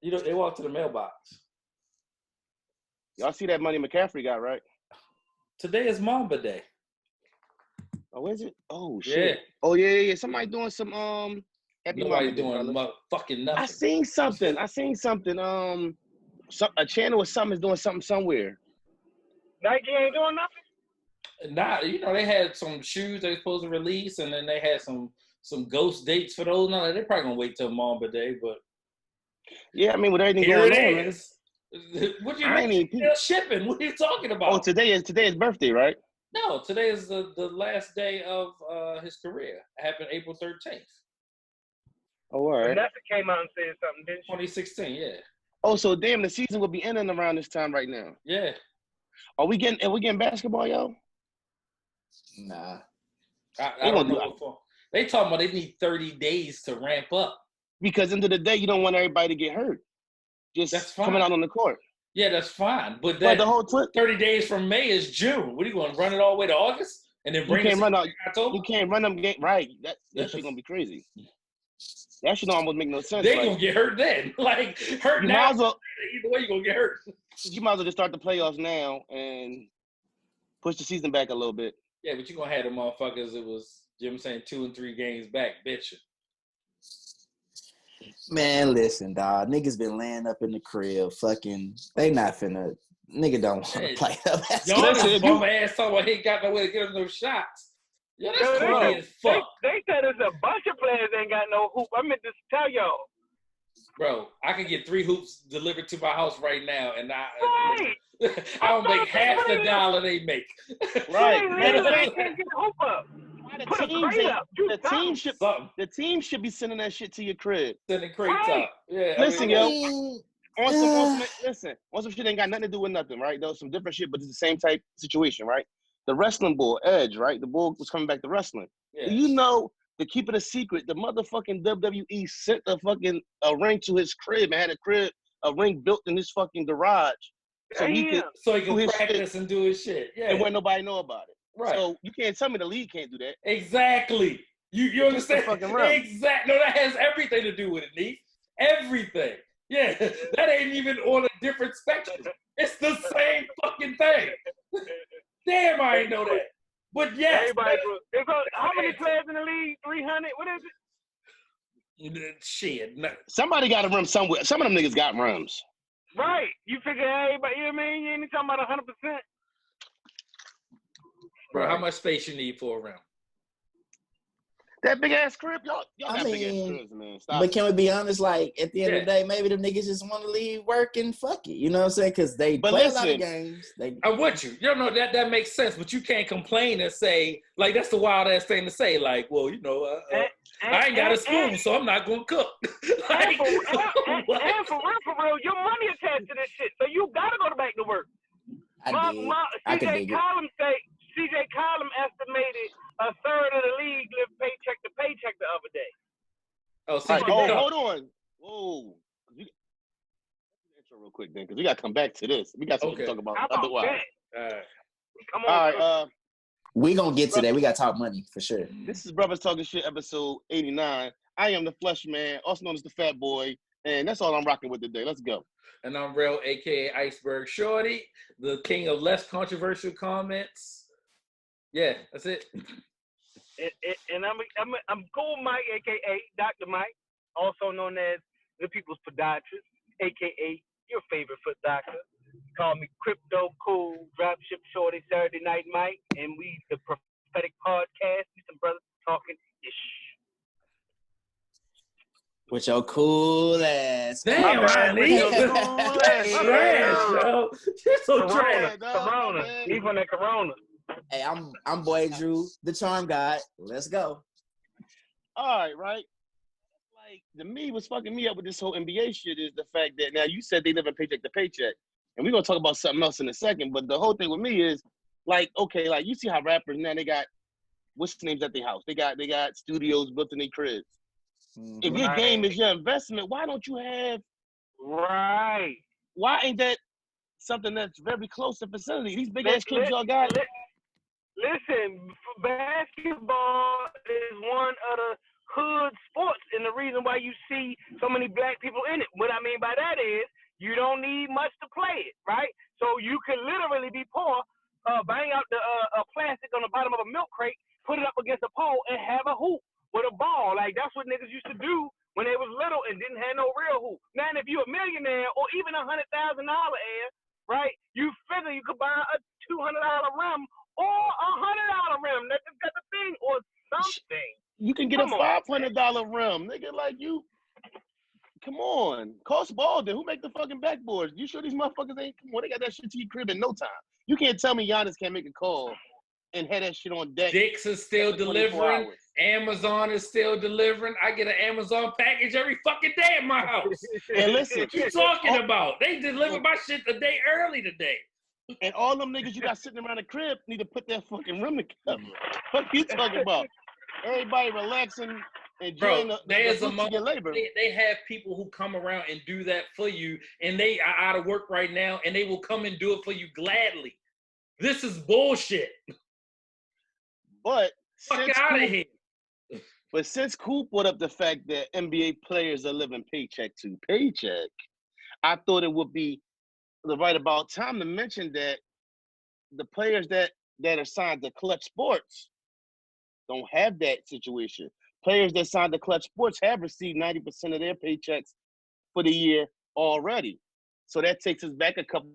You know, they walk to the mailbox. Y'all see that money McCaffrey got, right? Today is Mamba Day. Oh, is it? Oh Yeah. shit. Oh yeah. Somebody doing some happy Nobody Mama Day, doing fellas. fucking nothing. I seen something. A channel or something is doing something somewhere. Nike ain't doing nothing. Nah, you know, they had some shoes they were supposed to release, and then they had some ghost dates for those. No, they're probably gonna wait till Mamba Day, but Yeah, I mean, with everything here going it on, man. is. What do you I ain't mean? even. Shipping? What are you talking about? Oh, today is birthday, right? No, today is the last day of his career. It happened April 13th. Oh, all right. Vanessa came out and said something, didn't she? 2016, yeah. Oh, so damn, the season will be ending around this time right now. Yeah. Are we getting basketball, yo? Nah. I don't know what for. They talking about they need 30 days to ramp up. Because end of the day, you don't want everybody to get hurt. Just coming out on the court. Yeah, that's fine. But the whole 30 days from May is June. What are you going to run it all the way to August? And then bring you can't run out. October? You can't run them games. Right. That shit going to be crazy. That shit don't almost make no sense. They're going to get hurt then. Like, hurt now. Might as well, either way, you're going to get hurt. You might as well just start the playoffs now and push the season back a little bit. Yeah, but you're going to have the motherfuckers, it was, Jim saying 2 and 3 games back, bitching. Man, listen, dog. Niggas been laying up in the crib. Fucking, they not finna. Nigga don't want to play up. Y'all just bum ass talking about he ain't got no way to get him no shots. Yeah, that's corny as fuck. They said there's a bunch of players that ain't got no hoop. I meant to tell y'all. Bro, I can get 3 hoops delivered to my house right now, and Right. I don't make half the dollar they make. Right. The team should be sending that shit to your crib. Sending crates out. Yeah. Listen, on some shit ain't got nothing to do with nothing, right? There was some different shit, but it's the same type situation, right? The wrestling bull, Edge, right? The bull was coming back to wrestling. Yeah. Do you know, to keep it a secret, the motherfucking WWE sent a ring to his crib and had a ring built in his fucking garage. So he can practice and do his shit. Yeah. And where nobody know about it. Right. So you can't tell me the league can't do that. Exactly. You understand? Exactly. No, that has everything to do with it, Neef. Everything. Yeah. That ain't even on a different spectrum. It's the same fucking thing. Damn, I ain't know that. But yes. How many players in the league? 300? What is it? Shit. No. Somebody got a rim somewhere. Some of them niggas got rims. Right. You figure everybody, you know what I mean? You ain't talking about 100%. Bro, how much space you need for a rim? That big ass crib, y'all got big ass cribs, man. Stop. But can we be honest? Like at the end of the day, maybe them niggas just want to leave work and fuck it. You know what I'm saying? Because they play a lot of games. I'm with you. You know that makes sense, but you can't complain and say like that's the wild ass thing to say. Like, well, you know, I ain't got a spoon, so I'm not gonna cook. And for real, your money attached to this shit, so you gotta go back to work. CJ Column estimated a third of the league lived paycheck to paycheck the other day. Hold on. Whoa. Intro real quick then, because we got to come back to this. We got something to talk about otherwise. Come on. We going to get to that. We got to talk money for sure. This is Brothers Talking Shit, episode 89. I am the Flesh Man, also known as the Fat Boy, and that's all I'm rocking with today. Let's go. And I'm Real, a.k.a. Iceberg Shorty, the king of less controversial comments. Yeah, that's it. And I'm Cool Mike, a.k.a. Dr. Mike, also known as the People's Podiatrist, a.k.a. your favorite foot doctor. Call me Crypto Cool Dropship Shorty Saturday Night Mike, and we the prophetic podcast. We some brothers talking ish. With your cool ass. Damn, Riley. You're trash, yo. You're so trash. Corona. Even that Corona. Hey, I'm Boy Drew, the Charm God. Let's go. All right. Like, to me, what's fucking me up with this whole NBA shit is the fact that now you said they live in paycheck to paycheck. And we're going to talk about something else in a second. But the whole thing with me is, like, okay, like, you see how rappers now, they got, what's the names at their house? They got studios built in their cribs. Mm-hmm. If your game is your investment, why don't you have... Right. Why ain't that something that's very close to facility? These big-ass cribs y'all got... Listen, basketball is one of the hood sports, and the reason why you see so many black people in it. What I mean by that is you don't need much to play it, right? So you can literally be poor, bang out the plastic on the bottom of a milk crate, put it up against a pole, and have a hoop with a ball. Like that's what niggas used to do when they was little and didn't have no real hoop. Now, if you're a millionaire or even $100,000 air, right? You figure you could buy a $200 rim or a $100 rim. That's just got the thing or something. You can get a $500 rim, nigga. Like you, come on, cost ball. Then who make the fucking backboards? You sure these motherfuckers ain't? Come on, they got that shit to your crib in no time. You can't tell me Giannis can't make a call and have that shit on deck. Dix is still delivering. Amazon is still delivering. I get an Amazon package every fucking day at my house. And listen, what you talking about? They delivered my shit a day early today. And all them niggas you got sitting around the crib need to put that fucking rim together. What you talking about? Everybody relaxing, enjoying the fruits of your labor. They have people who come around and do that for you, and they are out of work right now, and they will come and do it for you gladly. This is bullshit. But fuck out of here. But since Coop brought up the fact that NBA players are living paycheck to paycheck, I thought it would be the right about time to mention that the players that are signed to Clutch Sports don't have that situation. Players that signed to Clutch Sports have received 90% of their paychecks for the year already. So that takes us back a couple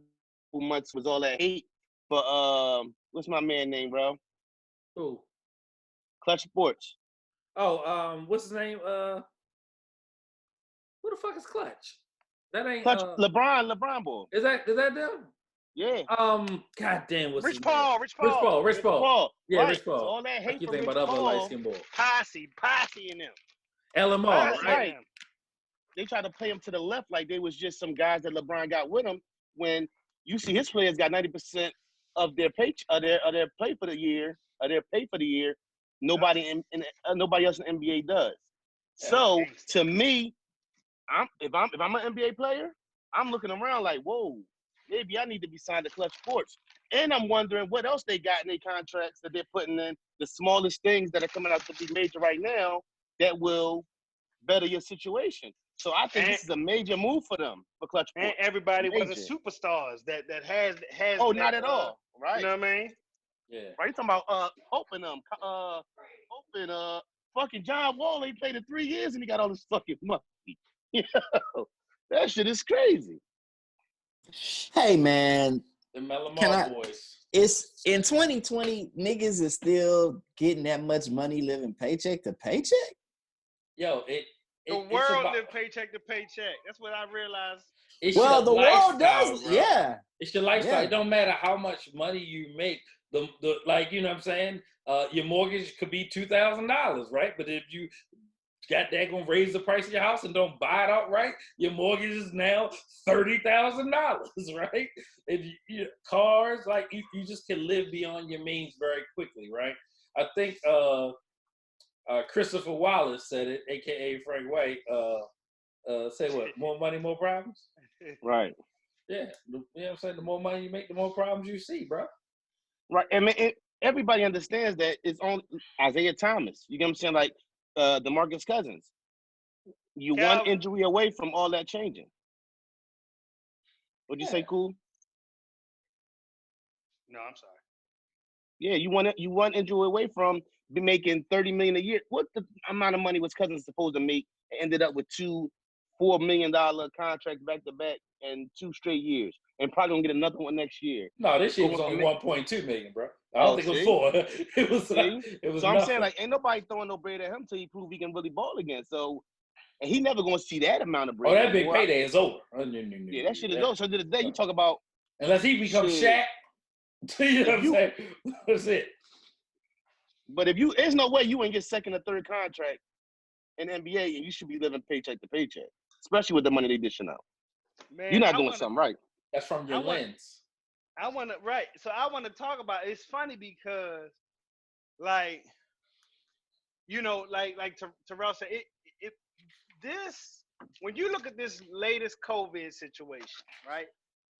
months with all that hate for what's my man name, bro? Who? Clutch Sports. Oh, what's his name? Who the fuck is Clutch? That ain't Clutch. LeBron boy. Is that them? Yeah. Goddamn, what's Rich Paul. Rich Paul. Yeah, right. Rich Paul. So all that hate I keep for thinking Rich about other Paul. light skin boy. Posse and them. LMR, right? They tried to play him to the left like they was just some guys that LeBron got with him. When you see his players got 90% of their pay their play for the year, or their pay for the year. Nobody nobody else in the NBA does. So to me, if I'm an NBA player, I'm looking around like, whoa, maybe I need to be signed to Clutch Sports. And I'm wondering what else they got in their contracts that they're putting in, the smallest things that are coming out to be major right now that will better your situation. So I think this is a major move for them, for Clutch Sports. And everybody wasn't superstars that has. Oh, not at all. Right. You know what I mean? Yeah. Right. You talking about hoping fucking John Wall ain't played in 3 years and he got all this fucking money. That shit is crazy. Hey man, the Melamar boys. It's in 2020, niggas is still getting that much money living paycheck to paycheck. Yo, the world live paycheck to paycheck. That's what I realized. Well, the world does, bro. yeah. It's your lifestyle. Yeah. It don't matter how much money you make. The like, you know what I'm saying? Your mortgage could be $2,000, right? But if you got that gonna raise the price of your house and don't buy it outright, your mortgage is now $30,000, right? And cars, like you just can live beyond your means very quickly, right? I think Christopher Wallace said it, aka Frank White. Say what? More money, more problems. Right. Yeah, you know what I'm saying? The more money you make, the more problems you see, bro. Right. I mean, everybody understands that it's on Isaiah Thomas. You get what I'm saying? Like DeMarcus Cousins. You one injury away from all that changing. What'd you say, Cool? No, I'm sorry. Yeah, you one injury away from be making $30 million a year. What the amount of money was Cousins supposed to make? It ended up with $2 $4 million contracts back to back and 2 straight years, and probably gonna get another one next year. No, this year was only 1.2 million, bro. I don't think it was 4. It was. It was. So nothing. I'm saying, like, ain't nobody throwing no bread at him till he prove he can really ball again. So, and he never gonna see that amount of bread. Oh, that big payday is over. Yeah, that shit is over. So to the day you talk about, unless he becomes Shaq, you know what I'm saying? That's it. But if there's no way you ain't get second or third contract in NBA, and you should be living paycheck to paycheck, especially with the money they dishing out. Man, you're not doing something right. That's from your lens. I want to So I want to talk about. It's funny because, like, you know, like Terrell said, this when you look at this latest COVID situation, right,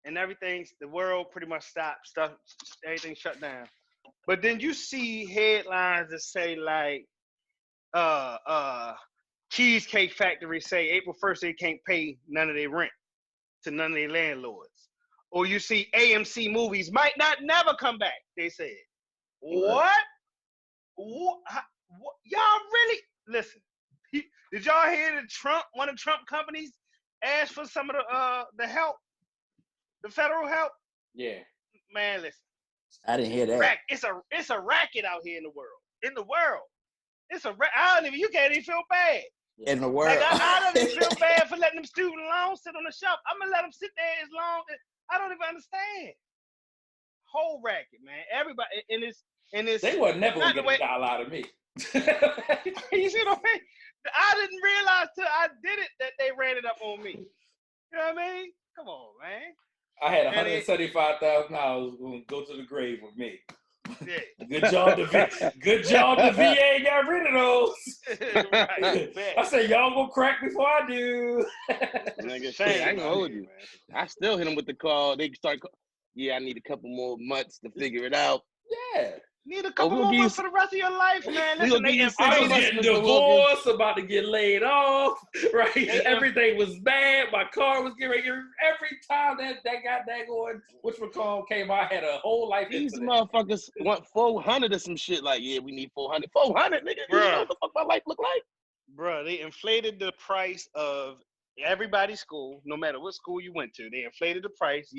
and the world pretty much stopped, everything shut down. But then you see headlines that say like, Cheesecake Factory say April 1st they can't pay none of their rent to none of their landlords. Or you see AMC movies might not never come back, they said. What? Y'all really listen? Did y'all hear that one of Trump companies asked for some of the help, the federal help? Yeah. Man, listen. I didn't hear that. It's a racket out here in the world. It's a you can't even feel bad. In the world. Like I don't even feel bad for letting them student loans sit on the shelf. I'm gonna let them sit there as long as I don't even understand. Whole racket, man. Everybody in this they were never gonna get a dollar out of me. You see what I mean? I didn't realize till I did it that they ran it up on me. You know what I mean? Come on, man. I had $175,000 going to go to the grave with me. Yeah. Good job, the VA got rid of those. Right, I said, y'all gonna crack before I do. Nigga, I ain't gonna hold you, man. I still hit them with the call. They start. Yeah, I need a couple more months to figure it out. Yeah. Need a couple more months for the rest of your life, man. Listen, I was getting divorced, about to get laid off, right? Everything was bad. My car was getting ready. Every time that got that going, whatchamacallit came out, I had a whole life. These motherfuckers want 400 or some shit. Like, yeah, we need 400. 400, nigga. Bruh. You know what the fuck my life look like? Bruh, they inflated the price of everybody's school, no matter what school you went to. They inflated the price.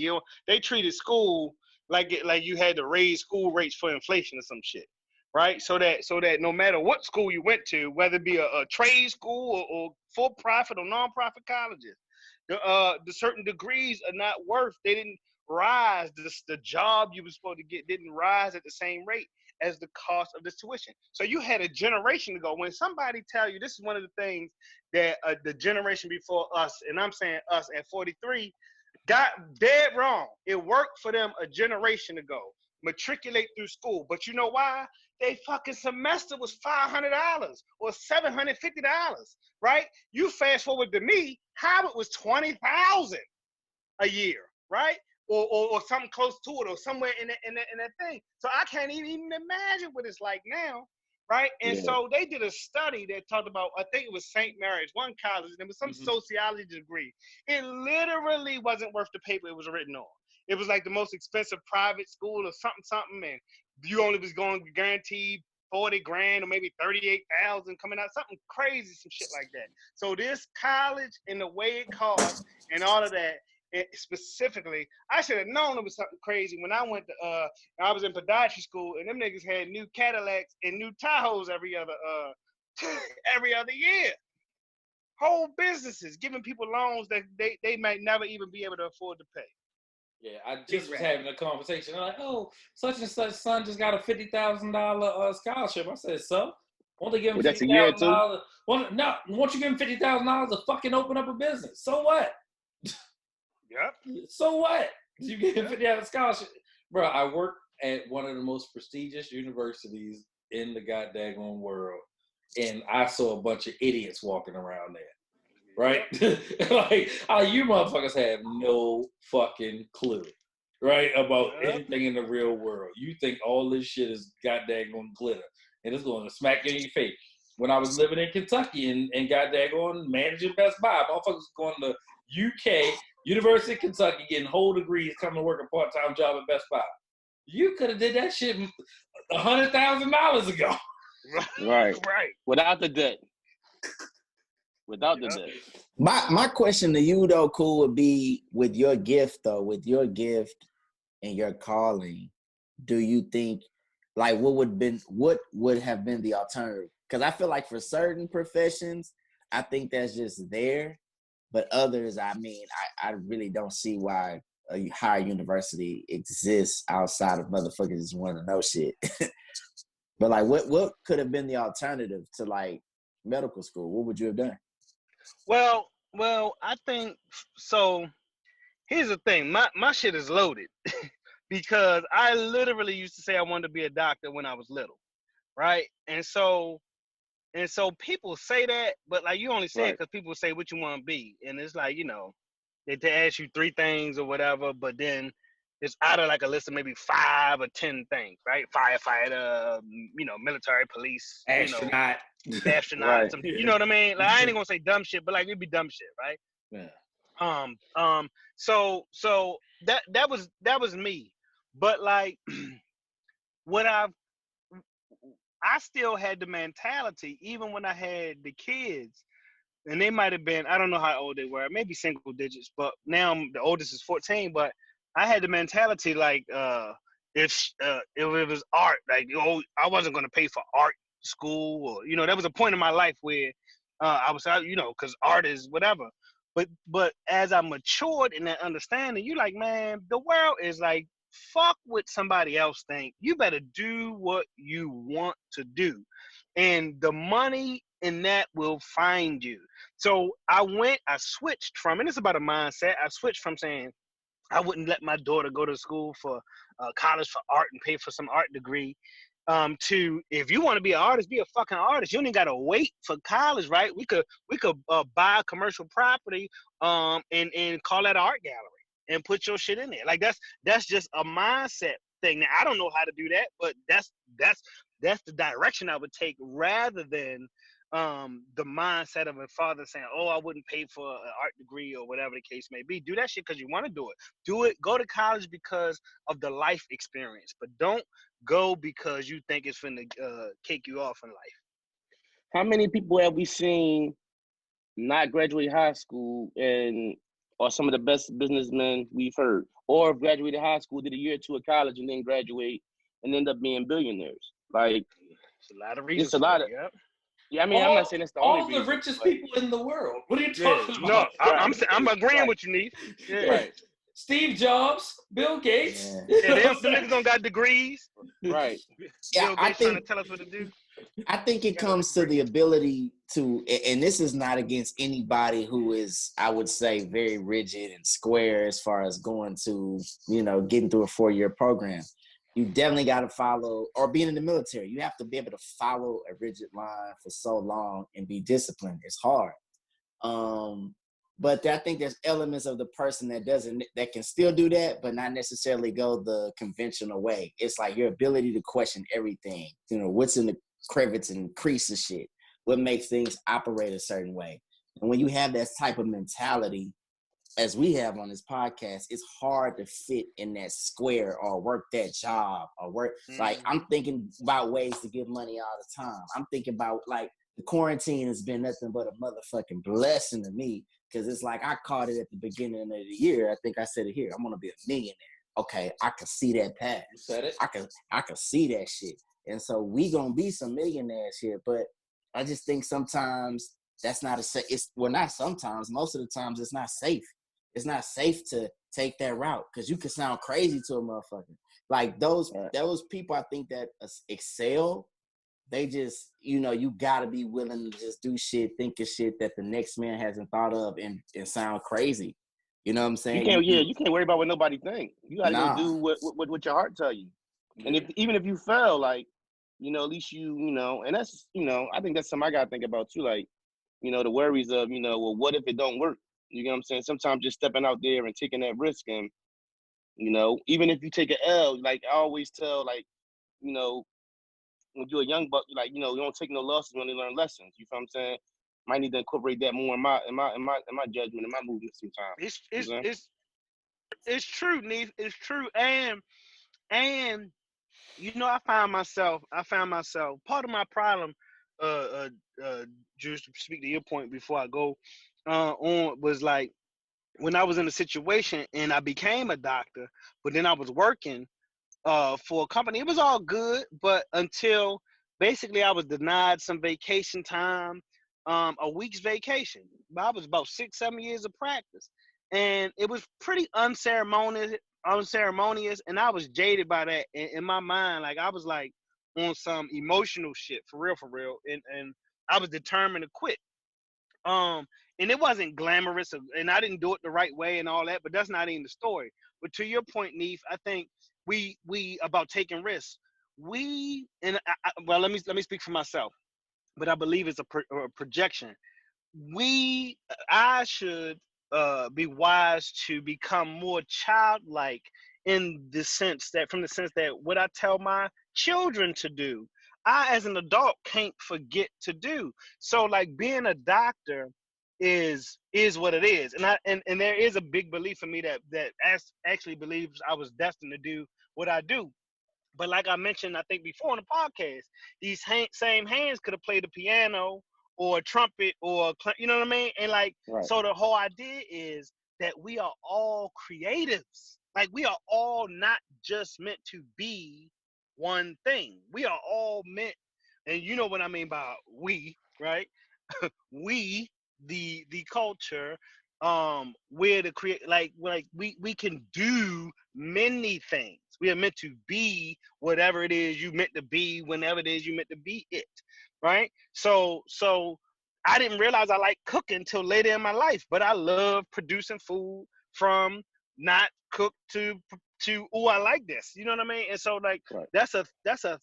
They treated school like you had to raise school rates for inflation or some shit, right? So that no matter what school you went to, whether it be a trade school or for-profit or non-profit colleges, the certain degrees are not worth. They didn't rise. The job you were supposed to get didn't rise at the same rate as the cost of the tuition. So you had a generation ago. When somebody tell you, this is one of the things that the generation before us, and I'm saying us at 43, got dead wrong. It worked for them a generation ago. Matriculate through school. But you know why? They fucking semester was $500 or $750, right? You fast forward to me, Howard was $20,000 a year, right? Or something close to it, or somewhere in that thing. So I can't even imagine what it's like now, right? And so they did a study that talked about, I think it was St. Mary's, one college, and it was some sociology degree. It literally wasn't worth the paper it was written on. It was like the most expensive private school or something, and you only was going to guarantee 40 grand or maybe 38,000 coming out, something crazy, some shit like that. So this college and the way it costs and all of that, specifically, I should have known it was something crazy when I went to I was in podiatry school, and them niggas had new Cadillacs and new Tahoes every other year. Whole businesses giving people loans that they might never even be able to afford to pay. Yeah, I just was having a conversation. I'm like, oh, such and such son just got a $50,000 scholarship. I said, so? Won't they give him $50,000? Won't you give him $50,000 to fucking open up a business? So what? Yep. So what? You get him $50,000 scholarship, bro. I work at one of the most prestigious universities in the goddamn world, and I saw a bunch of idiots walking around there. Right? Like, you motherfuckers have no fucking clue, right, about anything in the real world. You think all this shit is goddamn gonna glitter, and it's gonna smack you in your face. When I was living in Kentucky and goddamn managing Best Buy, motherfuckers going to UK, University of Kentucky, getting whole degrees, coming to work a part-time job at Best Buy. You could have did that shit $100,000 ago. Right. Without the debt. Without the debt. My question to you though, Cool, would be with your gift and your calling, do you think like what would have been the alternative? Because I feel like for certain professions, I think that's just there. But others, I mean, I really don't see why a higher university exists outside of motherfuckers just wanting to know shit. But like what could have been the alternative to like medical school? What would you have done? Well, I think so. Here's the thing, my shit is loaded because I literally used to say I wanted to be a doctor when I was little, right? And so people say that, but like you only say it because people say what you want to be, and it's like, you know, they ask you 3 things or whatever, but then it's out of like a list of maybe 5 or 10 things, right? Firefighter, you know, military, police, astronaut. astronauts. Right. You know what I mean? Like I ain't gonna say dumb shit, but like it'd be dumb shit, right? Yeah. So that was me, but like what I still had the mentality even when I had the kids, and they might have been, I don't know how old they were, maybe single digits, but now the oldest is 14. But I had the mentality like if it was art, like I wasn't gonna pay for art school, or there was a point in my life where I was because art is whatever. But as I matured in that understanding, you like, man, the world is like, fuck what somebody else think. You better do what you want to do, and the money in that will find you. So I switched from, and it's about a mindset. I switched from saying I wouldn't let my daughter go to school for college for art and pay for some art degree, to, if you want to be an artist, be a fucking artist. You ain't gotta wait for college, right? We could buy a commercial property and call that an art gallery and put your shit in there. Like that's just a mindset thing. Now I don't know how to do that, but that's the direction I would take, rather than the mindset of a father saying, oh, I wouldn't pay for an art degree or whatever the case may be. Do that shit because you want to do it. Do it. Go to college because of the life experience, but don't go because you think it's finna kick you off in life. How many people have we seen not graduate high school and are some of the best businessmen we've heard, or graduated high school, did a year or two of college, and then graduate and end up being billionaires? Like, it's a lot of reasons. It's a lot of. Yep. Yeah, I mean, I'm not saying that's the only reason. All the richest people in the world. What are you talking No, about? I'm agreeing with you, Neef. Yeah. Right. Steve Jobs, Bill Gates. Yeah, them niggas don't got degrees. Right. Bill Gates trying to tell us what to do. I think it comes to the ability to, and this is not against anybody who is, I would say, very rigid and square as far as going to, getting through a 4-year program. You definitely got to follow, or being in the military, you have to be able to follow a rigid line for so long and be disciplined. It's hard. But I think there's elements of the person that can still do that, but not necessarily go the conventional way. It's like your ability to question everything. What's in the crevice and crease of shit? What makes things operate a certain way? And when you have that type of mentality, as we have on this podcast, it's hard to fit in that square or work that job or work. Like, I'm thinking about ways to get money all the time. I'm thinking about, like, the quarantine has been nothing but a motherfucking blessing to me, because it's like I caught it at the beginning of the year. I think I said it here. I'm going to be a millionaire. Okay, I can see that path. You said it. I can see that shit. And so we going to be some millionaires here. But I just think sometimes that's not not sometimes, most of the times it's not safe. It's not safe to take that route, because you can sound crazy to a motherfucker. Like those people, I think, that excel, they just, you gotta be willing to just do shit, think of shit that the next man hasn't thought of, and sound crazy. You know what I'm saying? You can't worry about what nobody think. You gotta go do what your heart tell you. Yeah. And even if you fail, like, at least and that's, I think that's something I gotta think about too. Like, the worries of, well, what if it don't work? You know what I'm saying? Sometimes just stepping out there and taking that risk, and, even if you take an L, like I always tell, like, when you're a young buck, like, you don't take no losses when you learn lessons. You feel what I'm saying? Might need to incorporate that more in my judgment, in my movement sometimes. It's true, Neef. It's true. And I found myself part of my problem, just to speak to your point before I go on, was like, when I was in a situation and I became a doctor, but then I was working for a company. It was all good, but until basically I was denied some vacation time, a week's vacation. I was about 6-7 years of practice, and it was pretty unceremonious, and I was jaded by that in my mind. Like, I was like on some emotional shit, for real, and I was determined to quit. And it wasn't glamorous, and I didn't do it the right way and all that, but that's not even the story. But to your point, Neef, I think we about taking risks. Well, let me speak for myself, but I believe it's a projection. I should be wise to become more childlike, from the sense that what I tell my children to do, I as an adult can't forget to do. So like being a doctor is what it is. And there is a big belief in me that actually believes I was destined to do what I do. But like I mentioned, I think before on the podcast, these same hands could have played the piano or a trumpet or you know what I mean? And like, so the whole idea is that we are all creatives. Like we are all not just meant to be one thing. We are all meant, and you know what I mean by we, right? We, the culture, we're the create, like we can do many things. We are meant to be whatever it is you meant to be whenever it is you meant to be it, right? So I didn't realize I like cooking till later in my life, but I love producing food from not cooked to oh, I like this, you know what I mean? And so like that's a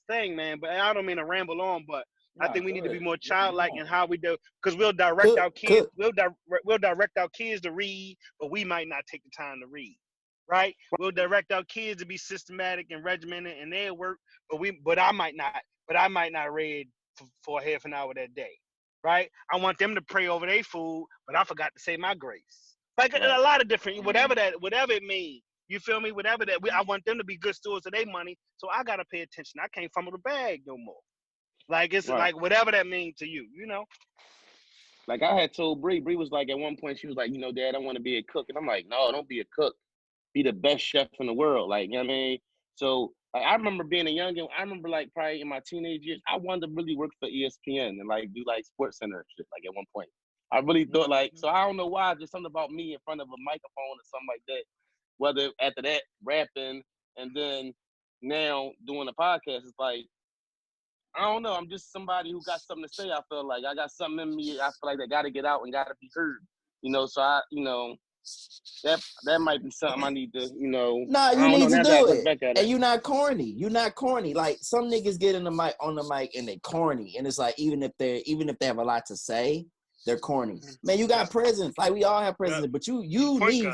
thing, man. But I don't mean to ramble on, but I think we need to be more childlike in how we do, because we'll direct our kids. We'll direct our kids to read, but we might not take the time to read. Right? We'll direct our kids to be systematic and regimented in their work, but I might not. But I might not read for a half an hour that day. Right? I want them to pray over their food, but I forgot to say my grace. Like a lot of different, whatever it means. You feel me? Whatever that, I want them to be good stewards of their money, so I gotta pay attention. I can't fumble the bag no more. Like it's like whatever that means to you, you know. Like I had told Bree was like at one point she was like, you know, Dad, I want to be a cook, and I'm like, no, don't be a cook, be the best chef in the world. Like, you know what I mean? So like, I remember being a youngin'. I remember like probably in my teenage years, I wanted to really work for ESPN and like do like Sports Center and shit. Like at one point, I really thought like, so I don't know why, just something about me in front of a microphone or something like that. Whether after that rapping and then now doing a podcast, it's like, I don't know. I'm just somebody who got something to say. I feel like I got something in me. I feel like that got to get out and got to be heard. You know, so that might be something I need to, you know. Nah, you need to do it. And you're not corny. You're not corny. Like some niggas get on the mic and they corny. And it's like even if they have a lot to say, they're corny. Man, you got presence. Like we all have presence, but you need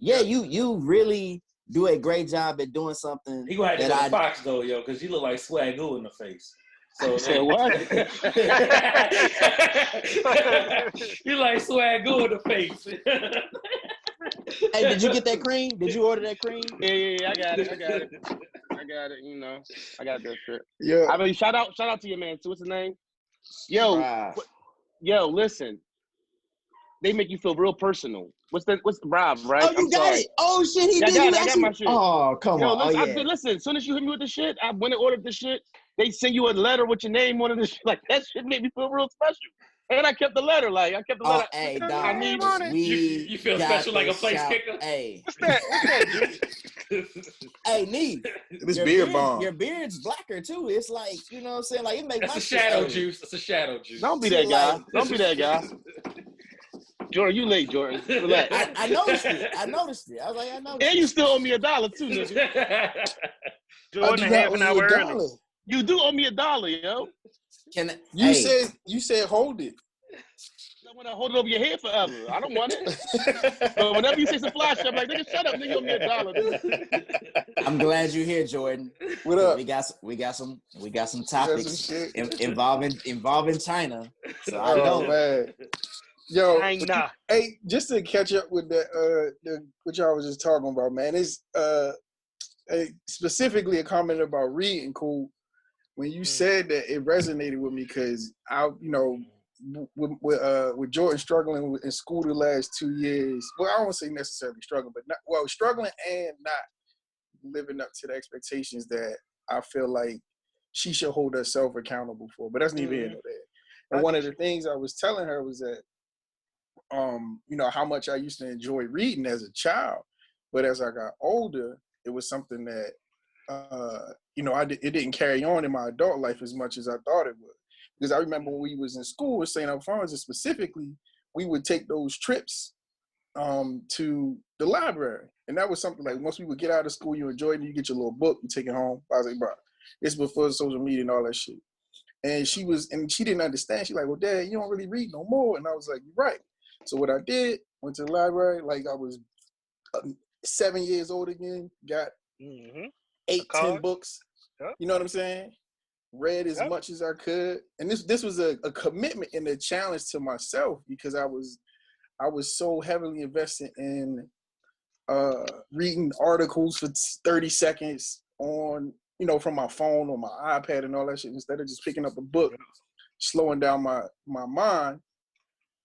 you really do a great job at doing something. He gonna have to go to Fox though, yo, because you look like Swagoo in the face. So say what? You like Swagoo in the face. Hey, did you get that cream? Did you order that cream? Yeah, I got it. You know, I got that shit. Yeah. I mean, shout out to your man. So what's his name? Yo, listen. They make you feel real personal. What's Rob, right? Oh, you got it. Oh shit, he did. I got my shit. Oh, come on. Listen, listen. As soon as you hit me with the shit, I went and ordered the shit. They send you a letter with your name on it. Like that shit made me feel real special. And I kept the letter. Like I kept the letter. Hey, dog, I need it. You feel special like a place kicker. Hey, what's that, dude? Hey, Nee. This beard bomb. Your beard's blacker too. It's like, you know what I'm saying? Like it makes That's a shadow juice. That's a shadow juice. Don't be that guy. Don't be that guy. Jordan, you late, Jordan. Relax. I noticed it. I noticed it. I was like, I noticed it. And you still owe me $1 too, nigga. Jordan, half an hour early. You do owe me $1, yo. You said hold it. I want to hold it over your head forever. I don't want it. But whenever you say some fly shit, I'm like, nigga, shut up, nigga, you owe me $1. I'm glad you're here, Jordan. What up? We got some topics involving China. So I know, man. Yo, China. Hey, just to catch up with what y'all was just talking about, man. It's specifically a comment about reading, cool. When you said that, it resonated with me because with Jordan struggling in school the last 2 years. Well, I don't want to say necessarily struggling, but struggling and not living up to the expectations that I feel like she should hold herself accountable for. But that's neither here nor there. And one of the things I was telling her was that, how much I used to enjoy reading as a child, but as I got older, it was something that, it didn't carry on in my adult life as much as I thought it would. Because I remember when we was in school with St. Alphonsus specifically, we would take those trips to the library. And that was something like once we would get out of school, you enjoyed it, you get your little book, you take it home. I was like, bro, it's before social media and all that shit. And she didn't understand. She's like, well, Dad, you don't really read no more. And I was like, you're right. So what I did, went to the library, like I was 7 years old again, got 8, 10 books. You know what I'm saying? read as much as I could, and this was a commitment and a challenge to myself because I was so heavily invested in reading articles for 30 seconds on, from my phone or my iPad and all that shit, instead of just picking up a book, slowing down my mind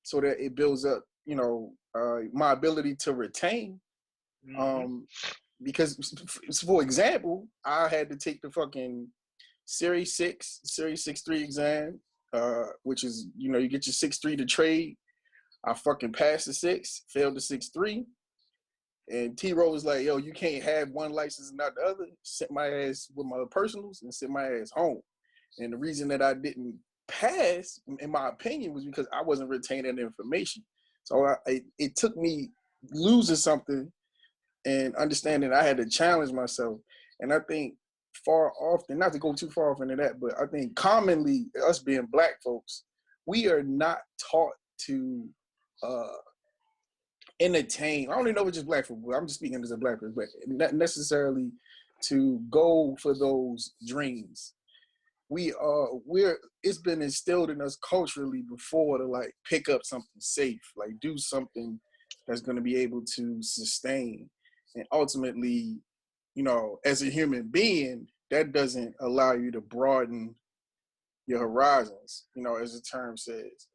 so that it builds up, my ability to retain. Because for example, I had to take the fucking Series 6-3 exam, which is, you get your 6-3 to trade. I fucking passed the 6, failed the 6-3. And T-Row was like, yo, you can't have one license and not the other. Sent my ass with my personals and sent my ass home. And the reason that I didn't pass, in my opinion, was because I wasn't retaining the information. So it took me losing something and understanding I had to challenge myself. And I think far often, not to go too far off into that, but I think commonly, us being Black folks, we are not taught to entertain. I don't even know if it's just Black folk, but I'm just speaking as a Black person, but not necessarily to go for those dreams. It's been instilled in us culturally before to like pick up something safe, like do something that's going to be able to sustain. And ultimately, as a human being, that doesn't allow you to broaden your horizons, as the term says.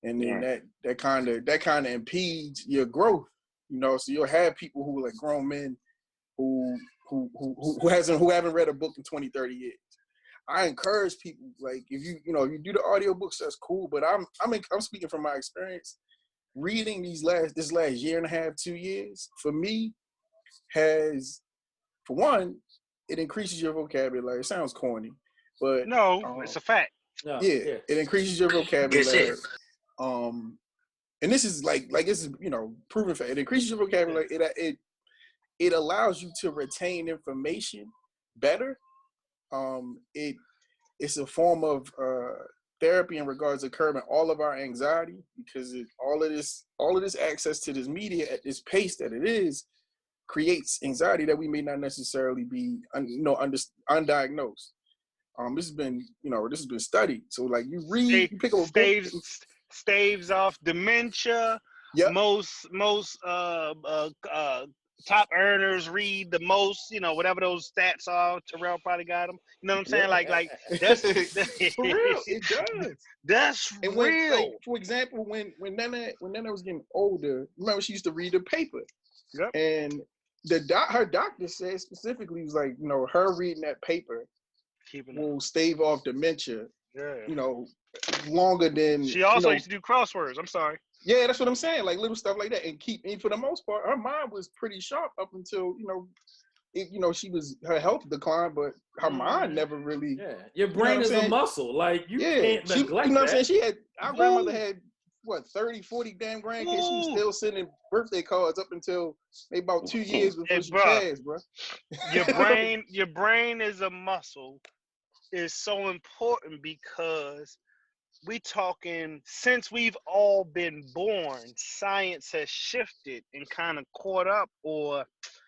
And then that kind of impedes your growth, so you'll have people who are like grown men who haven't read a book in 20, 30 years. I encourage people, like, if you do the audiobooks, that's cool, but I'm speaking from my experience. Reading this last year and a half, 2 years, for me, has, for one, it increases your vocabulary. It sounds corny, but no, it's a fact. Yeah, it increases your vocabulary. And this is like this is proven fact. It increases your vocabulary. It allows you to retain information better. It's a form of therapy in regards to curbing all of our anxiety, because all of this access to this media at this pace that it is creates anxiety that we may not necessarily be undiagnosed. This has been studied. So like you read, you pick up a book, staves off dementia. Yep. Most top earners read the most, whatever those stats are. Terrell probably got them. You know what I'm saying? Like that's for real. It does. That's and real. When, like, for example, when Nana was getting older, remember she used to read the paper. Yep. And her doctor said specifically, was like, her reading that paper will stave off dementia. Yeah. Longer than she also used to do crosswords. I'm sorry. Yeah, that's what I'm saying. Like little stuff like that, and for the most part, her mind was pretty sharp up until her health declined, but her mind never really. Yeah, your brain is a muscle. Like you can't neglect you know what I'm that. saying? Our grandmother had 30, 40 damn grandkids. She was still sending birthday cards up until maybe about 2 years before she passed, bro. Your brain is a muscle. Is so important because we talking since we've all been born, science has shifted and kind of caught up or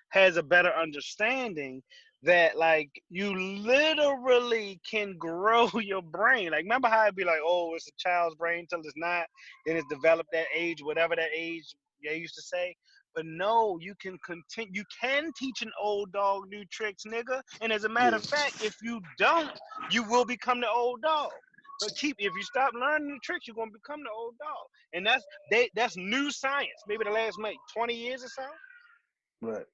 has a better understanding that like you literally can grow your brain. Like remember how it'd be like, oh, it's a child's brain till it's not, then it's developed that age, whatever that age they used to say. But no, you can continue. You can teach an old dog new tricks, nigga. And as a matter of fact, if you don't, you will become the old dog. But if you stop learning the tricks, you're gonna become the old dog. And that's new science. Maybe the last 20 years or so. Right.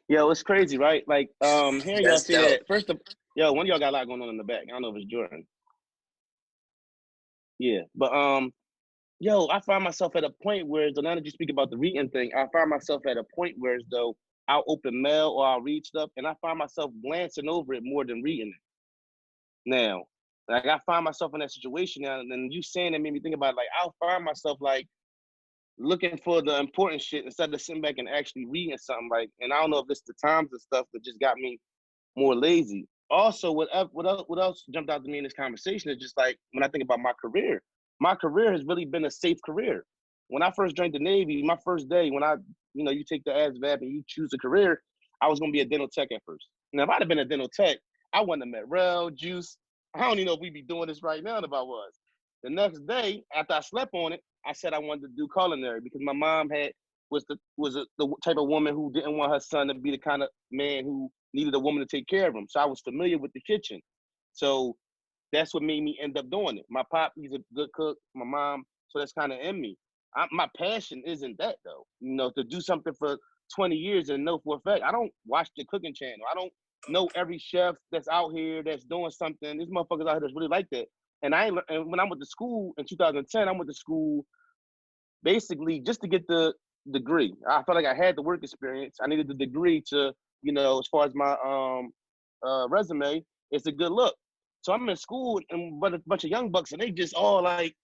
Yo, it's crazy, right? Like, hearing y'all say that. First of, one of y'all got a lot going on in the back. I don't know if it's Jordan. Yeah, but I find myself at a point where, now that you speak about the reading thing, I find myself at a point where as though I'll open mail or I'll read stuff, and I find myself glancing over it more than reading it. Now, like I find myself in that situation now, and then you saying it made me think about like I'll find myself like looking for the important shit instead of sitting back and actually reading something. Like, and I don't know if it's the times and stuff that just got me more lazy. Also, what else jumped out to me in this conversation is just like when I think about my career has really been a safe career. When I first joined the Navy, my first day, when you take the ASVAB and you choose a career, I was gonna be a dental tech at first. Now, if I'd have been a dental tech, I wouldn't have met Rel, Juice, I don't even know if we be doing this right now if I was. The next day, after I slept on it, I said I wanted to do culinary because my mom was the type of woman who didn't want her son to be the kind of man who needed a woman to take care of him. So I was familiar with the kitchen. So that's what made me end up doing it. My pop, he's a good cook. My mom, so that's kind of in me. My passion isn't that though. You know, to do something for 20 years and know for a fact, I don't watch the cooking channel. I don't know every chef that's out here that's doing something. There's motherfuckers out here that's really like that. And and when I went to school in 2010, I went to school basically just to get the degree. I felt like I had the work experience. I needed the degree to, you know, as far as my resume, it's a good look. So I'm in school and but a bunch of young bucks and they just all like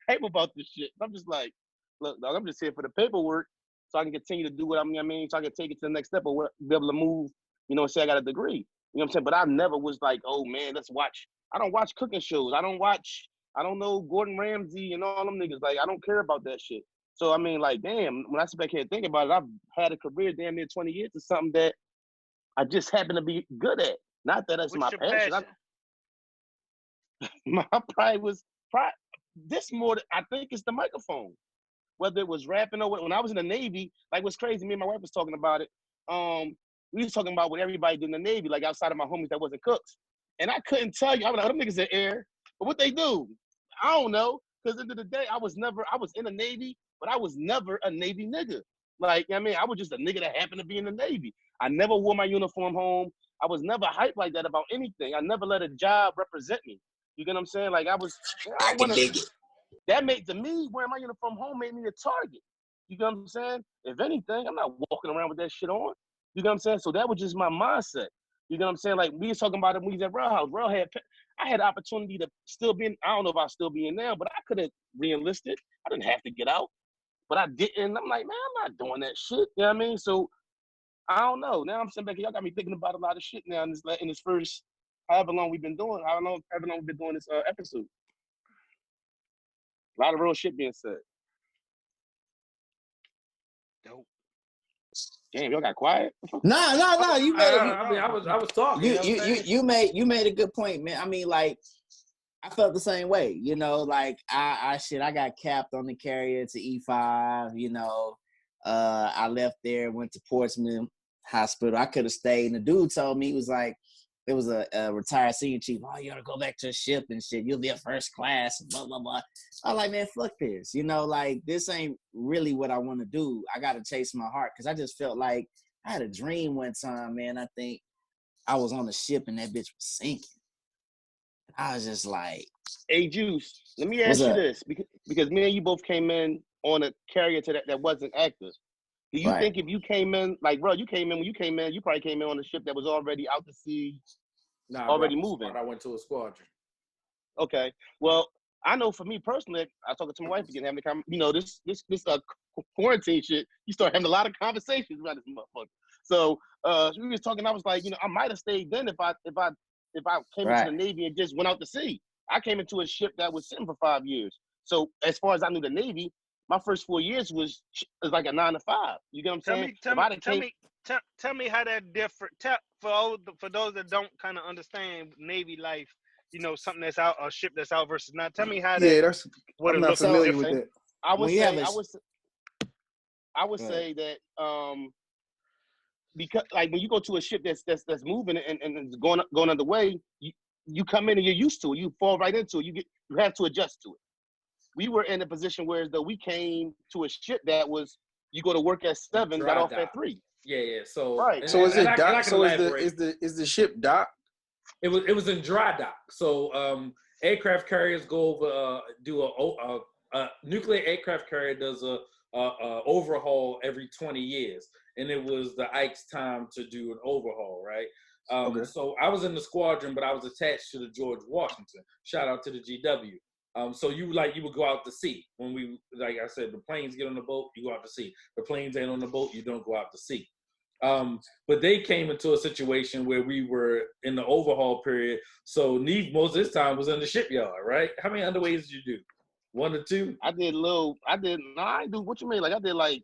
hype about this shit. I'm just like, look, dog, I'm just here for the paperwork so I can continue to do what I mean, so I can take it to the next step or be able to move, you know, and say I got a degree. You know what I'm saying? But I never was like, oh man, let's watch. I don't watch cooking shows. I don't know Gordon Ramsay and all them niggas. Like, I don't care about that shit. So I mean, like, damn, when I sit back here and think about it, I've had a career damn near 20 years or something that I just happen to be good at. Not that it's my passion. My pride was this more. I think it's the microphone. Whether it was rapping or when I was in the Navy, like what's crazy, me and my wife was talking about it. We was talking about what everybody did in the Navy, like outside of my homies that wasn't cooks. And I couldn't tell you, I was like, them niggas in air. But what they do, I don't know. Because at the end of the day, I was in the Navy, but I was never a Navy nigga. Like, I mean, I was just a nigga that happened to be in the Navy. I never wore my uniform home. I was never hyped like that about anything. I never let a job represent me. You get what I'm saying? Like, I can dig it. That made, to me, wearing my uniform home made me a target. You know what I'm saying? If anything, I'm not walking around with that shit on. You know what I'm saying? So that was just my mindset. You know what I'm saying? Like, we was talking about it when we was at Raw House. I had the opportunity to still be in, I don't know if I'll still be in now, but I could have re-enlisted. I didn't have to get out. But I didn't. I'm like, man, I'm not doing that shit. You know what I mean? So, I don't know. Now I'm sitting back here. Y'all got me thinking about a lot of shit now in this first, however long we've been doing this episode. A lot of real shit being said. Dope. Damn, y'all got quiet. No. You made it. I mean, I was talking. You made a good point, man. I mean, like, I felt the same way. You know, like I got capped on the carrier to E5. You know, I left there, went to Portsmouth Hospital. I could have stayed, and the dude told me, he was like, it was a retired senior chief. Oh, you ought to go back to the ship and shit. You'll be a first class, blah, blah, blah. I'm like, man, fuck this. You know, like, this ain't really what I want to do. I got to chase my heart because I just felt like I had a dream one time, man. I think I was on the ship and that bitch was sinking. I was just like... Hey, Juice, let me ask you this. Because me and you both came in on a carrier that wasn't active. Do you think if you came in, like, bro, when you came in, you probably came in on a ship that was already out to sea, already moving. I went to a squadron. Okay. Well, I know for me personally, I was talking to my wife again, this quarantine shit, you start having a lot of conversations about this motherfucker. So we was talking, I was like, I might have stayed then if I came into the Navy and just went out to sea. I came into a ship that was sitting for 5 years. So as far as I knew the Navy, my first 4 years was like a 9 to 5. You get what I'm saying? Tell me how that different. For those that don't kind of understand Navy life, something that's out, a ship that's out versus not. Tell me how that. Yeah, I'm not familiar with that. I would say that because like when you go to a ship that's moving and going underway, you come in and you're used to it. You fall right into it. You have to adjust to it. We were in a position where though we came to a ship that was you go to work at 7, got off at 3. Yeah. So right. So is it dock? So is the ship docked? It was in dry dock. So aircraft carriers go over do a nuclear aircraft carrier does a overhaul every 20 years, and it was the Ike's time to do an overhaul, right? Okay. So I was in the squadron, but I was attached to the George Washington. Shout out to the GW. So you would go out to sea. When we, like I said, the planes get on the boat, you go out to sea. The planes ain't on the boat, you don't go out to sea. But they came into a situation where we were in the overhaul period. So Neve most of this time was in the shipyard, right? How many underways did you do? 1 or 2? I didn't do what you mean. Like I did like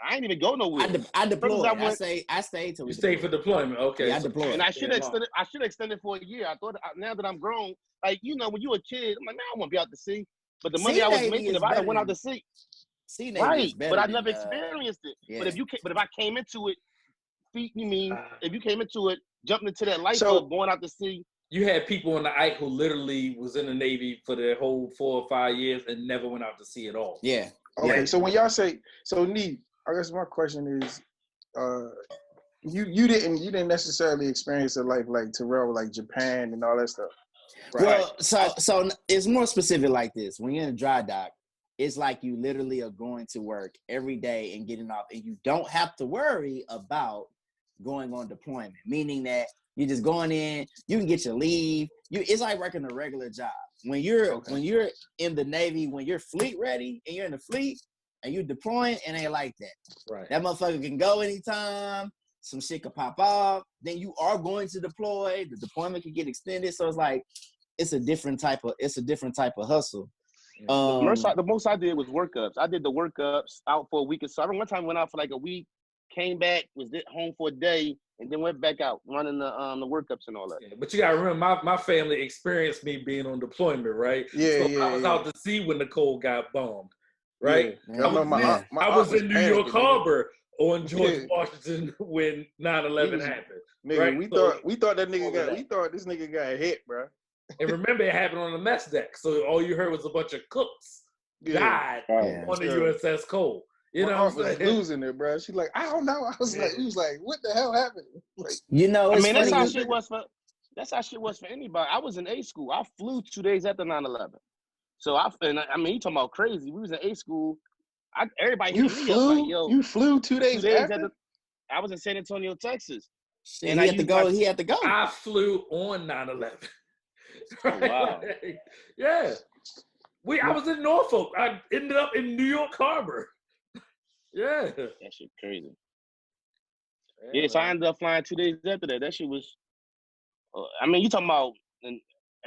I ain't even go nowhere. I deployed. First I stayed till we You stayed for deployed. deployment. Okay. Yeah, I deployed. And I should have extended for a year. I thought now that I'm grown, like, you know, when you a kid, I'm like, man, I want to be out to sea. But the money I was making, if I had went out to sea, Sea Navy right? is better. But I than, never experienced it. Yeah. But if I came into it, if you came into it, jumping into that life So- of going out to sea. You had people on the Ike who literally was in the Navy for their whole 4 or 5 years and never went out to sea at all. Yeah. Okay, Yeah. so when y'all say, so Neat, I guess my question is, you didn't necessarily experience a life like Terrell, like Japan and all that stuff. Right? Well, so it's more specific like this. When you're in a dry dock, it's like you literally are going to work every day and getting off, and you don't have to worry about going on deployment, meaning that you're just going in, you can get your leave. It's like working a regular job. When you're in the Navy, when you're fleet ready and you're in the fleet and you're deploying, it ain't like that. Right. That motherfucker can go anytime. Some shit could pop off. Then you are going to deploy. The deployment can get extended. So it's like it's a different type of hustle. The most I did was workups. I did the workups out for a week or so. I remember one time I went out for like a week, came back, was home for a day, and then went back out running the workups and all that. Yeah, but you gotta remember, my family experienced me being on deployment, right? Yeah, so I was out to sea when Nicole got bombed, right? Yeah. I was in New York Harbor on George Washington when 9/11 happened. Nigga, right? we thought this nigga got hit, bro. And remember, it happened on the mess deck, so all you heard was a bunch of cooks died on the USS Cole. You know what I'm saying? Was losing it, bro. She's like, I don't know. I was like, he was like, what the hell happened? Like, that's how shit was for anybody. I was in A school. I flew 2 days after 9/11. So you talking about crazy. We was in A school. Everybody hit me up like, yo. You flew 2 days after? I was in San Antonio, Texas. Shit, and he had to go. I flew on 9/11. Right? Oh, wow. Yeah. I was in Norfolk. I ended up in New York Harbor. Yeah. That shit crazy. Yeah, so I ended up flying 2 days after that. That shit was, you talking about, and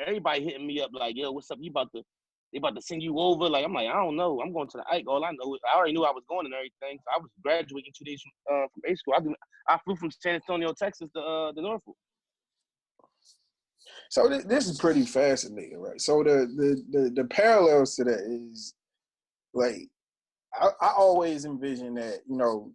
everybody hitting me up like, yo, what's up? They about to send you over. Like, I'm like, I don't know. I'm going to the Ike. All I know is I already knew I was going and everything. So I was graduating 2 days from A school. I flew from San Antonio, Texas to Norfolk. So this is pretty fascinating, right? So the parallels to that is like I always envision that, you know,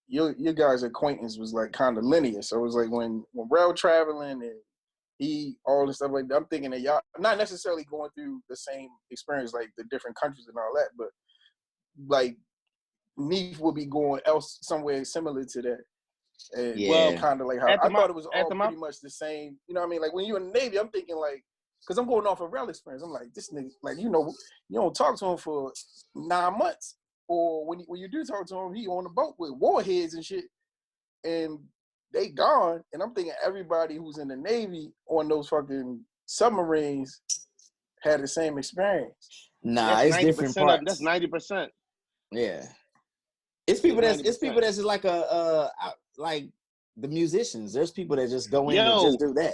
your guys' acquaintance was like kind of linear. So it was like when Rel traveling and all the stuff like that, I'm thinking that y'all not necessarily going through the same experience, like the different countries and all that, but like Neef would be going somewhere similar to that. And kind of like how I thought it was all pretty much the same. You know what I mean? Like when you're in the Navy, I'm thinking like, because I'm going off a Rel experience. I'm like, this nigga, like, you know, you don't talk to him for 9 months. Or when you do talk to him, he on the boat with warheads and shit. And they gone. And I'm thinking everybody who's in the Navy on those fucking submarines had the same experience. Nah, it's different parts. That's 90%. Yeah. It's people that's just like like the musicians. There's people that just go in and just do that.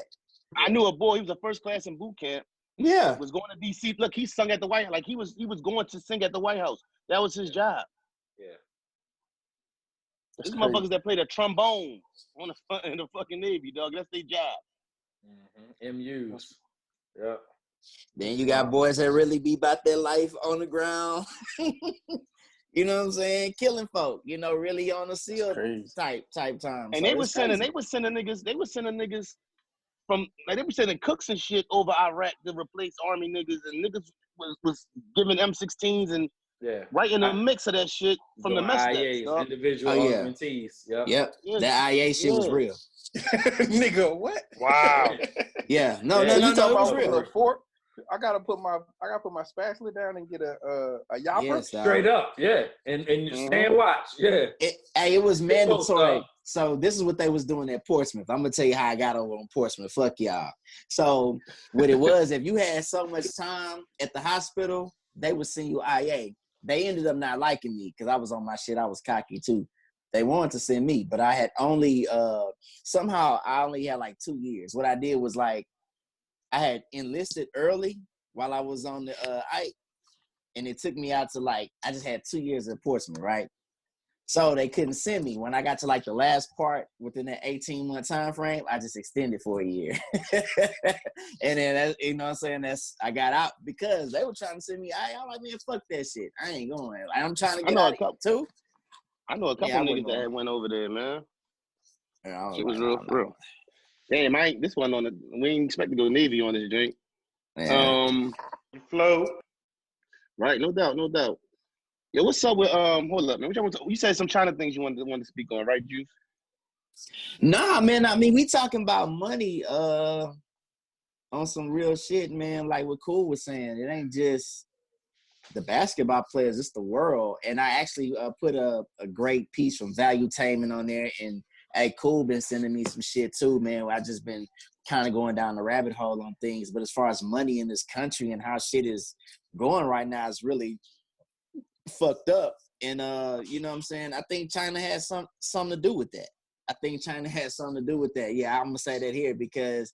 I knew a boy. He was a first class in boot camp. Yeah, was going to DC. Look, he sung at the White House. Like he was going to sing at the White House. That was his job. Yeah. These motherfuckers that play the trombone in the fucking Navy, dog. That's their job. Mm-hmm. MUs. Yeah. Then you got boys that really be about their life on the ground. You know what I'm saying? Killing folk, you know, really on the SEAL type time. And so they were sending niggas from, like, they were sending cooks and shit over Iraq to replace Army niggas, and niggas was giving M16s and right in the mix of that shit from the mess decks. Individual augmentees. Yep. That IA shit was real. Nigga, what? Wow. Yeah. No, it was real. I gotta put my spatula down and get a yapper. Straight up, and stand watch, it was mandatory. So this is what they was doing at Portsmouth. I'm gonna tell you how I got over on Portsmouth. Fuck y'all. So what it was, if you had so much time at the hospital, they would send you IA. They ended up not liking me because I was on my shit. I was cocky too. They wanted to send me, but I had only somehow I only had like 2 years. What I did was like, I had enlisted early while I was on the Ike, and it took me out to like, I just had 2 years at Portsmouth, right? So they couldn't send me. When I got to like the last part within that 18-month time frame, I just extended for a year. And then that, you know what I'm saying? I got out because they were trying to send me. I'm like, man, fuck that shit. I ain't going. Like, I'm trying to get out of here too. I know a couple niggas that had went over there, man. Yeah, Shit was real. Damn, this one we ain't expect to go Navy on this drink. Yeah. Flow. Right, no doubt. Yo, what's up with hold up, man. You said some China things you wanted to speak on, right, Juice? Nah, man. I mean, we talking about money on some real shit, man. Like what Cool was saying, it ain't just the basketball players, it's the world. And I actually put a great piece from Valuetainment on there. And hey, Cool been sending me some shit too, man. I just been kind of going down the rabbit hole on things. But as far as money in this country and how shit is going right now, is really fucked up. And you know what I'm saying? I think China has something to do with that. Yeah, I'm gonna say that here because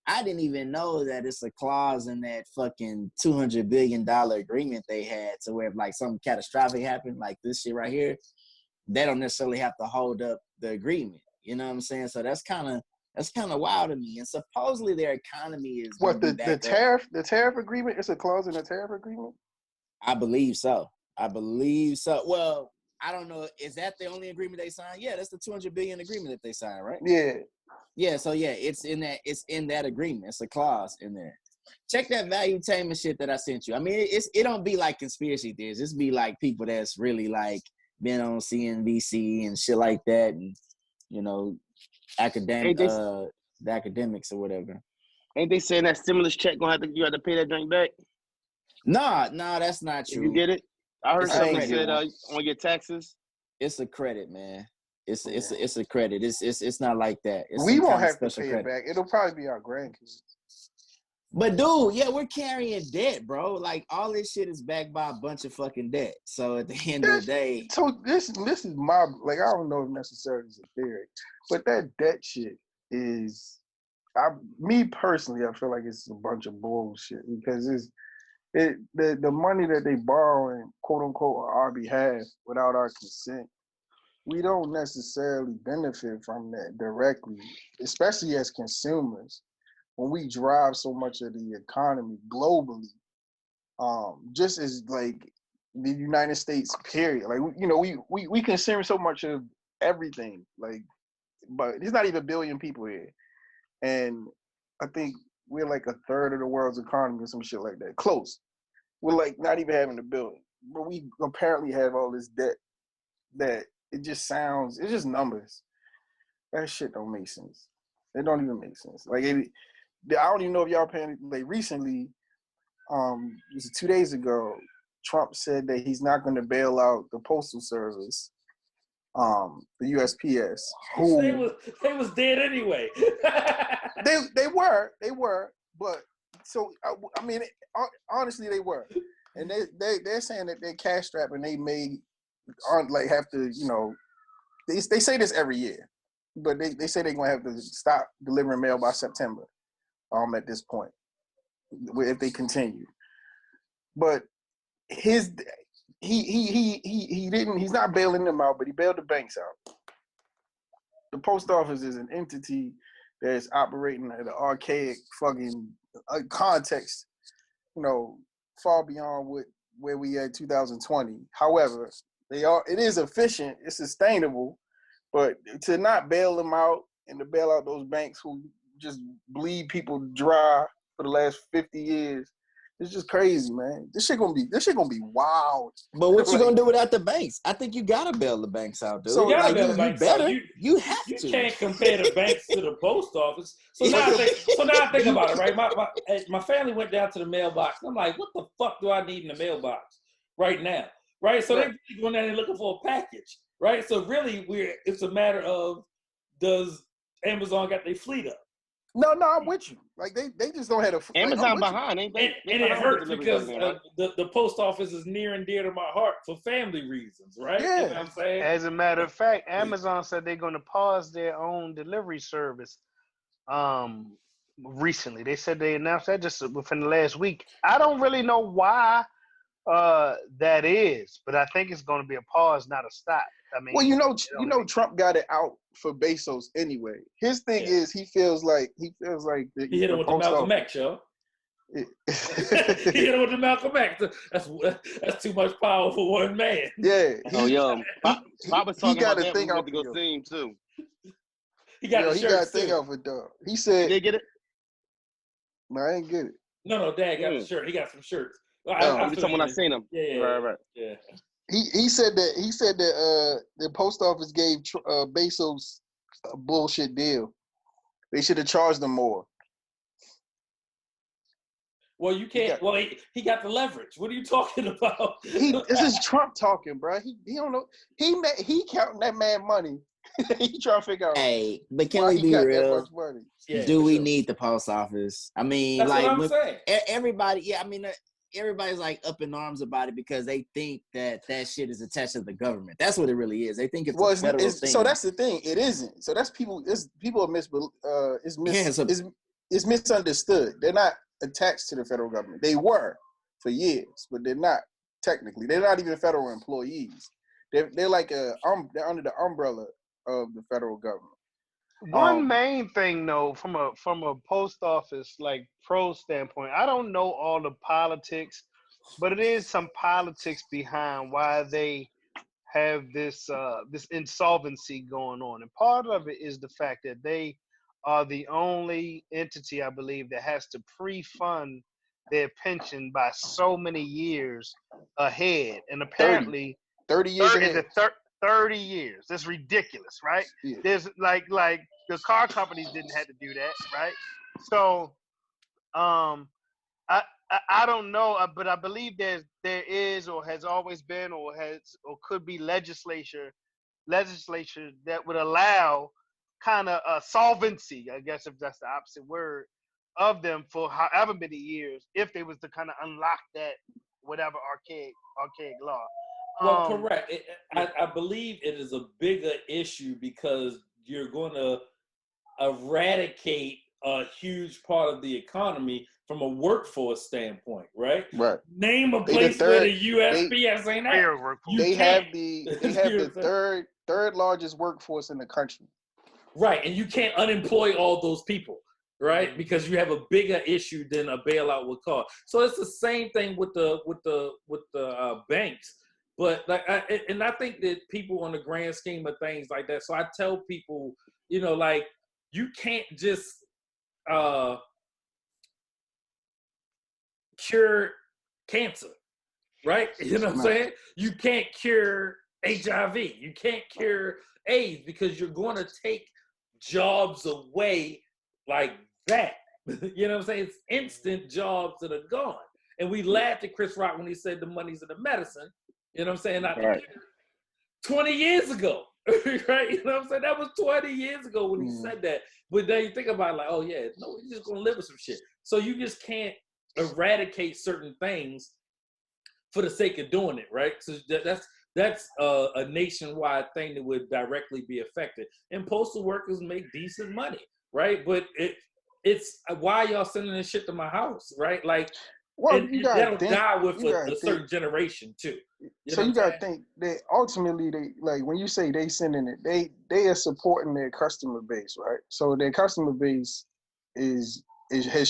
I didn't even know that it's a clause in that fucking $200 billion agreement they had to where if like something catastrophic happened, like this shit right here, they don't necessarily have to hold up the agreement. You know what I'm saying? So that's kind of wild to me. And supposedly their economy is what the tariff agreement? It's a clause in the tariff agreement. I believe so. Well, I don't know. Is that the only agreement they signed? Yeah, that's the $200 billion agreement that they signed, right? Yeah. Yeah. So yeah, it's in that agreement. It's a clause in there. Check that Valuetainment shit that I sent you. I mean, it don't be like conspiracy theories. It's be like people that's really like been on CNBC and shit like that, and you know, the academics or whatever. Ain't they saying that stimulus check you have to pay that drink back? Nah, that's not true. You get it? I heard something said on your taxes. It's a credit, man. It's a credit. It's not like that. We won't have to pay it back. It'll probably be our grandkids. But dude, yeah, we're carrying debt, bro. Like all this shit is backed by a bunch of fucking debt. So at the end of the day, so this is my I don't know if necessarily it's a theory, but that debt shit is, me personally, I feel like it's a bunch of bullshit because the money that they borrowing, quote unquote, on our behalf without our consent, we don't necessarily benefit from that directly, especially as consumers. When we drive so much of the economy globally, just as like the United States, period. Like we consume so much of everything. Like, but there's not even a billion people here, and I think we're like a third of the world's economy or some shit like that. Close. We're like not even having a billion, but we apparently have all this debt that it's just numbers. That shit don't make sense. It don't even make sense. Like I don't even know if y'all paying. Like recently, it was 2 days ago, Trump said that he's not going to bail out the Postal Service, the USPS. They was dead anyway. they were, but so I mean, honestly, they were, and they're saying that they're cash strapped and they may like have to, they say this every year, but they say they're gonna have to stop delivering mail by September. At this point, if they continue, but he's not bailing them out, but he bailed the banks out. The post office is an entity that's operating in an archaic fucking context, far beyond where we at 2020. However, it is efficient, it's sustainable, but to not bail them out and to bail out those banks who just bleed people dry for the last 50 years. It's just crazy, man. This shit gonna be wild. But what you gonna do without the banks? I think you gotta bail the banks out, dude. So you have to. You can't compare the banks to the post office. So now I think about it, right? My family went down to the mailbox. I'm like, what the fuck do I need in the mailbox right now? Right? So they're going down there looking for a package, right? So really, it's a matter of, does Amazon got their fleet up? No, I'm with you. Like they just don't have a Amazon behind, ain't they? And it hurts because the post office is near and dear to my heart for family reasons, right? Yeah. You know what I'm saying? As a matter of fact, Amazon said they're going to pause their own delivery service. Recently, they said they announced that just within the last week. I don't really know why that is, but I think it's going to be a pause, not a stop. I mean, well, Trump got it out for Bezos anyway. His thing is he feels like he hit him with the Malcolm X, yo. He hit him with the Malcolm X. That's too much power for one man. Yeah. Pop was talking about that when we out went to go see him too. He got a thing out for dog. He said, "Did they get it?" No, I ain't get it. No, Dad got the shirt. He got some shirts. He was talking when I seen him. Yeah. Right. Yeah. He said that the post office gave Bezos a bullshit deal. They should have charged them more. Well, you can't. He got the leverage. What are you talking about? This is Trump talking, bro. He don't know. He counting that man money. He trying to figure out. Hey, but can we be real? Yeah, do we need the post office? I mean, that's what I'm saying. Everybody, yeah, I mean, everybody's like up in arms about it because they think that shit is attached to the government. That's what it really is. They think it's a federal thing. So that's the thing. It isn't. So that's people. People are it's misunderstood. They're not attached to the federal government. They were for years, but they're not technically. They're not even federal employees. They're like they're under the umbrella of the federal government. One main thing, though, from a post office like pro standpoint, I don't know all the politics, but it is some politics behind why they have this insolvency going on, and part of it is the fact that they are the only entity, I believe, that has to pre-fund their pension by so many years ahead, and apparently 30 years ahead. 30 years. That's ridiculous, right? Yeah. There's like the car companies didn't have to do that, right? So, I don't know, but I believe there is or has always been or could be legislature that would allow kind of a solvency, I guess if that's the opposite word, of them for however many years if they was to kind of unlock that whatever archaic law. Well, correct. I believe it is a bigger issue because you're going to eradicate a huge part of the economy from a workforce standpoint, right? Right. Name a place where the USPS ain't at. They have the third largest workforce in the country. Right, and you can't unemploy all those people, right? Because you have a bigger issue than a bailout would cause. So it's the same thing with the banks. But I think that people on the grand scheme of things like that. So I tell people, you can't just cure cancer, right? You know what I'm saying? You can't cure HIV. You can't cure AIDS because you're going to take jobs away like that. You know what I'm saying? It's instant jobs that are gone. And we laughed at Chris Rock when he said the money's in the medicine. You know what I'm saying? Right. 20 years ago, right? You know what I'm saying? That was 20 years ago when he said that. But then you think about it like, oh yeah, no, we're just gonna live with some shit. So you just can't eradicate certain things for the sake of doing it, right? So that's a nationwide thing that would directly be affected. And postal workers make decent money, right? But it's why y'all sending this shit to my house, right? Like, well, that'll die with a certain generation too. You gotta think that ultimately they, like when you say they sending it, they are supporting their customer base, right? So their customer base has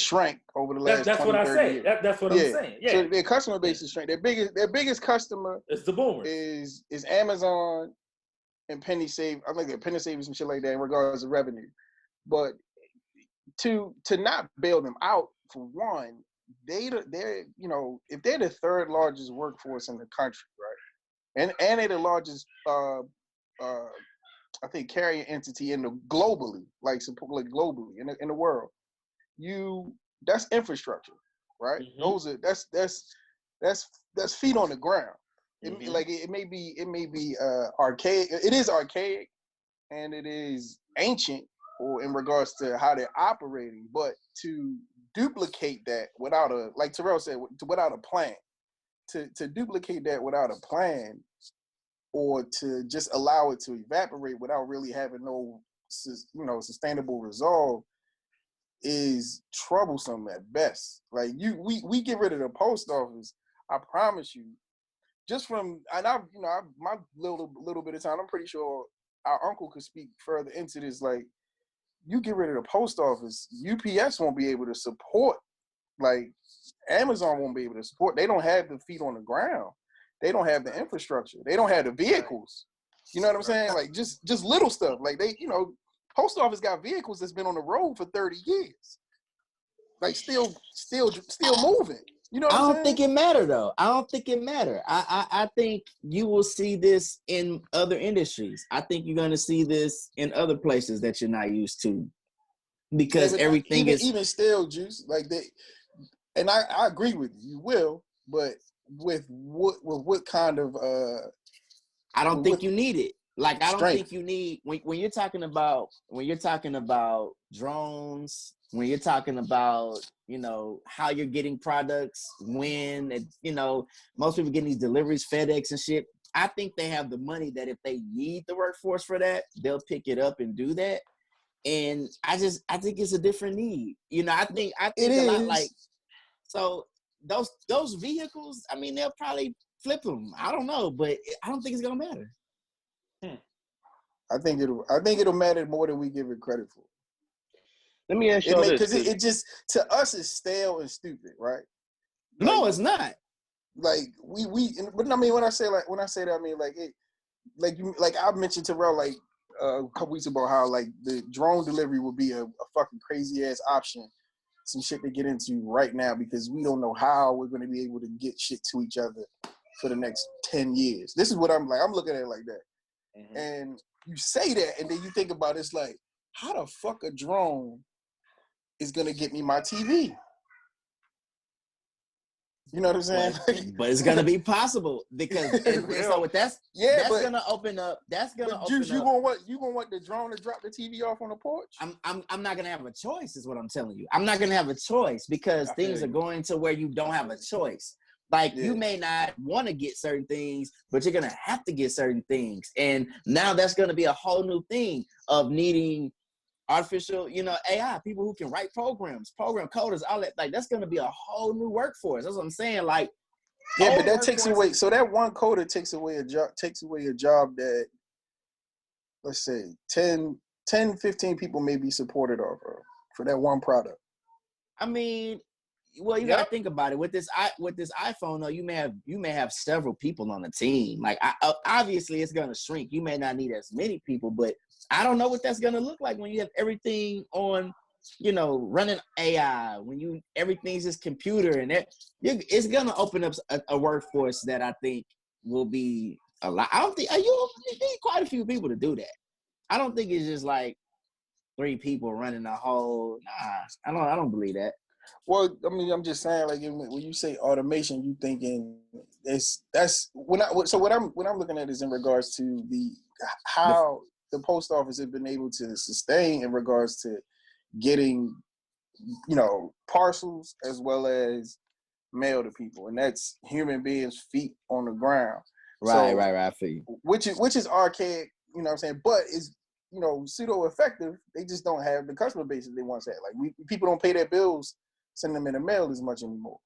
shrank over the last 20, 30 years. That's what I'm saying. Yeah. So their customer base is shrank. Their biggest customer is the boomers. Is Amazon and Penny Save. I think Penny Save some shit like that in regards to revenue. But to not bail them out, for one, they're if they're the third largest workforce in the country, right, and they're the largest I think carrier entity globally, like globally in the world, that's infrastructure, right? Mm-hmm. That's feet on the ground. Mm-hmm. It may be archaic. It is archaic, and it is ancient, or in regards to how they're operating, but to duplicate that without like Terrell said, without a plan, to duplicate that without a plan, or to just allow it to evaporate without really having no, sustainable resolve, is troublesome at best. Like we get rid of the post office, I promise you, just from, and my little bit of time, I'm pretty sure our uncle could speak further into this. Like, you get rid of the post office, UPS won't be able to support. Like, Amazon won't be able to support. They don't have the feet on the ground. They don't have the infrastructure. They don't have the vehicles. You know what I'm saying? Like, just little stuff. Like, they, post office got vehicles that's been on the road for 30 years. Like, still moving. You know what I'm saying? I don't think it matter though. I don't think it matter. I think you will see this in other industries. I think you're going to see this in other places that you're not used to, because everything is even still, Juice. Like, they, and I agree with you. You will, but with what kind of I don't think you need it. Like, I don't strength. think you need, when you're talking about drones, when you're talking about, how you're getting products, when, most people getting these deliveries, FedEx and shit. I think they have the money that if they need the workforce for that, they'll pick it up and do that. And I think it's a different need. I think It a is. lot like, so those vehicles, I mean, they'll probably flip them. I don't know, but I don't think it's gonna matter. I think it'll matter more than we give it credit for. Let me ask you this, because it just, to us, is stale and stupid, right? Like, No, it's not. Like, but I mean, when I say that, I mean, like, it, like I mentioned to Rel, like, a couple weeks ago, how, like, the drone delivery would be a fucking crazy ass option, some shit to get into right now, because we don't know how we're going to be able to get shit to each other for the next 10 years. This is what I'm looking at it like that. Mm-hmm. And you say that, and then you think about it, it's like, how the fuck a drone is going to get me my TV? You know what I'm saying? But it's gonna be possible, because so that's gonna open up. Juice, you gonna want the drone to drop the TV off on the porch? I'm not gonna have a choice, is what I'm telling you. I'm not gonna have a choice, because things are going to where you don't have a choice. Like, you may not want to get certain things, but you're gonna have to get certain things. And now that's gonna be a whole new thing of needing artificial, AI, people who can write programs, program coders, all that. Like, that's going to be a whole new workforce. That's what I'm saying. Like, yeah, but that takes away. So that one coder takes away a job that, let's say, 10, 15 people may be supported off of for that one product. I mean, well, you got to think about it. With this iPhone, though, you may have several people on the team. Like, obviously, it's going to shrink. You may not need as many people, but I don't know what that's going to look like when you have everything on, running AI, when everything's just computer, and it's going to open up a workforce that I think will be a lot. I don't think you need quite a few people to do that. I don't think it's just like 3 people running a whole. Nah, I don't believe that. Well, I mean, I'm just saying, like, when you say automation, you thinking what I'm looking at is in regards to how the post office has been able to sustain in regards to getting, parcels as well as mail to people, and that's human beings' feet on the ground. Right. I feel you. Which is archaic, you know what I'm saying, but is pseudo effective. They just don't have the customer base that they once had. Like, people don't pay their bills, send them in the mail as much anymore.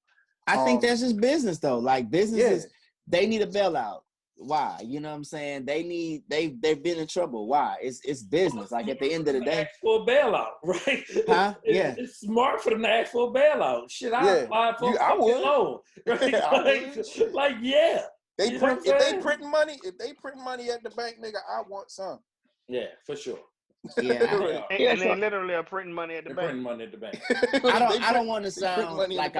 I think that's just business though. Like, businesses, they need a bailout. Why? You know what I'm saying? They've been in trouble. Why? It's business. Like, at the end of the day, ask for a bailout, right? Huh? It's smart for them to ask for a bailout. Shit, I applied for a fucking loan. Right? If they print money at the bank, nigga, I want some. Yeah, for sure. Yeah, and they literally are printing money at the bank. Printing money at the bank. I don't want to sound like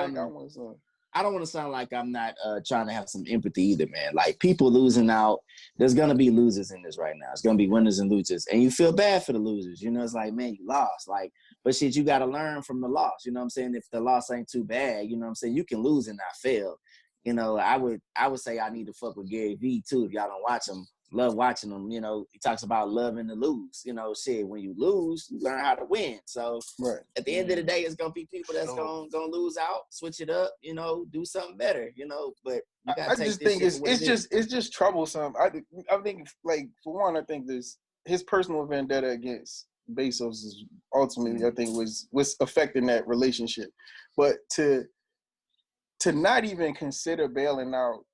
I don't want to sound like I'm not trying to have some empathy either, man. Like, people losing out. There's gonna be losers in this right now. It's gonna be winners and losers, and you feel bad for the losers. It's like, man, you lost. Like, but shit, you got to learn from the loss. You know what I'm saying? If the loss ain't too bad, you know what I'm saying, you can lose and not fail. I would say I need to fuck with Gary Vee too. If y'all don't watch him, love watching him. He talks about loving to lose. Shit, when you lose, you learn how to win. So at the end of the day, it's gonna be people that's gonna lose out, switch it up, do something better. But you gotta take this. It's just troublesome. I think, like, for one, I think his personal vendetta against Bezos is ultimately, I think, was affecting that relationship. But to not even consider bailing out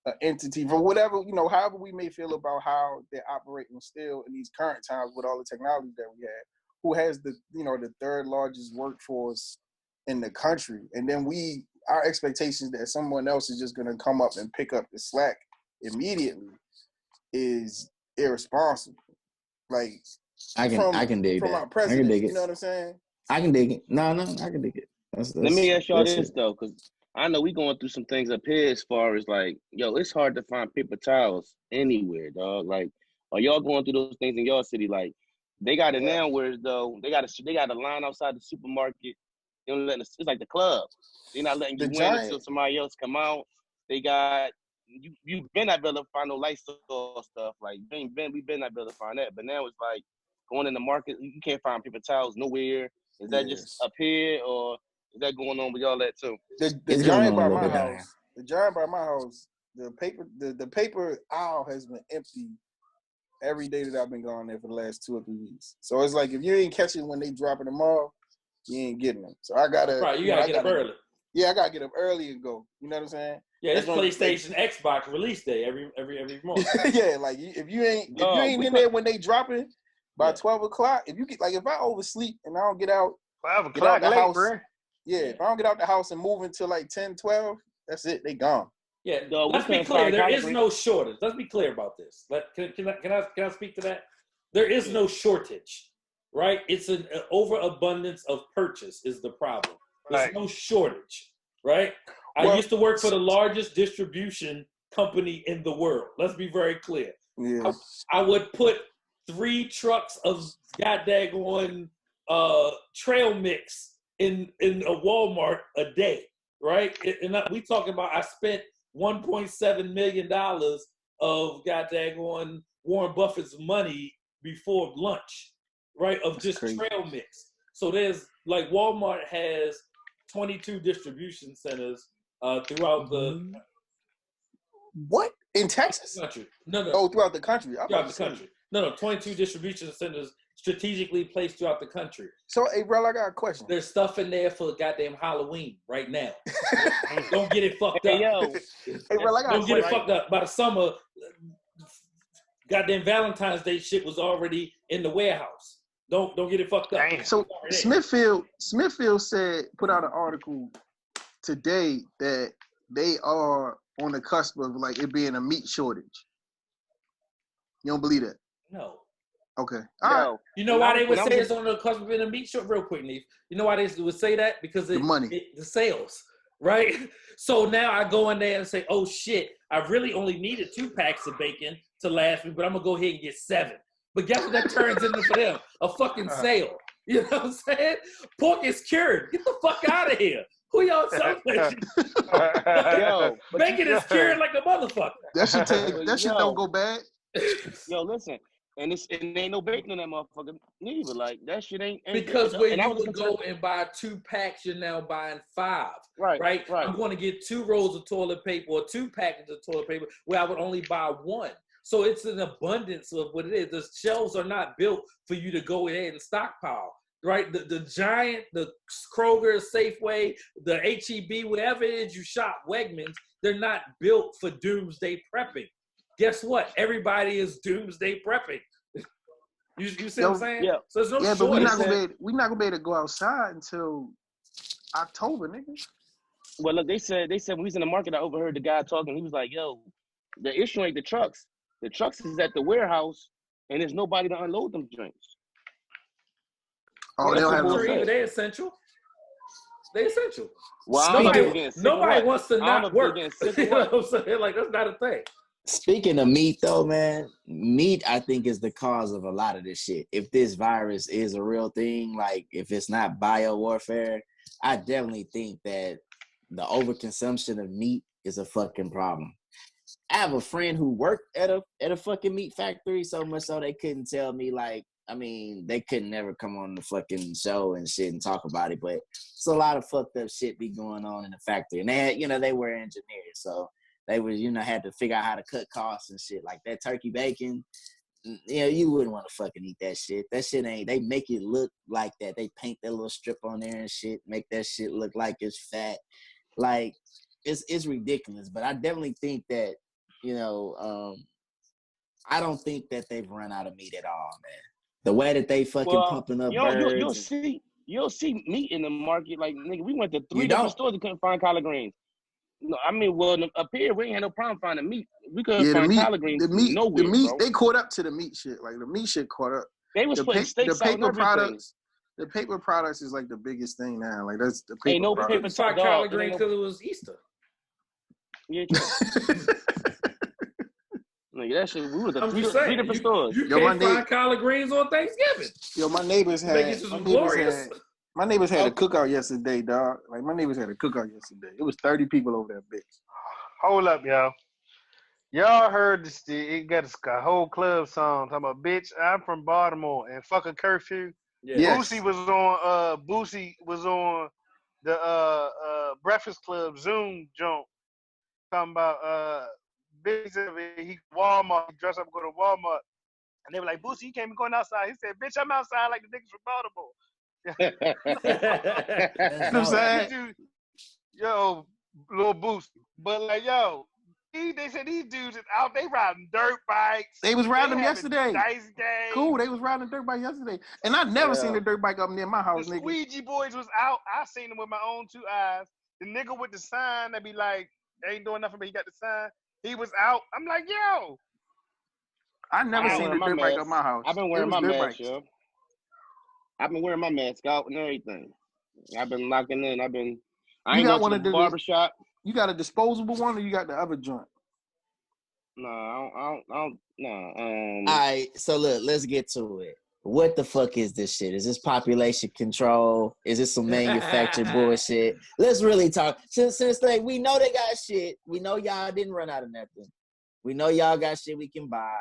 an entity for whatever, however we may feel about how they're operating still in these current times with all the technology that we have, who has the, the third largest workforce in the country. And then our expectations that someone else is just going to come up and pick up the slack immediately is irresponsible. Like, I can dig from that. our president, I can dig it. you know what I'm saying? I can dig it. No, I can dig it. Let me ask y'all this though, because I know we going through some things up here as far as like, yo, it's hard to find paper towels anywhere, dog. Like, are y'all going through those things in your city? Like, they got it now where though they got a line outside the supermarket. They don't let it's like the club. They're not letting you in until somebody else come out. They got you've been not able to find no Lysol stuff. Like we've been not able to find that. But now it's like going in the market, you can't find paper towels nowhere. Is that just up here or is that going on with y'all that too? The giant by my house. The giant by my house. The paper aisle has been empty every day that I've been going there for the last 2 or 3 weeks. So it's like if you ain't catching when they dropping them off, you ain't getting them. So I gotta. Right, you gotta get up early. Yeah, I gotta get up early and go. You know what I'm saying? Yeah, it's PlayStation, Xbox release day every month. Yeah, like if you ain't in there when they dropping by 12 o'clock, if I oversleep and I don't get out 12 o'clock the late, house, bro. Yeah, if I don't get out the house and move until like 10, 12, that's it. They gone. Yeah, let's be clear. There is no shortage. Let's be clear about this. Can I speak to that? There is no shortage, right? It's an overabundance of purchase is the problem. There's no shortage, right? I used to work for the largest distribution company in the world. Let's be very clear. Yeah. I would put 3 trucks of goddamn trail mix in a Walmart a day, right? And we talking about I spent $1.7 million of goddamn Warren Buffett's money before lunch, right? Of just trail mix. So there's like Walmart has 22 distribution centers throughout the what in Texas? Country. No. Oh, throughout the country. Throughout the country. No. 22 distribution centers strategically placed throughout the country. So, hey, bro, I got a question. There's stuff in there for goddamn Halloween right now. Don't get it fucked up. Hey, yo. Hey, bro, I got Don't get it fucked up. By the summer, goddamn Valentine's Day shit was already in the warehouse. Don't get it fucked up. So Smithfield put out an article today that they are on the cusp of like it being a meat shortage. You don't believe that? No. Okay. You know why they would say it's on the cusp of being a meat shortage? Real quick, Neef. You know why they would say that? Because the money, the sales, right? So now I go in there and say, oh shit, I really only needed 2 packs of bacon to last me, but I'm gonna go ahead and get 7. But guess what that turns into for them? A fucking sale. You know what I'm saying? Pork is cured. Get the fuck out of here. Who y'all celebrating? Bacon is cured like a motherfucker. That shit don't go bad. Yo, listen. And it ain't no bacon in that motherfucker neither. Like, that shit ain't because where you would go and buy 2 packs, you're now buying 5. Right. I'm going to get 2 rolls of toilet paper or 2 packets of toilet paper where I would only buy 1. So it's an abundance of what it is. The shelves are not built for you to go ahead and stockpile, right? The giant, the Kroger, Safeway, the HEB, whatever it is you shop, Wegmans, they're not built for doomsday prepping. Guess what? Everybody is doomsday prepping. You see what I'm saying? Yeah. So there's no but we're not gonna be able to go outside until October, nigga. Well, look, they said when we was in the market, I overheard the guy talking. He was like, "Yo, the issue ain't the trucks. The trucks is at the warehouse, and there's nobody to unload them joints." Oh, they don't have no. They're essential. They're essential. Well, nobody wants to not work. You know what I'm saying? Like, that's not a thing. Speaking of meat, though, man, meat, I think, is the cause of a lot of this shit. If this virus is a real thing, like, if it's not bio-warfare, I definitely think that the overconsumption of meat is a fucking problem. I have a friend who worked at a fucking meat factory so much so they couldn't tell me, like, I mean, they couldn't never come on the fucking show and shit and talk about it, but it's a lot of fucked up shit be going on in the factory. And they had, they were engineers, so they was, had to figure out how to cut costs and shit. Like that turkey bacon, you wouldn't want to fucking eat that shit. That shit ain't, they make it look like that. They paint that little strip on there and shit, make that shit look like it's fat. Like, it's ridiculous. But I definitely think that I don't think that they've run out of meat at all, man. The way that they fucking pumping up birds. You'll see meat in the market. Like, nigga, we went to 3 different stores and couldn't find collard greens. No, I mean, well, up here, we ain't had no problem finding meat. We couldn't find collard greens nowhere, bro. They caught up to the meat shit. Like, the meat shit caught up. They was putting steaks out and everything. The paper products is like the biggest thing now. Like, that's the paper ain't no products. paper collard greens because it was Easter. Yeah. Nigga, that shit, we was at 3 different stores. You can't find collard greens on Thanksgiving. Yo, my neighbors had a cookout yesterday, dog. Like, my neighbors had a cookout yesterday. It was 30 people over there, bitch. Hold up, y'all. Y'all heard this? It got a whole club song talking about, bitch, I'm from Baltimore and fuck a curfew. Yeah. Yes. Boosie was on the Breakfast Club Zoom joint talking about he Walmart, he dressed up and go to Walmart. And they were like, Boosie, you can't be going outside. He said, bitch, I'm outside like the niggas from Baltimore. You know what I'm saying? Yo, little Boosie. But like, yo, they said these dudes is out, they riding dirt bikes. They was riding them yesterday. Dice games. Cool, they was riding a dirt bike yesterday. And I never seen a dirt bike up near my house, the nigga. Squeegee boys was out. I seen them with my own 2 eyes. The nigga with the sign that be like, ain't doing nothing, but he got the sign. He was out. I'm like, yo. I never seen a dirt bike up my house. I've been wearing my mask, yo. I've been wearing my mask out and everything. I've been locking in. I ain't going to the barbershop. You got a disposable one or you got the other joint? No, I don't. No. All right, so look, let's get to it. What the fuck is this shit? Is this population control? Is this some manufactured bullshit? Let's really talk. Since like we know they got shit. We know y'all didn't run out of nothing. We know y'all got shit we can buy.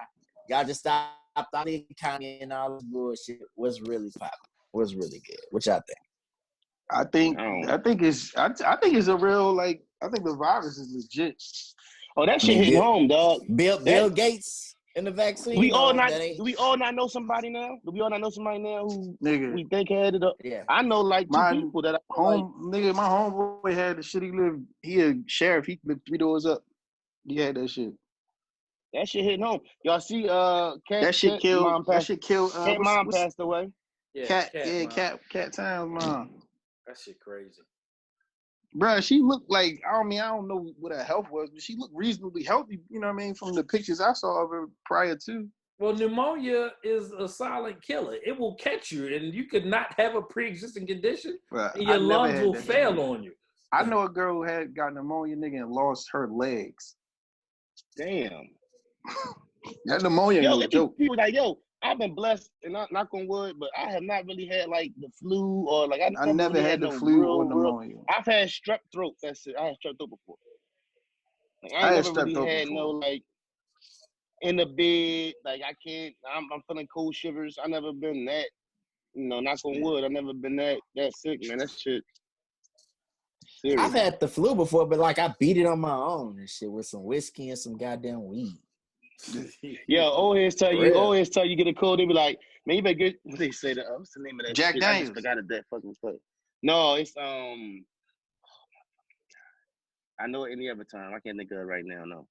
Y'all just stopped all the economy and all this bullshit. What's really popping? What's really good? What y'all think? I think it's a real, like, I think the virus is legit. Oh, that shit hitting home, dog. Bill Gates and the vaccine. We all not know somebody now? Do we all not know somebody now who we think had it up? Yeah. I know like 2 people that my homeboy had the shit. He a sheriff. He lived 3 doors up. He had that shit. That shit hitting home. Y'all see that shit killed. Cat mom passed away. Yeah, Cat Time's mom. That shit crazy. Bruh, she looked like, I don't know what her health was, but she looked reasonably healthy, you know what I mean, from the pictures I saw of her prior to. Well, pneumonia is a silent killer. It will catch you, and you could not have a pre-existing condition, and your lungs will fail on you. I know a girl who had got pneumonia, nigga, and lost her legs. Damn. That pneumonia ain't no joke. People like, yo, I've been blessed, and knock on wood, but I have not really had like the flu or like I never had the flu or pneumonia. I've had strep throat. That's it. I had strep throat before. Like, I never really had no like in the bed. Like I can't. I'm feeling cold shivers. I never been that. You know, knock on wood. I never been that sick, man. That shit. Serious. I've had the flu before, but like I beat it on my own and shit with some whiskey and some goddamn weed. Yo, always tell you get a cold. They be like, man, you better get. What they say? What's the name of that? Jack shit? Daniels. I just forgot that fucking place. No, it's I know it any other time. I can't think of it right now. No,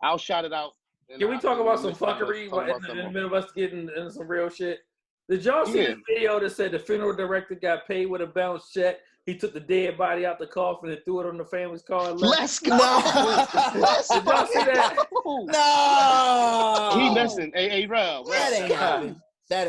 I'll shout it out. Can we talk about some fuckery in the middle of us getting into some real shit? Did y'all see the video that said the funeral director got paid with a bounce check? He took the dead body out the coffin and threw it on the family's car. And left. Let's go. Did y'all see that? No. He listen. Hey, Rob. That ain't happening.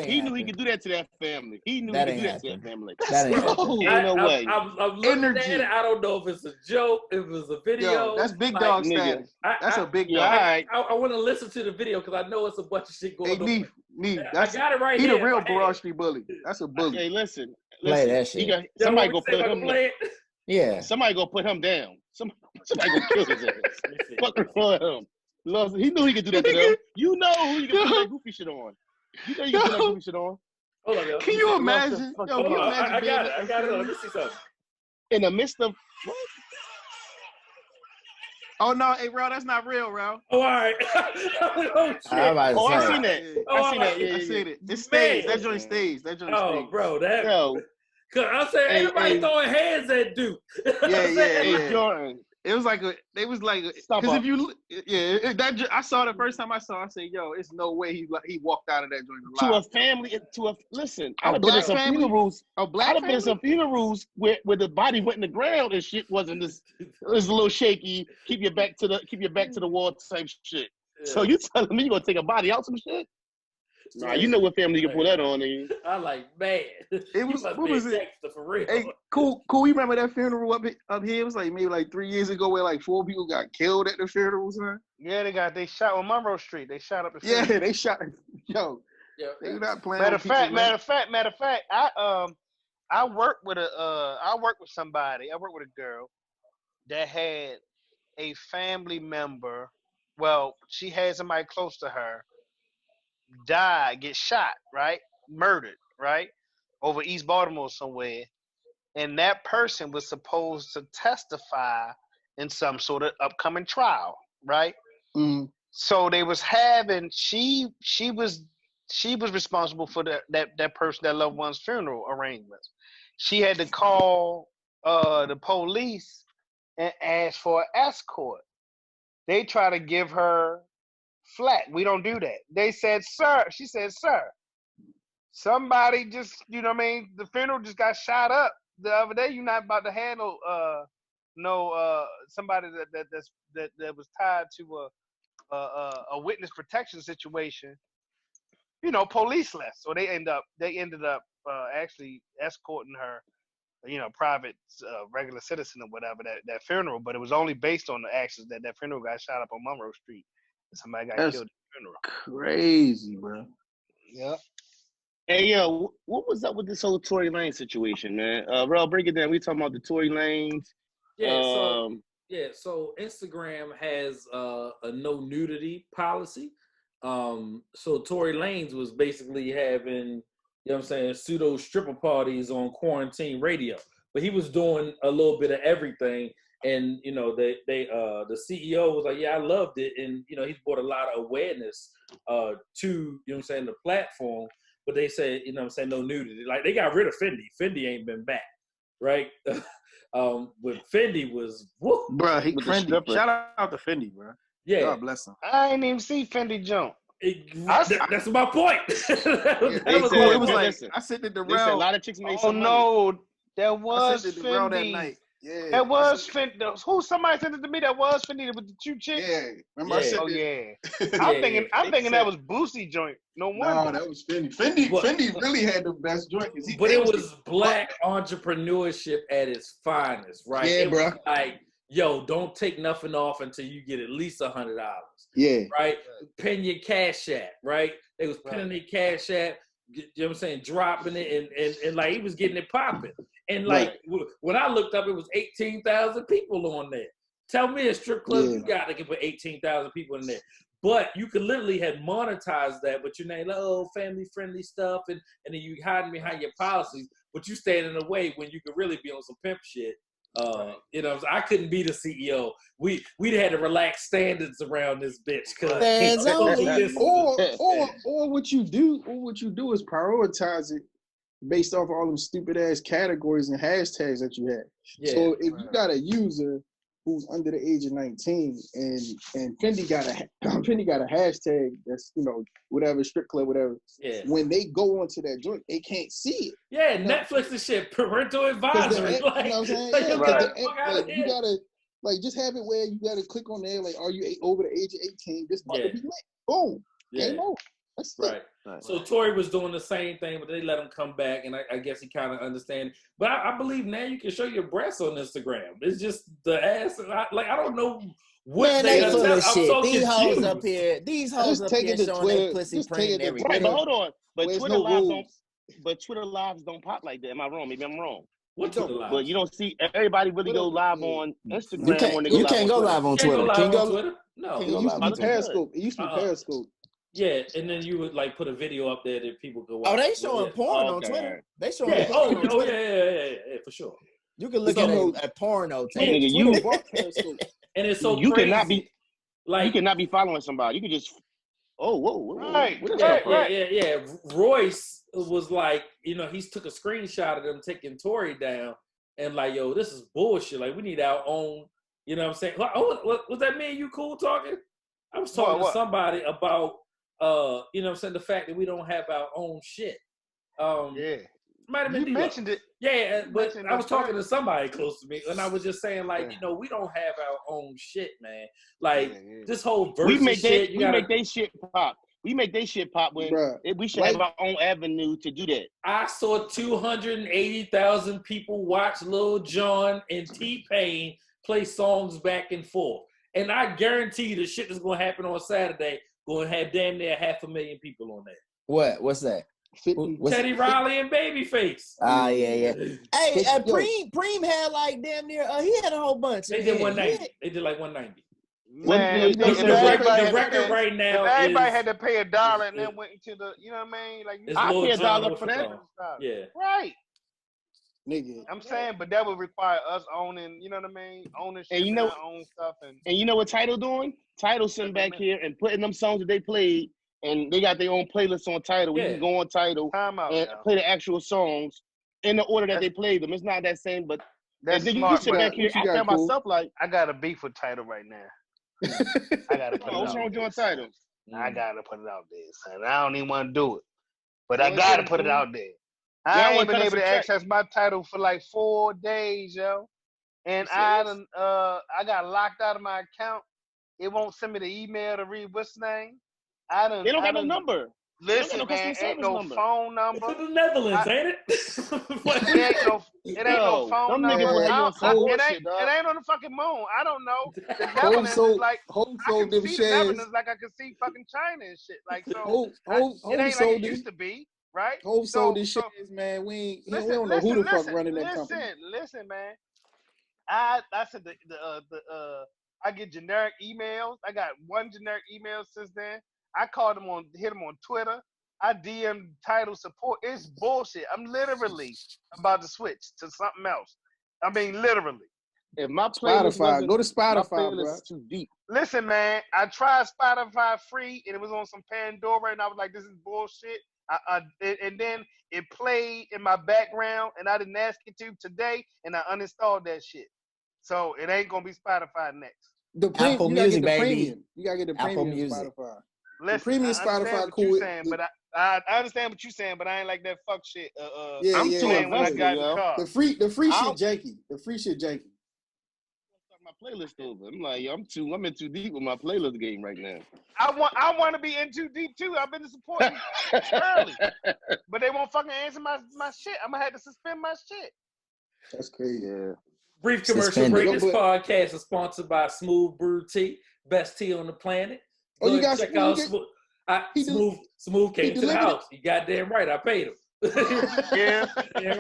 He knew he could do that to that family. He knew he could do that to that family. That ain't happening. Ain't no way. I'm looking at it. I don't know if it's a joke, if it's a video. Yo, that's big dog status. That's a big dog. I want to listen to the video because I know it's a bunch of shit going on. Neef. I got it right here. He the real Broad Street bully. That's a bully. Hey, listen. Play that shit. Somebody go put him down. Yeah. Somebody go put him down. Somebody go kill his ass. Fuck him. He knew he could do that to them. You know who you can put that goofy shit on. You know you can put that goofy shit on. Hold on, yo. Can you imagine? I got it. Let me see something. In the midst of what? Oh no, hey, Ro, that's not real, Ro. Oh, all right. Oh, shit. I seen that. I seen that. I seen it. It's staged. That joint staged. Oh, bro, that. Yo. Cause I said, ain't nobody throwing hands at Duke. Yeah. Hey, Jordan. It was like they was like, because if you, I saw the first time I saw, I said, yo, it's no way he walked out of that joint alive. To a family, listen, A I've been to black some family? funerals. A black I've been family? to some funerals where the body went in the ground and shit wasn't this. It was a little shaky. Keep your back to the wall type shit. Yeah. So you telling me you gonna take a body out some shit? Nah, you know what family you can pull that on. I like, man. It was, what was it? For real. Hey, cool. You remember that funeral up here? It was like maybe like 3 years ago where like 4 people got killed at the funeral, son. Yeah, they shot on Monroe Street. They shot up the funeral. Yeah, they shot. Yo, they not playing. Matter of fact, I worked with somebody. I worked with a girl that had a family member. Well, she had somebody close to her get shot, right? Murdered, right? Over East Baltimore somewhere. And that person was supposed to testify in some sort of upcoming trial, right? Mm-hmm. So they was having she was responsible for that person, that loved one's funeral arrangements. She had to call the police and ask for an escort. They try to give her flat. We don't do that. They said, sir. She said, sir, somebody just, you know what I mean? The funeral just got shot up the other day. You're not about to handle somebody that was tied to a witness protection situation. You know, police left. So they ended up actually escorting her, you know, private regular citizen or whatever, that funeral. But it was only based on the actions that funeral got shot up on Monroe Street. Somebody got killed at the funeral. Crazy, bro. Yeah. Hey, yo, what was up with this whole Tory Lanez situation, man? Bro, break it down. We talking about the Tory Lanez. So Instagram has a no nudity policy. So Tory Lanez was basically having, you know what I'm saying, pseudo stripper parties on quarantine radio. But he was doing a little bit of everything. And, you know, the CEO was like, yeah, I loved it. And, you know, he's brought a lot of awareness to, you know what I'm saying, the platform. But they said, you know what I'm saying, no nudity. Like, they got rid of Fendi. Fendi ain't been back, right? But Fendi was, whoop. Bro, Fendi. Shout out to Fendi, bro. Yeah. God bless him. I ain't even see Fendi jump. That's my point. It was like, I sent it to Rel. A lot of chicks made some money. No, there was Fendi that night. Yeah, that was Fendi. Who? Somebody sent it to me. That was Fendi with the two chicks. Yeah, remember I said I'm thinking that was Boosie joint. No wonder. No, that was Fendi. Fendi really had the best joint. But it was black entrepreneurship at its finest, right? Yeah, bro. Like, yo, don't take nothing off until you get at least $100. Yeah. Right? Pin your Cash App, right? They was pinning their Cash App, you know what I'm saying, dropping it, and like he was getting it popping. And like when I looked up, it was 18,000 people on there. Tell me a strip club you got that can put 18,000 people in there. But you could literally have monetized that, but you're not like, oh, family friendly stuff, and then you hiding behind your policies, but you stand in the way when you could really be on some pimp shit. You know, I couldn't be the CEO. We'd had to relax standards around this bitch. Or what you do is prioritize it based off all them stupid ass categories and hashtags that you have. Yeah, so if you got a user who's under the age of 19 and Fendi got a hashtag that's, you know, whatever, strip club, whatever. Yeah. When they go onto that joint, they can't see it. Yeah, Netflix and shit, parental advisory. You know what I'm saying? You gotta just have it where you gotta click on there, like, are you over the age of 18? This about to be lit. Boom. Game over. That's right. So Tory was doing the same thing, but they let him come back, and I guess he kind of understand. But I believe now you can show your breasts on Instagram. It's just the ass. I don't know what they full of shit. So these hoes up here showing their pussy print and everything. Right, but hold on. But Twitter lives don't pop like that. Am I wrong? Maybe I'm wrong. What Twitter lives? But you don't see everybody really go live on Instagram. You can't go live on Twitter. Can you go Twitter? No. It used to be Periscope. It used to be Periscope. Yeah, and then you would like put a video up there that people could watch. Oh, they showing porn on Twitter. They showing porn on Twitter. Yeah, for sure. You can look at porno. And it's so you crazy. You cannot be following somebody. You can just whoa. Right. Yeah. Royce was like, you know, he took a screenshot of them taking Tory down and like, yo, this is bullshit. Like, we need our own, you know You know what I'm saying? Was that me and you cool talking? I was talking to somebody about, you know what I'm saying, the fact that we don't have our own shit. Yeah. Might have been You mentioned it. Yeah, but I was talking to somebody close to me, and I was just saying, like, you know, we don't have our own shit, man. Like, this whole versus shit. We make their shit pop. We make their shit pop when we should have our own avenue to do that. I saw 280,000 people watch Lil Jon and T-Pain play songs back and forth. And I guarantee you the shit that's going to happen on Saturday going to have damn near 500,000 people on there. What's that? Teddy Riley and Babyface. Yeah. Hey, Preem had like damn near. He had a whole bunch. They did 190. They did like 190. Man, the record right now if everybody is, had to pay $1 and then went into the, you know what I mean? Like, I pay $1 for that. Yeah. Right. Nigga. I'm saying, but that would require us owning, you know what I mean? Ownership and our own stuff. And you know what Tidal doing? Tidal sitting back here and putting them songs that they played, and they got their own playlist on Tidal. You can go on Tidal and play the actual songs in the order that they played them. It's not that same, but that's then smart. You sit back here and tell myself, like, I got a beef with Tidal right now. I got to put it out. What's wrong with your Tidal? I got to put it out there, son. I don't even want to do it, but I got to put it out there. I ain't been able to access my Tidal for like 4 days, yo. And I got locked out of my account. It won't send me the email to read what's name. They don't have a number. Listen, man, ain't no phone number. It's the Netherlands, ain't it? It ain't no phone number. It ain't on the fucking moon. I don't know. The Netherlands is like, I can see the Netherlands like I can see fucking China and shit. Like, so it ain't like it used to be. Right? Hope so this shit is, man. We don't know who the fuck running that company. Listen, man. I said I get generic emails. I got one generic email since then. I called them hit them on Twitter. I DM Tidal support. It's bullshit. I'm literally about to switch to something else. I mean, literally. If my Spotify, go to Spotify, bro. Too deep. Listen, man. I tried Spotify free, and it was on some Pandora, and I was like, this is bullshit. And then it played in my background, and I didn't ask it to today, and I uninstalled that shit. So it ain't gonna be Spotify next. Apple Music, baby. Premium. You gotta get the Apple premium Music. Spotify. Listen, the premium Spotify cool. But I understand what you're saying, but I ain't like that fuck shit. I'm too when I got in the car. The free shit janky. The free shit janky. My playlist over. I'm like, I'm in too deep with my playlist game right now. I want to be in too deep too. I've been supporting early, but they won't fucking answer my shit. I'm gonna have to suspend my shit. That's crazy. Yeah. Brief commercial break. This podcast is sponsored by Smooth Brew Tea, best tea on the planet. You guys check out Smooth. Smooth came to the house. You goddamn right. I paid him. Yeah,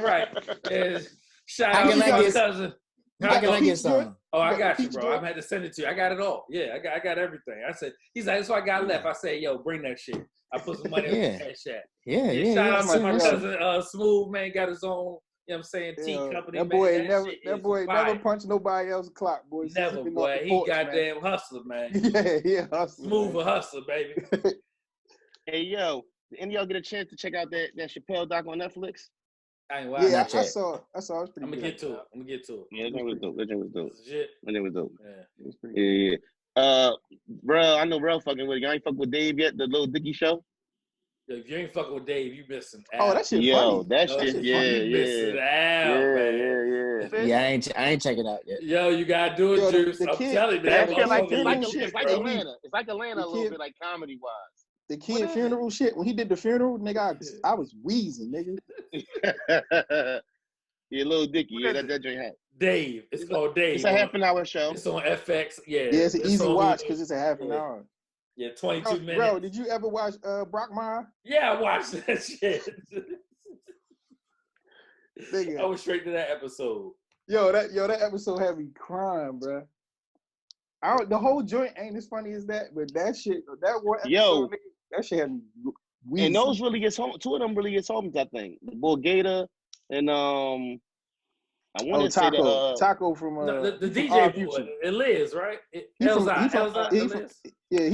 right. And shout out to my cousin. How can I get some? Oh, I got you, bro. I'm had to send it to you. I got it all. Yeah, I got everything. I said, he's like, that's what I got left. I said, yo, bring that shit. I put some money on the cash app. Yeah. Shout out to my cousin Smooth, man. Got his own, you know what I'm saying, tea company. That boy never punched nobody else's clock, boy. Never, boy. He goddamn hustler, man. Yeah, hustler. Smooth a hustler, baby. Hey, yo, did any of y'all get a chance to check out that Chappelle doc on Netflix? I saw it. It was pretty good. I'm gonna get to it. Yeah, that was dope. Legit. That was dope. Yeah. It was pretty good. Bro, I know bro fucking with it. Y'all ain't fuck with Dave yet, the Lil Dicky show? Yo, if you ain't fucking with Dave, you missing out. Oh, that shit funny. Yo, that shit, You missing out, man. Yeah, I ain't checking out yet. Yo, you gotta do it, Juice. I'm telling you, man. It's like Atlanta. It's like Atlanta a little bit, like comedy-wise. The kid funeral shit. When he did the funeral, nigga, I was wheezing, nigga. Yeah, Lil Dicky. Yeah, that joint had. Dave. It's called Dave. It's a half an hour show. It's on FX. Yeah. Yeah, it's an easy watch because it's a half an hour. Yeah, 22 minutes. Bro, did you ever watch Brockmire? Yeah, I watched that shit. Nigga. I went straight to that episode. That episode had me crying, bro. The whole joint ain't as funny as that, but that shit, that one episode, nigga, that shit had me wheezing. And those really gets home. Two of them really gets home, I think. The Bull Gator and I want to say Taco from the DJ boy, Liz, right? He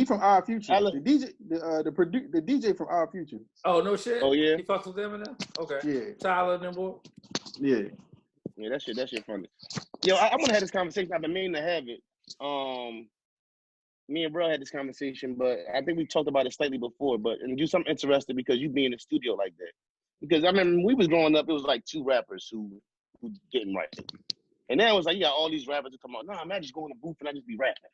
from Our Future. The DJ from Our Future. Oh no shit. Oh yeah. He fucks with them and them. Okay. Yeah. Tyler and them boy. Yeah. Yeah, that shit funny. Yo, I want to have this conversation. I've been meaning to have it. Me and bro had this conversation, but I think we talked about it slightly before. But and do something interesting because you be in the studio like that. Because I remember when we was growing up, it was like two rappers who getting right. And then it was like, you got all these rappers that come out, nah, man, I just go in the booth and I just be rapping.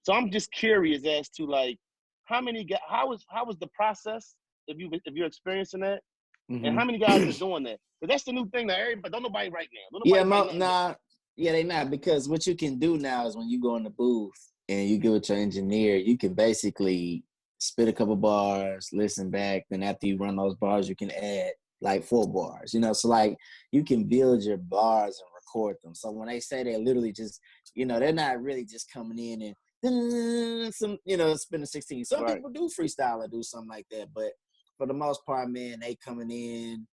So I'm just curious as to like how was the process if you're experiencing that, and how many guys are doing that? Because that's the new thing that everybody don't nobody right now. They not, because what you can do now is when you go in the booth and you get with your engineer, you can basically spit a couple bars, listen back, then after you run those bars, you can add like 4 bars, so like you can build your bars and record them. So when they say they're literally just, they're not really just coming in and spin a 16. Some people do freestyle or do something like that, but for the most part, man, they coming in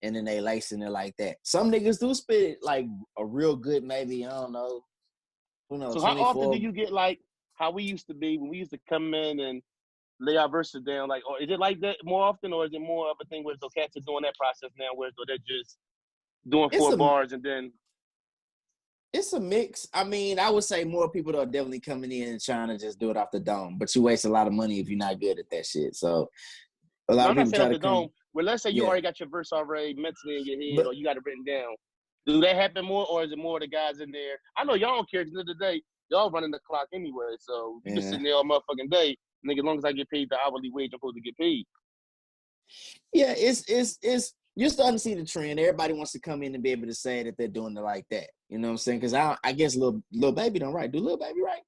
and then they lacing it like that. Some niggas do spit like a real good, maybe, I don't know, who knows. So how often do you get like how we used to be when we used to come in and lay our verses down, like, or is it like that more often, or is it more of a thing where the cats are doing that process now, where they're just doing 4 bars and then? It's a mix. I mean, I would say more people are definitely coming in and trying to just do it off the dome, but you waste a lot of money if you're not good at that shit. So a lot of people try to come. Dome. Well, let's say you already got your verse already mentally in your head, or you got it written down. Do that happen more, or is it more the guys in there? I know y'all don't care. At the end of the day, y'all running the clock anyway, so you can sit there all motherfucking day. Nigga, as long as I get paid the hourly wage, I'm supposed to get paid. Yeah, it's you're starting to see the trend. Everybody wants to come in and be able to say that they're doing it like that. You know what I'm saying? Because I guess Lil Baby don't write. Do Lil Baby write?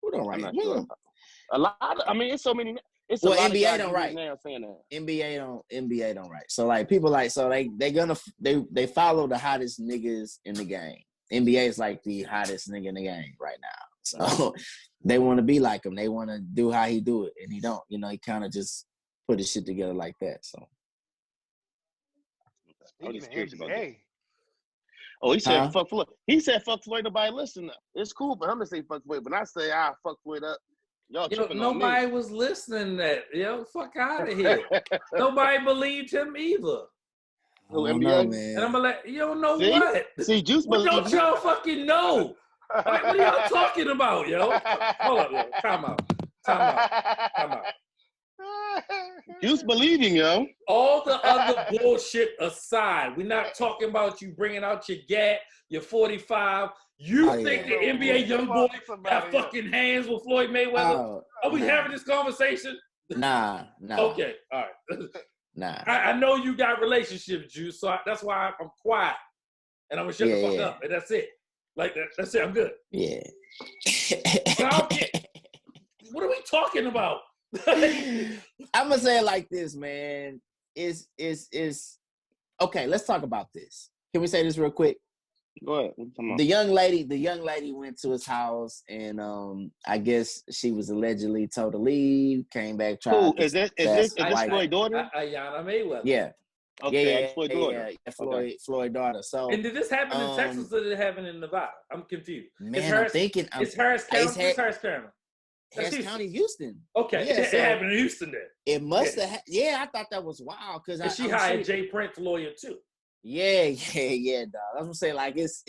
Who don't write? Sure. A lot. It's so many. It's a lot NBA of guys don't write. Now saying that. NBA don't write. So like people like they follow the hottest niggas in the game. NBA is like the hottest nigga in the game right now. So they want to be like him. They want to do how he do it, and he don't. He kind of just put his shit together like that. So. I was curious about that. Oh, he said fuck Floyd. He said fuck Floyd. Nobody listen. It's cool for him to say fuck Floyd, but I say fuck Floyd up. Y'all tripping on me. Nobody was listening to that. Fuck out of here. Nobody believed him either. Who, NBA? Man. And I'm gonna let you don't know what. See, Juice what don't y'all fucking know? Like, what are y'all talking about, yo? Hold up, yo. Time out. Juice believing, yo. All the other bullshit aside, we're not talking about you bringing out your GAT, your 45. You think the NBA young boy got fucking hands with Floyd Mayweather? Are we having this conversation? Nah. Okay, all right. Nah. I know you got relationships, Juice, so that's why I'm quiet. And I'm going to shut the fuck up, and that's it. Like, that's it, I'm good. Yeah. What are we talking about? I'm gonna say it like this, man. Is okay, let's talk about this. Can we say this real quick? Go ahead. The young lady went to his house, and I guess she was allegedly told to leave, came back, tried. Is this Floyd's daughter? Ayanna Mayweather. Yeah. Okay, Floyd's daughter. Floyd's daughter. So, and did this happen in Texas or did it happen in Nevada? I'm confused. Man, It's Harris County. It's Harris County. Harris County, Houston. Okay, yeah, it happened in Houston then. It must have. I thought that was wild because she hired Jay Prince lawyer too. Yeah, dog. I was gonna say like it's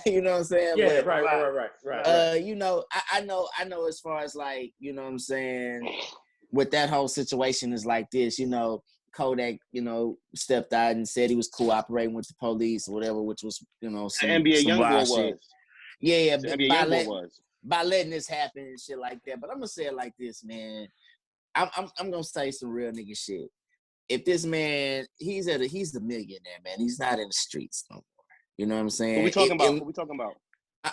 you know what I'm saying? Yeah, but, right. I know as far as like, you know what I'm saying, with that whole situation is like this, Kodak, stepped out and said he was cooperating with the police or whatever, which was, some NBA young boy shit. was. Yeah, NBA young boy was. By letting this happen and shit like that. But I'm gonna say it like this, man. I'm gonna say some real nigga shit. If this man, he's the millionaire, man. He's not in the streets no more. You know what I'm saying? What we talking about?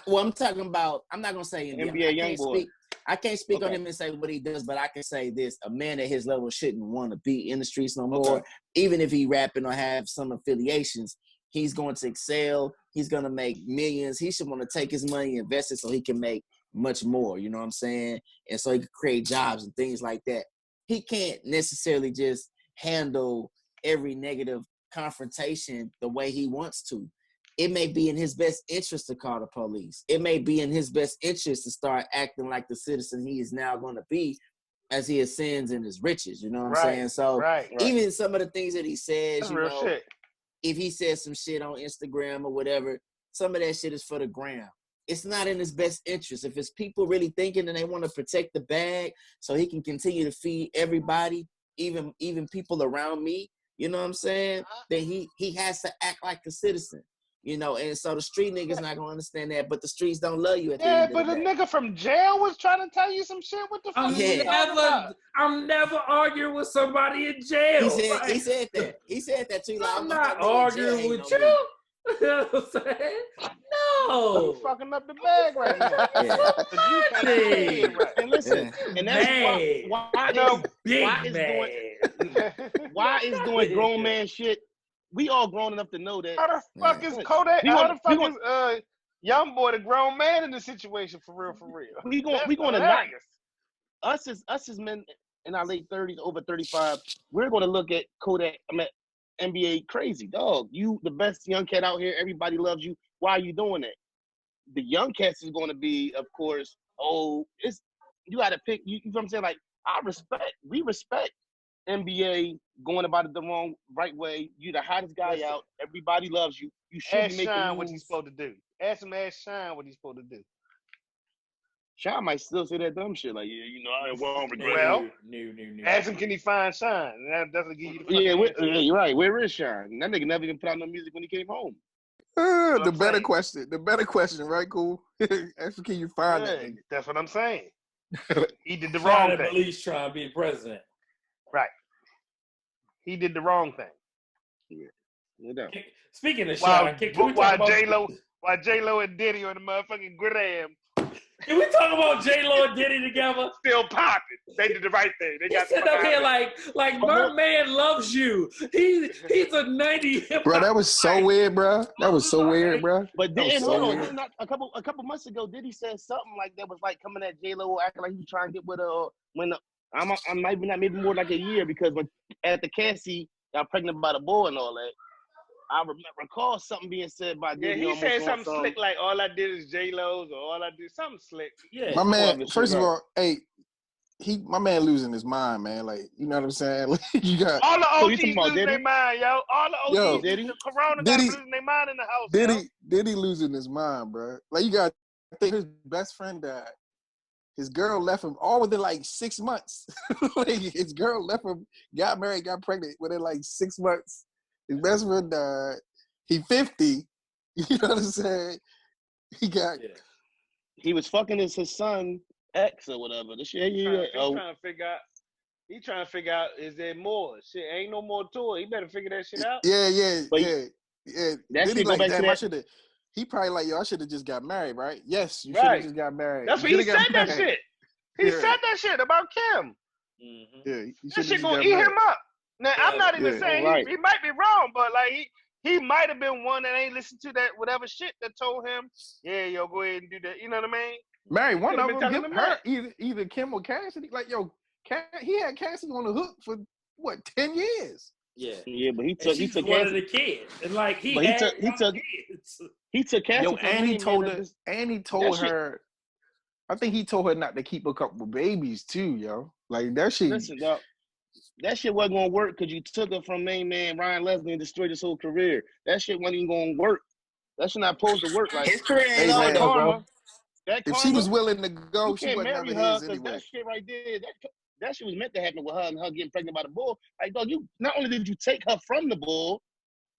I'm talking about. I'm not gonna say NBA young boy. I can't speak on him and say what he does, but I can say this: a man at his level shouldn't want to be in the streets no more. Okay. Even if he rapping or have some affiliations, he's going to excel. He's gonna make millions. He should want to take his money and invest it so he can make much more, you know what I'm saying? And so he could create jobs and things like that. He can't necessarily just handle every negative confrontation the way he wants to. It may be in his best interest to call the police. It may be in his best interest to start acting like the citizen he is now going to be as he ascends in his riches, you know what I'm saying? So even some of the things that he says, shit. If he says some shit on Instagram or whatever, some of that shit is for the gram. It's not in his best interest. If it's people really thinking and they want to protect the bag so he can continue to feed everybody, even people around me, you know what I'm saying? Then he has to act like a citizen, you know. And so the street niggas not gonna understand that, but the streets don't love you at the end of the day. Yeah, but the nigga from jail was trying to tell you some shit. What the fuck? I'm never arguing with somebody in jail. He said that. He said that too. Like, I'm not arguing with you. You know what I'm saying? No. You fucking up the bag right now. And listen, and that's why is doing grown man shit. We all grown enough to know that. How the fuck is Kodak? How the fuck is young boy the grown man in this situation for real? We going to knock us as men in our late 30s, over 35. We're going to look at Kodak. NBA crazy, dog. You the best young cat out here. Everybody loves you. Why are you doing that? The young cats is going to be, of course, you got to pick. You know what I'm saying? Like, we respect NBA going about it the right way. You the hottest guy out. Everybody loves you. You should be making what he's supposed to do. Ask Shine what he's supposed to do. Shine might still say that dumb shit like, yeah, you know, I won't regret it. No. Ask him, can he find Shine? And that doesn't give you the you're right. Where is Shine? That nigga never even put out no music when he came home. The better question, right? Cool. Actually, can you find that nigga? That's what I'm saying. He did the wrong thing. Police trying to be president. Right. He did the wrong thing. Yeah. No doubt. Speaking of Shine, why J-Lo and Diddy on the motherfucking gram. Can we talk about J-Lo and Diddy together? Still popping. They did the right thing. They got sitting up here like my man loves you. He's a 90 hip hop. Bro, that was so weird, bro. That was so weird, bro. But then a couple months ago, Diddy said something like that was like coming at J-Lo acting like he was trying to get with her maybe more like a year, because when at the Cassie got pregnant by the boy and all that. I recall something being said by Diddy. Yeah, he said something slick like, all I did is J-Lo's, or all I did something slick. Yeah. My man, first of all, my man losing his mind, man. Like, you know what I'm saying? Like, you got all the OGs losing their mind, yo. All the OGs, the Corona guys losing their mind in the house. Diddy losing his mind, bro. Like, you got, I think his best friend died. His girl left him all within like 6 months. Like, his girl left him, got married, got pregnant within like 6 months. His best friend died. He 50. You know what I'm saying? He was fucking his son ex or whatever. This shit. He trying to figure out is there more? Shit, ain't no more to it. He better figure that shit out. Yeah. That shit go back to that. He probably like, yo, I should have just got married, right? Yes, you should have just got married. That's what he said that shit. He said that shit about Kim. Mm-hmm. Yeah, that shit gonna eat him up. Now, I'm not even saying he might be wrong, but like he might have been one that ain't listened to that whatever shit that told him, yeah, yo, go ahead and do that. You know what I mean? Mary, one of them, either Kim or Cassidy. Like, yo, he had Cassidy on the hook for what, 10 years? Yeah, but he took one of the kids, and like he took Cassidy. Yo, and he told her. I think he told her not to keep a couple babies too, yo. Like that shit. Listen, dog. That shit wasn't gonna work because you took her from main man Ryan Leslie and destroyed his whole career. That shit wasn't even gonna work. That shit not supposed to work. Like his career ain't over, bro. If she was willing to go, she wouldn't have his anyway. That shit right there, that shit was meant to happen with her and her getting pregnant by the bull. Like, dog, you not only did you take her from the bull,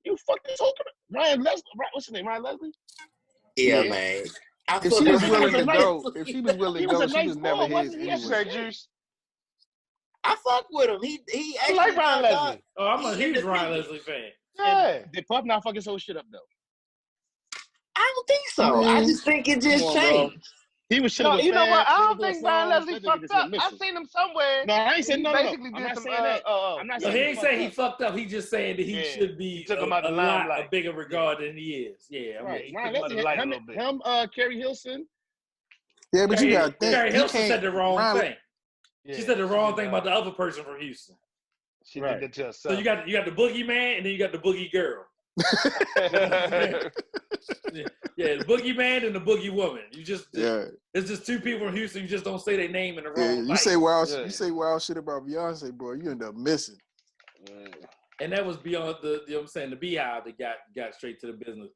you fucked this whole career. Ryan Leslie, what's his name? Ryan Leslie? Yeah, man. If she was willing to go, she was never his anyway. I fuck with him. He actually like Ryan Leslie. Oh, I'm a huge Ryan Leslie fan. Yeah. Did Puff not fucking whole shit up though? I don't think so. I just think it just changed. He was shit. You know what? I don't think Ryan Leslie fucked up. I've seen him somewhere. No, I ain't saying no. Basically did some. I'm not saying he ain't saying he fucked up. He just saying that he should be a bigger regard than he is. Yeah, right. Ryan Leslie, him, Kerry Hilson. Yeah, but you got to think. Kerry Hilson said the wrong thing. Yeah, she said the wrong thing about the other person from Houston. She did that to herself. So you got the boogie man and then you got the boogie girl. The boogie man and the boogie woman. It's just two people from Houston. You just don't say their name in the wrong. You say wild shit about Beyonce, bro. You end up missing. And that was beyond the, you know what I'm saying, the Beehive that got straight to the business.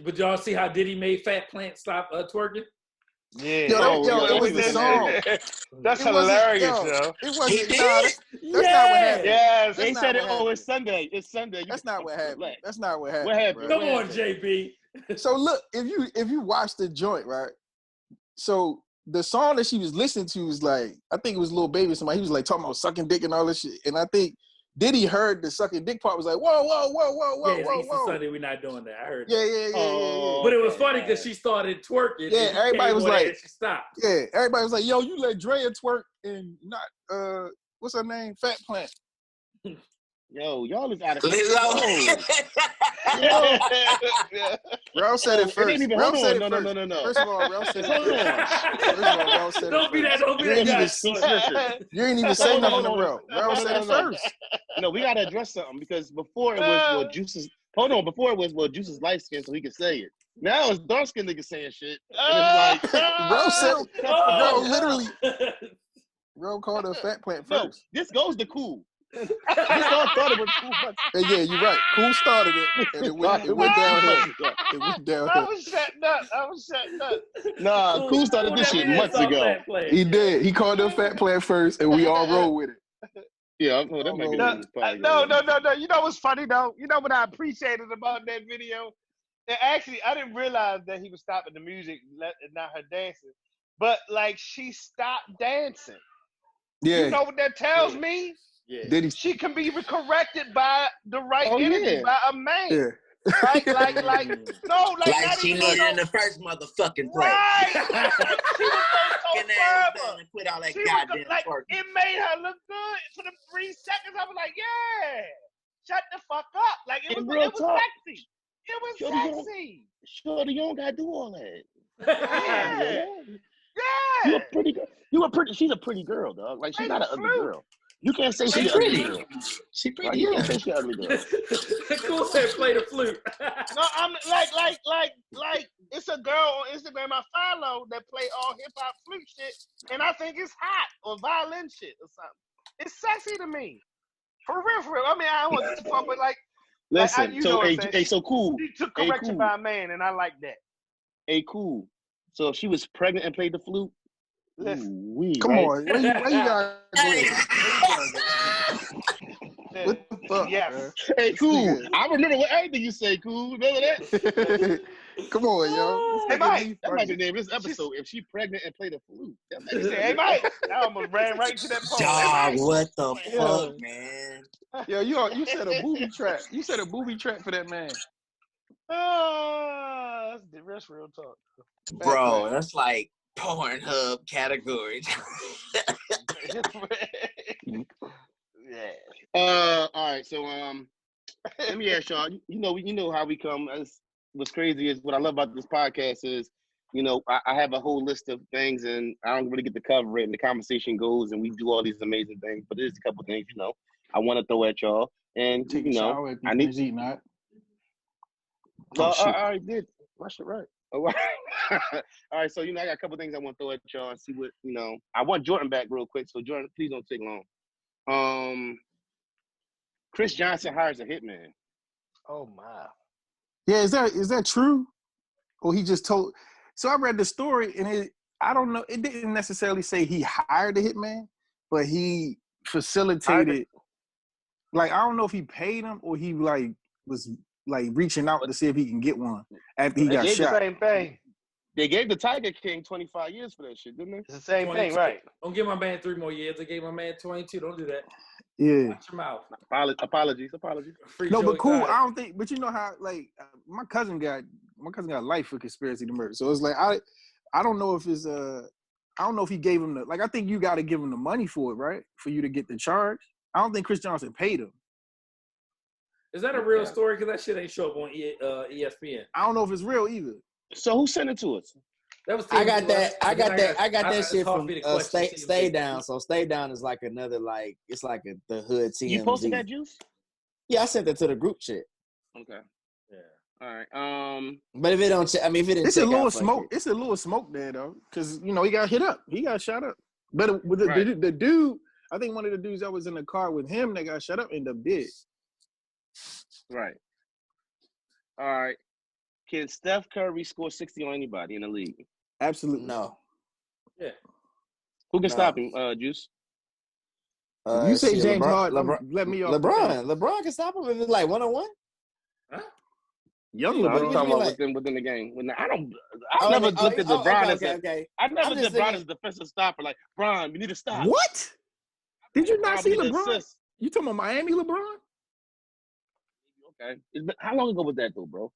But y'all see how Diddy made Fat Plant stop twerking? Yeah. Yo, it was the song. That's hilarious, yo. It wasn't. He did? That's not what happened. Yes. They said it. Oh, it's Sunday. It's Sunday. That's not what happened. That's not what happened. What happened? Come on, JB. So look, if you watch the joint, right? So the song that she was listening to was like, I think it was Lil Baby or somebody. He was like talking about sucking dick and all this shit. And I think Diddy heard the sucking dick part, was like, whoa. Yeah, it's Easter Sunday, we're not doing that. I heard that. Yeah. But it was funny because she started twerking. Yeah, everybody was like, she stopped. Yeah, everybody was like, yo, you let Drea twerk and not, what's her name? Fat Plant. Yo, y'all is out of Lizzo. Rel said it first. Rel said it first. No. First of all, Rel said it first. Don't be that guy. You ain't even say nothing to Rel. Rel said it first. No, we gotta address something because before it was Juice's. Hold on, before it was Juice's light skin, so he could say it. Now it's dark skin niggas saying shit. And it's like Rel said, Rel literally. Rel called her Fat Plant first. No, this goes to Cool. This all started with Cool. And yeah, you're right. Cool started it, and it went downhill. It went downhill. I was shutting up. Nah, Cool started this shit months ago. He did. He called her Fat Plant first, and we all roll with it. Yeah, that might be no. You know what's funny though? You know what I appreciated about that video? And actually, I didn't realize that he was stopping the music and not her dancing. But like, she stopped dancing. Yeah. You know what that tells me? Yeah. She can be corrected by the right energy, by a man. Yeah. Right? Like she needed in the first motherfucking place. Right. She was so clever. And quit all that goddamn work. It made her look good for the 3 seconds. I was like, yeah, shut the fuck up. Like it was sexy. It was sexy. Shorty, you don't gotta do all that. Yeah. You a pretty girl. She's a pretty girl, dog. Like she's not an ugly girl. You can't say she's pretty. She pretty. Like, you can't say she's ugly girl. Cool said play the flute. No, I'm like it's a girl on Instagram I follow that play all hip hop flute shit, and I think it's hot or violin shit or something. It's sexy to me. For real. I mean, I don't want to fuck, but like, listen. So Cool. She took correction by a man, and I like that. Hey, Cool. So if she was pregnant and played the flute, come on, where you gotta go? What the fuck? Yes. Man? Hey, Cool. I remember everything you say, Cool. Remember that? Come on, yo. Hey, Mike. That might be the name of this episode. If she pregnant and played the flute. Hey, Mike. I almost ran right into that pole. Dog, what the fuck, man? Yo, you said a booby trap. You said a booby trap for that man. That's real talk. Bro, that's like Pornhub category. All right, so let me ask y'all. You know how we come. What's crazy is what I love about this podcast is, I have a whole list of things and I don't really get to cover it, and the conversation goes and we do all these amazing things. But there's a couple things I want to throw at y'all, and I need to eat not. Well, I already did. Rush it right. All right, so I got a couple things I want to throw at y'all and see what I want Jordan back real quick. So Jordan, please don't take long. Chris Johnson hires a hitman. Oh my. Yeah, is that true? Or he just told? So I read the story and I don't know. It didn't necessarily say he hired a hitman, but he facilitated. Like I don't know if he paid him or he was reaching out to see if he can get one after he got shot. The same thing. They gave the Tiger King 25 years for that shit, didn't they? It's the same 22. Thing, right? Don't give my man 3 more years. They gave my man 22. Don't do that. Yeah. Watch your mouth. Apologies. No, but cool. I don't think. But you know how my cousin got life for conspiracy to murder. So it's like I don't know if it's I don't know if he gave him I think you got to give him the money for it, right? For you to get the charge. I don't think Chris Johnson paid him. Is that a real story? Because that shit ain't show up on ESPN. I don't know if it's real either. So who sent it to us? That was I got that shit from Stay Down. So Stay Down is like another it's like the hood TMZ. You posted that, Juice? Yeah, I sent it to the group chat. Okay. Yeah. All right. But if it don't, if it didn't, it's a little smoke. It's a little smoke there though, because he got hit up. He got shot up. But with the dude, I think one of the dudes that was in the car with him that got shot up ended up dead. Right. All right. Can Steph Curry score 60 on anybody in the league? Absolutely. No. Yeah. Who can No. stop him, Juice? If you say shit, James LeBron, Harden, let me off. LeBron can stop him if it's like 1-on-1. Huh? Young No, LeBron. I'm talking about like- within the game. I never looked at LeBron as okay. I never looked at LeBron thinking- as a defensive stopper. Like, Bron, we need to stop. What? Did you not see Probably the LeBron? assist. You talking about Miami LeBron? Okay. How long ago was that though, bro?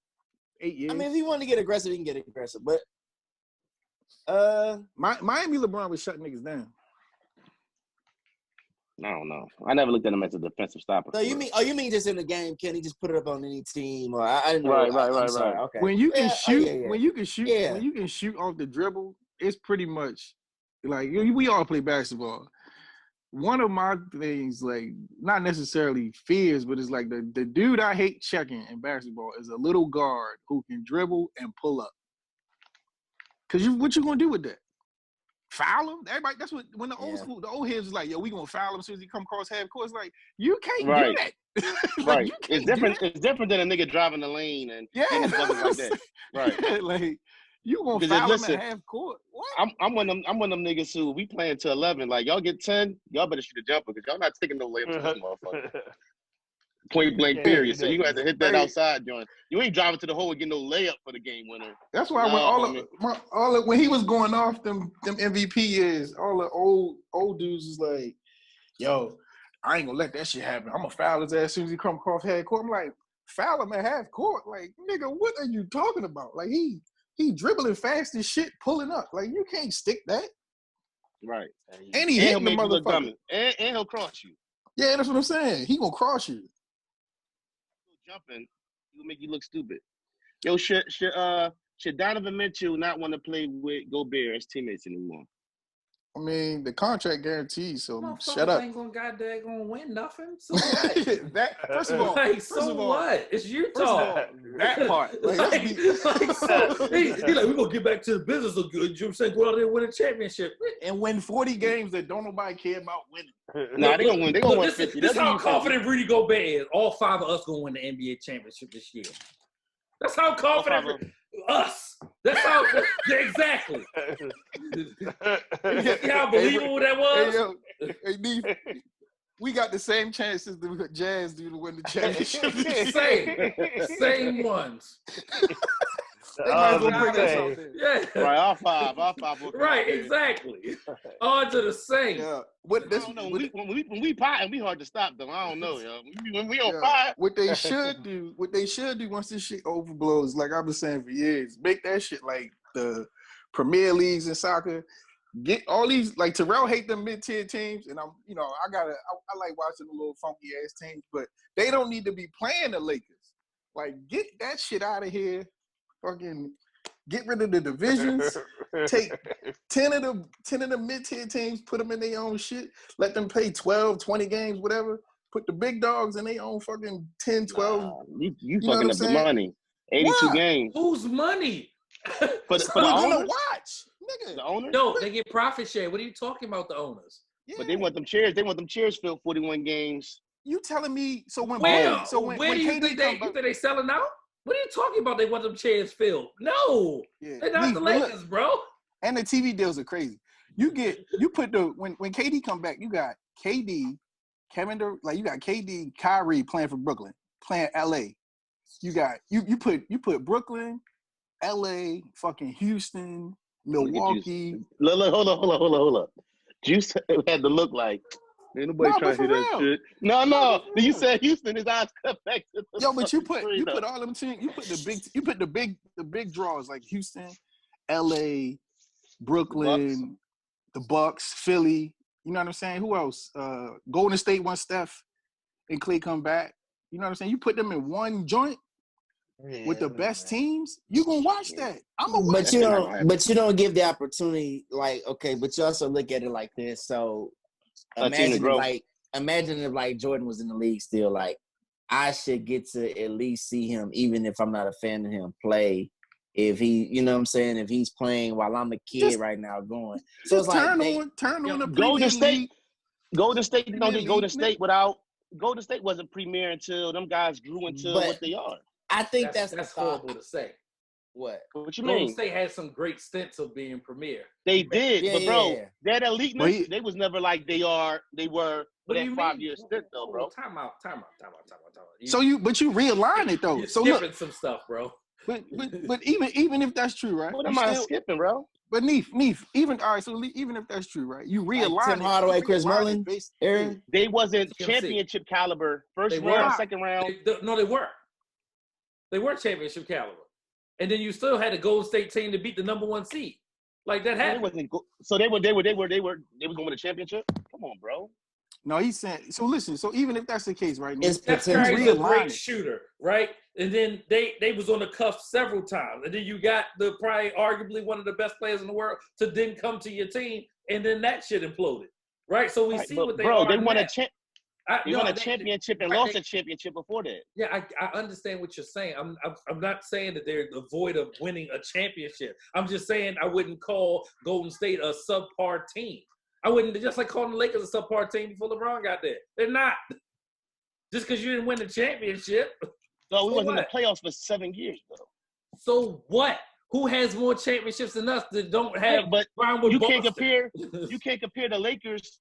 8 years. I mean, if he wanted to get aggressive, he can get aggressive. But Miami LeBron was shutting niggas down. I don't know. I never looked at him as a defensive stopper. so you mean just in the game? Can he just put it up on any team? Or I didn't know. Right. Sorry. Okay. When you can shoot, yeah. when you can shoot, when you can shoot off the dribble, it's pretty much like we all play basketball. One of my things, like not necessarily fears, but it's like the dude I hate checking in basketball is a little guard who can dribble and pull up. Cause what you gonna do with that? Foul him? Everybody, that's what when the old heads was like, yo, we gonna foul him as soon as he come across half court. It's like you can't do that. Like, Right. you It's can't different. do that. It's different than a nigga driving the lane and getting buckets like that. Right. Like you gonna Because foul listen, him at half court? What? I'm one of them niggas who we playing to 11. Like y'all get 10, y'all better shoot a jumper because y'all not taking no layups to this motherfucker. Point blank period. So you gonna have to hit that outside joint. You ain't driving to the hole and get no layup for the game winner. That's why when when he was going off them MVP years, all the old dudes was like, yo, I ain't gonna let that shit happen. I'm gonna foul his ass as soon as he come across half court. I'm like, foul him at half court? Like, nigga, what are you talking about? Like he dribbling fast as shit, pulling up. Like you can't stick that. Right. And he hitting the make you look motherfucker. dummy. And he'll cross you. Yeah, that's what I'm saying. He gonna cross you. Jumping, he'll make you look stupid. Yo, should Donovan Mitchell not want to play with Gobert as teammates anymore? I mean, the contract guaranteed, so Motherfuckers shut up. ain't gonna win nothing. So what? First of all, what? It's Utah. That part. He's like, we're gonna get back to the business of good. You know what I'm saying? Go out there and win a championship. And win 40 games that don't nobody care about winning. Nah, they're gonna win. They're gonna win 50. This is how confident Rudy Gobert is. All 5 of us gonna win the NBA championship this year. That's how confident us. That's how exactly. See how believable that was? Hey, Neef, we got the same chances the Jazz do to win the championship. Same ones. They might as well bring us out there. Yeah. Right, all five. Right, exactly. On to the same. Yeah. I don't know. When we potting, we hard to stop them. I don't know, yo. When we on fire. What they should do once this shit overblows, like I've been saying for years, make that shit like the Premier Leagues in soccer. Get all these, like Terrell hate them mid-tier teams, and I like watching the little funky ass teams, but they don't need to be playing the Lakers. Like, get that shit out of here. Fucking get rid of the divisions. Take 10 of the mid-tier teams, put them in their own shit. Let them play 12, 20 games, whatever. Put the big dogs in their own fucking 10, 12. Nah, you fucking up the money. 82 games. Whose money? For the gonna owners? watch, nigga. The owners? No, they get profit share. What are you talking about, the owners? Yeah. But they want them chairs. They want them chairs filled 41 games. You telling me? So when Where when do you KD think they selling out? What are you talking about? They want them chairs filled? No, they're not the Lakers, bro. And the TV deals are crazy. You put when KD come back, you got KD, Kevin Durant, like you got KD, Kyrie playing for Brooklyn, playing LA. You got you put Brooklyn, LA, fucking Houston, Milwaukee. Hold up. Juice had to look like. Ain't nobody trying to hear that shit. No. You said Houston, his eyes cut back to the but you put all them teams. You put the big draws like Houston, LA, Brooklyn, the Bucks, Philly. You know what I'm saying? Who else? Golden State wants Steph and Clay come back. You know what I'm saying? You put them in one joint with the best teams. You gonna watch that? I'm gonna watch. But you don't give the opportunity. Like, okay, but you also look at it like this. So. Imagine if like Jordan was in the league still, like I should get to at least see him, even if I'm not a fan of him, play. If he, you know what I'm saying, if he's playing while I'm a kid right now going. So it's like turn on the Golden State. League. Golden State, you don't get Golden State without Golden State wasn't premier until them guys grew into what they are. I think that's horrible to say. What? What you Golden mean? State had some great stints of being premier. They did, but bro, yeah. that eliteness, they was never like they were for that 5-year stint though, bro. Time out. So you realign it though. You're so skipping look, some stuff, bro. But even if that's true, right? What am I skipping, bro? But Neef, even all right. So even if that's true, right? You realign like Tim Hardaway, Chris Mullin, Aaron. They wasn't championship caliber. First round, second round. No, they were. They were championship caliber, and then you still had a Golden State team to beat the number 1 seed. Like that happened. So they were going to win a championship. Come on, bro. No, he's saying. So listen. So even if that's the case, right? Steph Curry's a great shooter, right? And then they was on the cusp several times, and then you got the probably arguably one of the best players in the world to then come to your team, and then that shit imploded, right? So we see what they are. They won now. They won a championship and lost a championship before that. Yeah, I understand what you're saying. I'm not saying that they're devoid of winning a championship. I'm just saying I wouldn't call Golden State a subpar team. I wouldn't just like calling the Lakers a subpar team before LeBron got there. They're not. Just because you didn't win the championship. No, we wasn't in the playoffs for 7 years though. So what? Who has more championships than us that don't have? But you can't compare. You can't compare the Lakers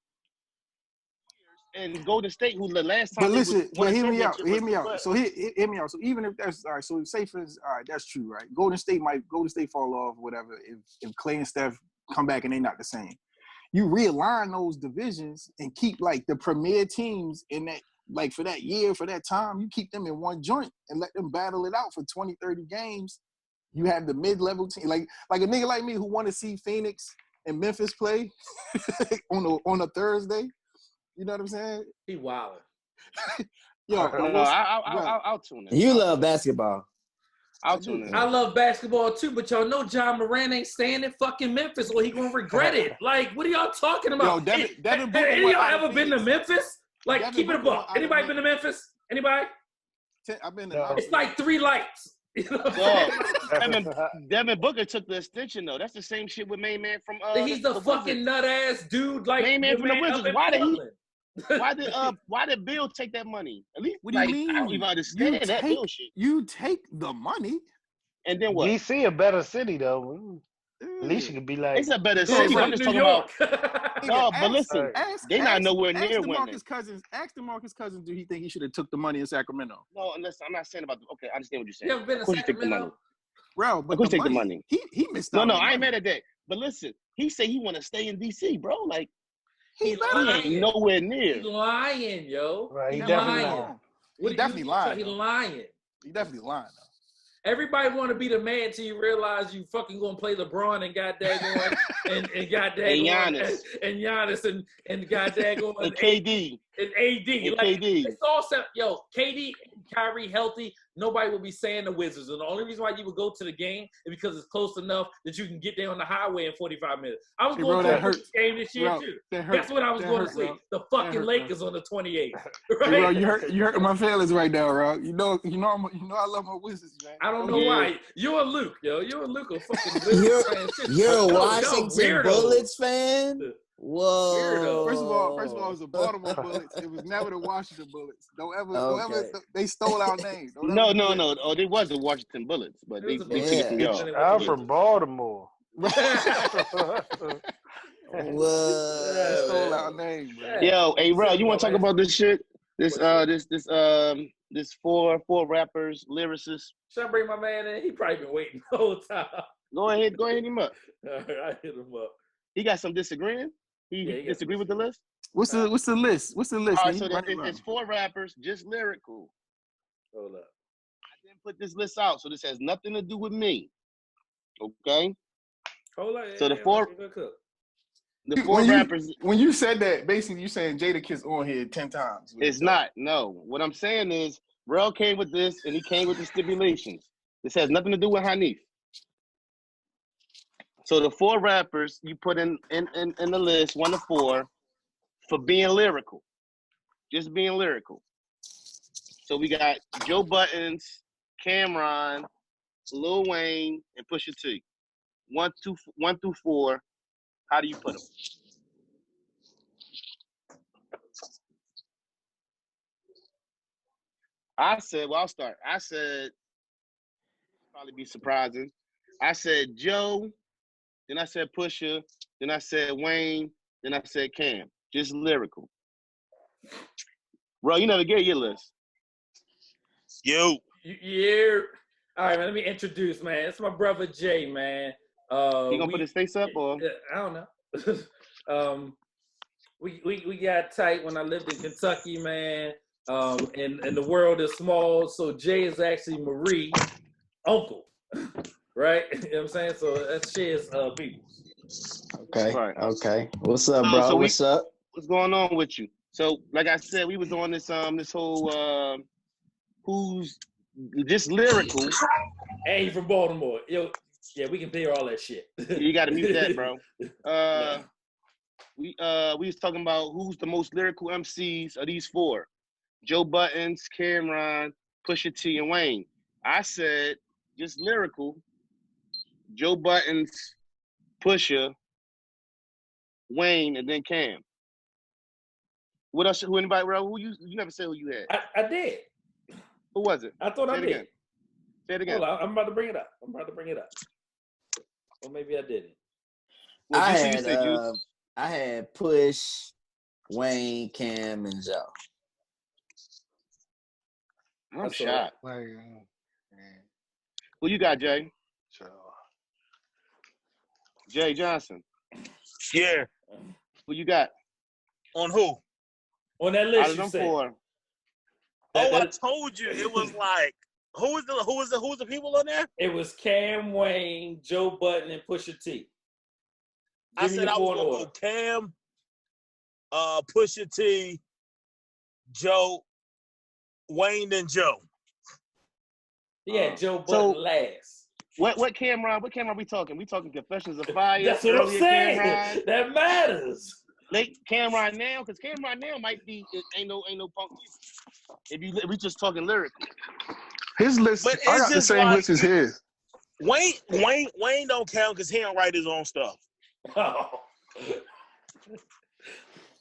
and Golden State, who the last time. But listen, hear me out. So hear me out. So even if that's all right, so say for all right, that's true, right? Golden State fall off, whatever. If Clay and Steph come back and they're not the same, you realign those divisions and keep like the premier teams in that. Like for that year, for that time, you keep them in one joint and let them battle it out for 20, 30 games. You have the mid-level team, like a nigga like me who want to see Phoenix and Memphis play on a Thursday. You know what I'm saying? He wildin'. Yo, I'll tune in. You love basketball. I'll tune in. I love basketball too, but y'all know John Moran ain't staying in fucking Memphis or he gonna regret it. Like, what are y'all talking about? Yo, Devin Booker. Any of y'all ever been to Memphis? Like, Devin keep it a buck. Anybody been to Memphis? Anybody? I've been to It's like 3 lights. You know Devin Booker took the extension though. That's the same shit with Main Man from he's the fucking nut ass dude. Like Main Man from the Wizards. Why did Bill take that money? At least what do you mean? I don't even understand that Bill shit. You take the money, and then what? DC a better city though. At least you could be like, it's a better city. I'm just talking about. No, but listen, they not nowhere near winning. Ask DeMarcus Cousins, do he think he should have took the money in Sacramento? No, listen, I'm not saying about. Okay, I understand what you're saying. You ever been to Sacramento? Bro, but who take the money? He missed out. No, I ain't mad at that. But listen, he said he want to stay in DC, bro. Like he ain't nowhere near. He's lying, yo. Right, he definitely lying. He definitely lying. He lying. He definitely lying though. Everybody want to be the man till you realize you fucking gonna play LeBron and goddamn and goddamn and Giannis and goddamn and KD and AD. And like, KD. It's all set. Yo, KD and Kyrie healthy. Nobody will be saying the Wizards. And the only reason why you would go to the game is because it's close enough that you can get there on the highway in 45 minutes. I was going to the game this year too. That's what I was going to see. The fucking Lakers on the 28th. Right? Hey, bro, you hurt my feelings right now, bro. You know I love my Wizards, man. I don't know why. You and Luke, yo. You and Luke are fucking Wizards fans. You're a Washington Bullets fan? Whoa. First of all, it was the Baltimore Bullets. It was never the Washington Bullets. Don't ever. They stole our name. No. Oh, they was the Washington Bullets, but they took it from y'all. I'm from Baltimore. Whoa. They stole our name, bro. Yo, hey, bro, you want to talk about this shit? This four rappers, lyricists. Should I bring my man in? He probably been waiting the whole time. Go ahead, hit him up. All right, I hit him up. He got some disagreeing. He disagree with the list. What's the list? What's the list? All right, so it's 4 rappers, just lyrical. Hold up. I didn't put this list out, so this has nothing to do with me. Okay. Hold up. So the four rappers. When you said that, basically you saying Jadakiss on here 10 times. It's not. No. What I'm saying is, Rel came with this, and he came with the stipulations. This has nothing to do with Hanif. So the 4 rappers you put in the list, 1 to 4, for being lyrical. Just being lyrical. So we got Joe Buttons, Cameron, Lil Wayne, and Pusha T. 1 through 4. How do you put them? I said, well, I'll start. I said, probably be surprising. I said Joe, then I said Pusha, then I said Wayne, then I said Cam. Just lyrical. Bro, you never get your list. Yeah. All right, man, let me introduce, man. It's my brother Jay, man. He gonna put his face up or? I don't know. We got tight when I lived in Kentucky, man. And the world is small, so Jay is actually Marie's uncle, right? You know what I'm saying? So that's Shay's peoples. Okay. Right. Okay. What's up, bro? What's up? What's going on with you? So, like I said, we was on this this whole who's just lyrical. Hey, from Baltimore. Yo, yeah, we can hear all that shit. You got to mute that, bro. We was talking about who's the most lyrical MCs of these four: Joe Buttons, Cameron, Pusha T, and Wayne. I said just lyrical: Joe Buttons, Pusha, Wayne, and then Cam. What else? Who anybody? Who you never said who you had? I did. Who was it? I thought I did. Again. Say it again. Hold on, I'm about to bring it up. Or maybe I didn't. Well, I had Push, Wayne, Cam, and Joe. I'm shocked. Who you got, Jay? Jay Johnson. Yeah. Who you got? On who? On that list, Out of them four. I told you it was like who was the people on there? It was Cam, Wayne, Joe Budden, and Pusha T. I said I was gonna go Cam, Pusha T, Joe, Wayne, and Joe. Yeah, Joe Budden last. What Cameron we talking? We talking Confessions of Fire? That's what I'm saying. Cameron. That matters. Late Cameron now, because Cameron now might be ain't no punk music. If we just talking lyrically. His list, I got the same list as his. Wayne don't count because he don't write his own stuff. Oh.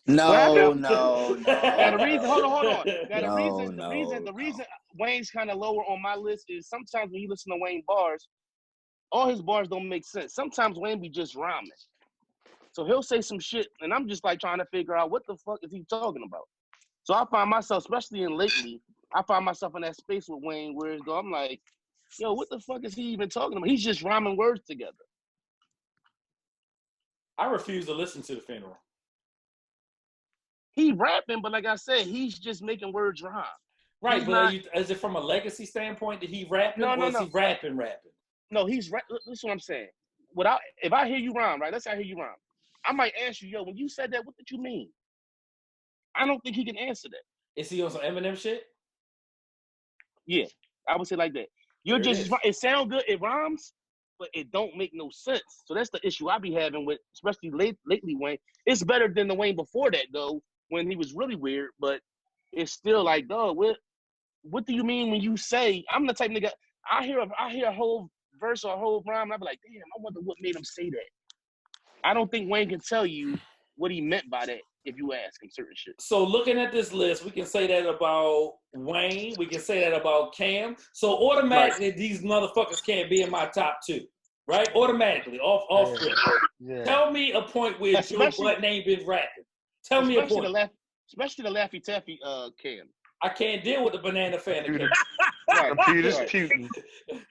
No. Now the reason, hold on. The reason Wayne's kind of lower on my list is sometimes when you listen to Wayne bars, all his bars don't make sense. Sometimes Wayne be just rhyming. So he'll say some shit, and I'm just like trying to figure out what the fuck is he talking about. So I find myself, especially lately, I find myself in that space with Wayne where I'm like, yo, what the fuck is he even talking about? He's just rhyming words together. I refuse to listen to The Funeral. He rapping, but like I said, he's just making words rhyme. Right, but is it from a legacy standpoint that he rapping, or is he rapping? No, he's listen what I'm saying. If I hear you rhyme, right? Let's say I hear you rhyme. I might ask you, yo, when you said that, what did you mean? I don't think he can answer that. Is he on some Eminem shit? Yeah, I would say like that. It sound good, it rhymes, but it don't make no sense. So that's the issue I be having with, especially lately Wayne. It's better than the Wayne before that though, when he was really weird. But it's still like, dog, what do you mean when you say? I'm the type of nigga. I hear a whole verse or a whole rhyme, and I be like, damn, I wonder what made him say that. I don't think Wayne can tell you what he meant by that if you ask him certain shit. So looking at this list, we can say that about Wayne. We can say that about Cam. So automatically, these motherfuckers can't be in my top two, right? Automatically, off script. Yeah. Tell me a point where Joe Budden ain't been rapping. Tell me a point. Especially the Laffy Taffy Cam. I can't deal with the banana fan again. Computer's Putin.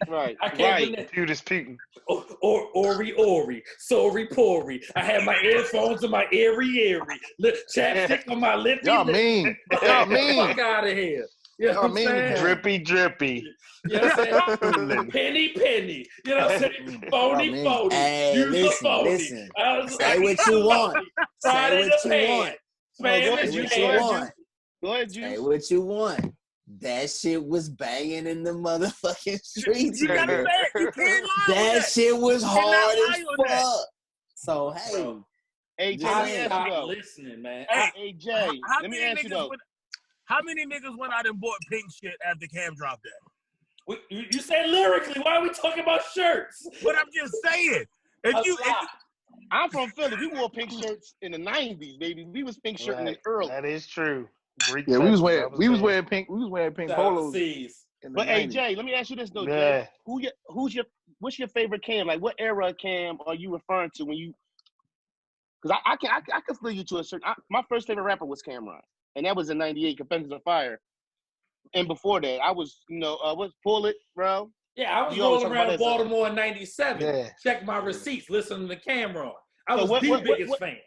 Right. I can't. Computer's Putin. Ori. Sorry, Pori. I have my earphones in my eerie. Chapstick on my lippy. Y'all mean. Y'all mean. Fuck out of here. You know what I'm saying? Drippy. You know what I'm saying? Penny. You know what I'm saying? Phony. Hey, listen. Say what you want. Say what you want. Go ahead, Juice. Say what you want. That shit was banging in the motherfucking streets. You gotta say it. You can't lie. That shit was hard as fuck. So hey, Jay, stop listening, man. Hey, Jay, let me ask you though. How many niggas went out and bought pink shit after Cam dropped that? You say lyrically. Why are we talking about shirts? But I'm just saying. I'm from Philly. We wore pink shirts in the 90s, baby. We was pink shirting in early. That is true. Yeah, we was wearing pink Shout out to polos. C's. But 90s. hey, Jay, let me ask you this though, Yeah. Jay. What's your favorite Cam? Like, what era of Cam are you referring to when you? Because I can feel you to a certain. My first favorite rapper was Cameron, and that was in '98, Confessions of Fire. And before that, I was, what's Pull It, bro? Yeah, I was You always rolling talk about around that Baltimore in '97. Yeah. Check my receipts, listening to Cameron. I So was the biggest fan.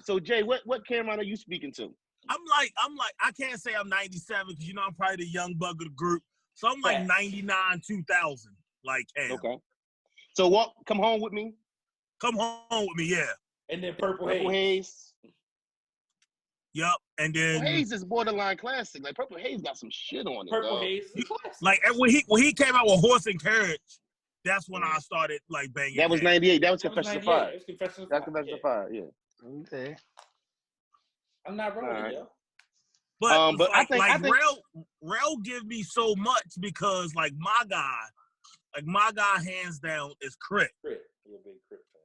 So Jay, what Cameron are you speaking to? I'm like, I can't say I'm 97 because I'm probably the young bug of the group. So I'm like 99, 2000, like Cam. Okay. So what? Come Home With Me. Come home with me, yeah. And then Purple Purple Haze. Yup. And then Purple Haze is borderline classic. Like Purple Haze got some shit on it. Purple dog. Haze is a classic. like when he came out with Horse and Carriage, that's when I started like banging. That was Cam. '98. That was That was Confessions of 98. Fire. It was Confessions of That's Fire. Confessions of Fire. Yeah. Okay. I'm not wrong, Alright. yo. But I think Rel give me so much because like my guy hands down is Crit. Crit. You're a big Crit fan.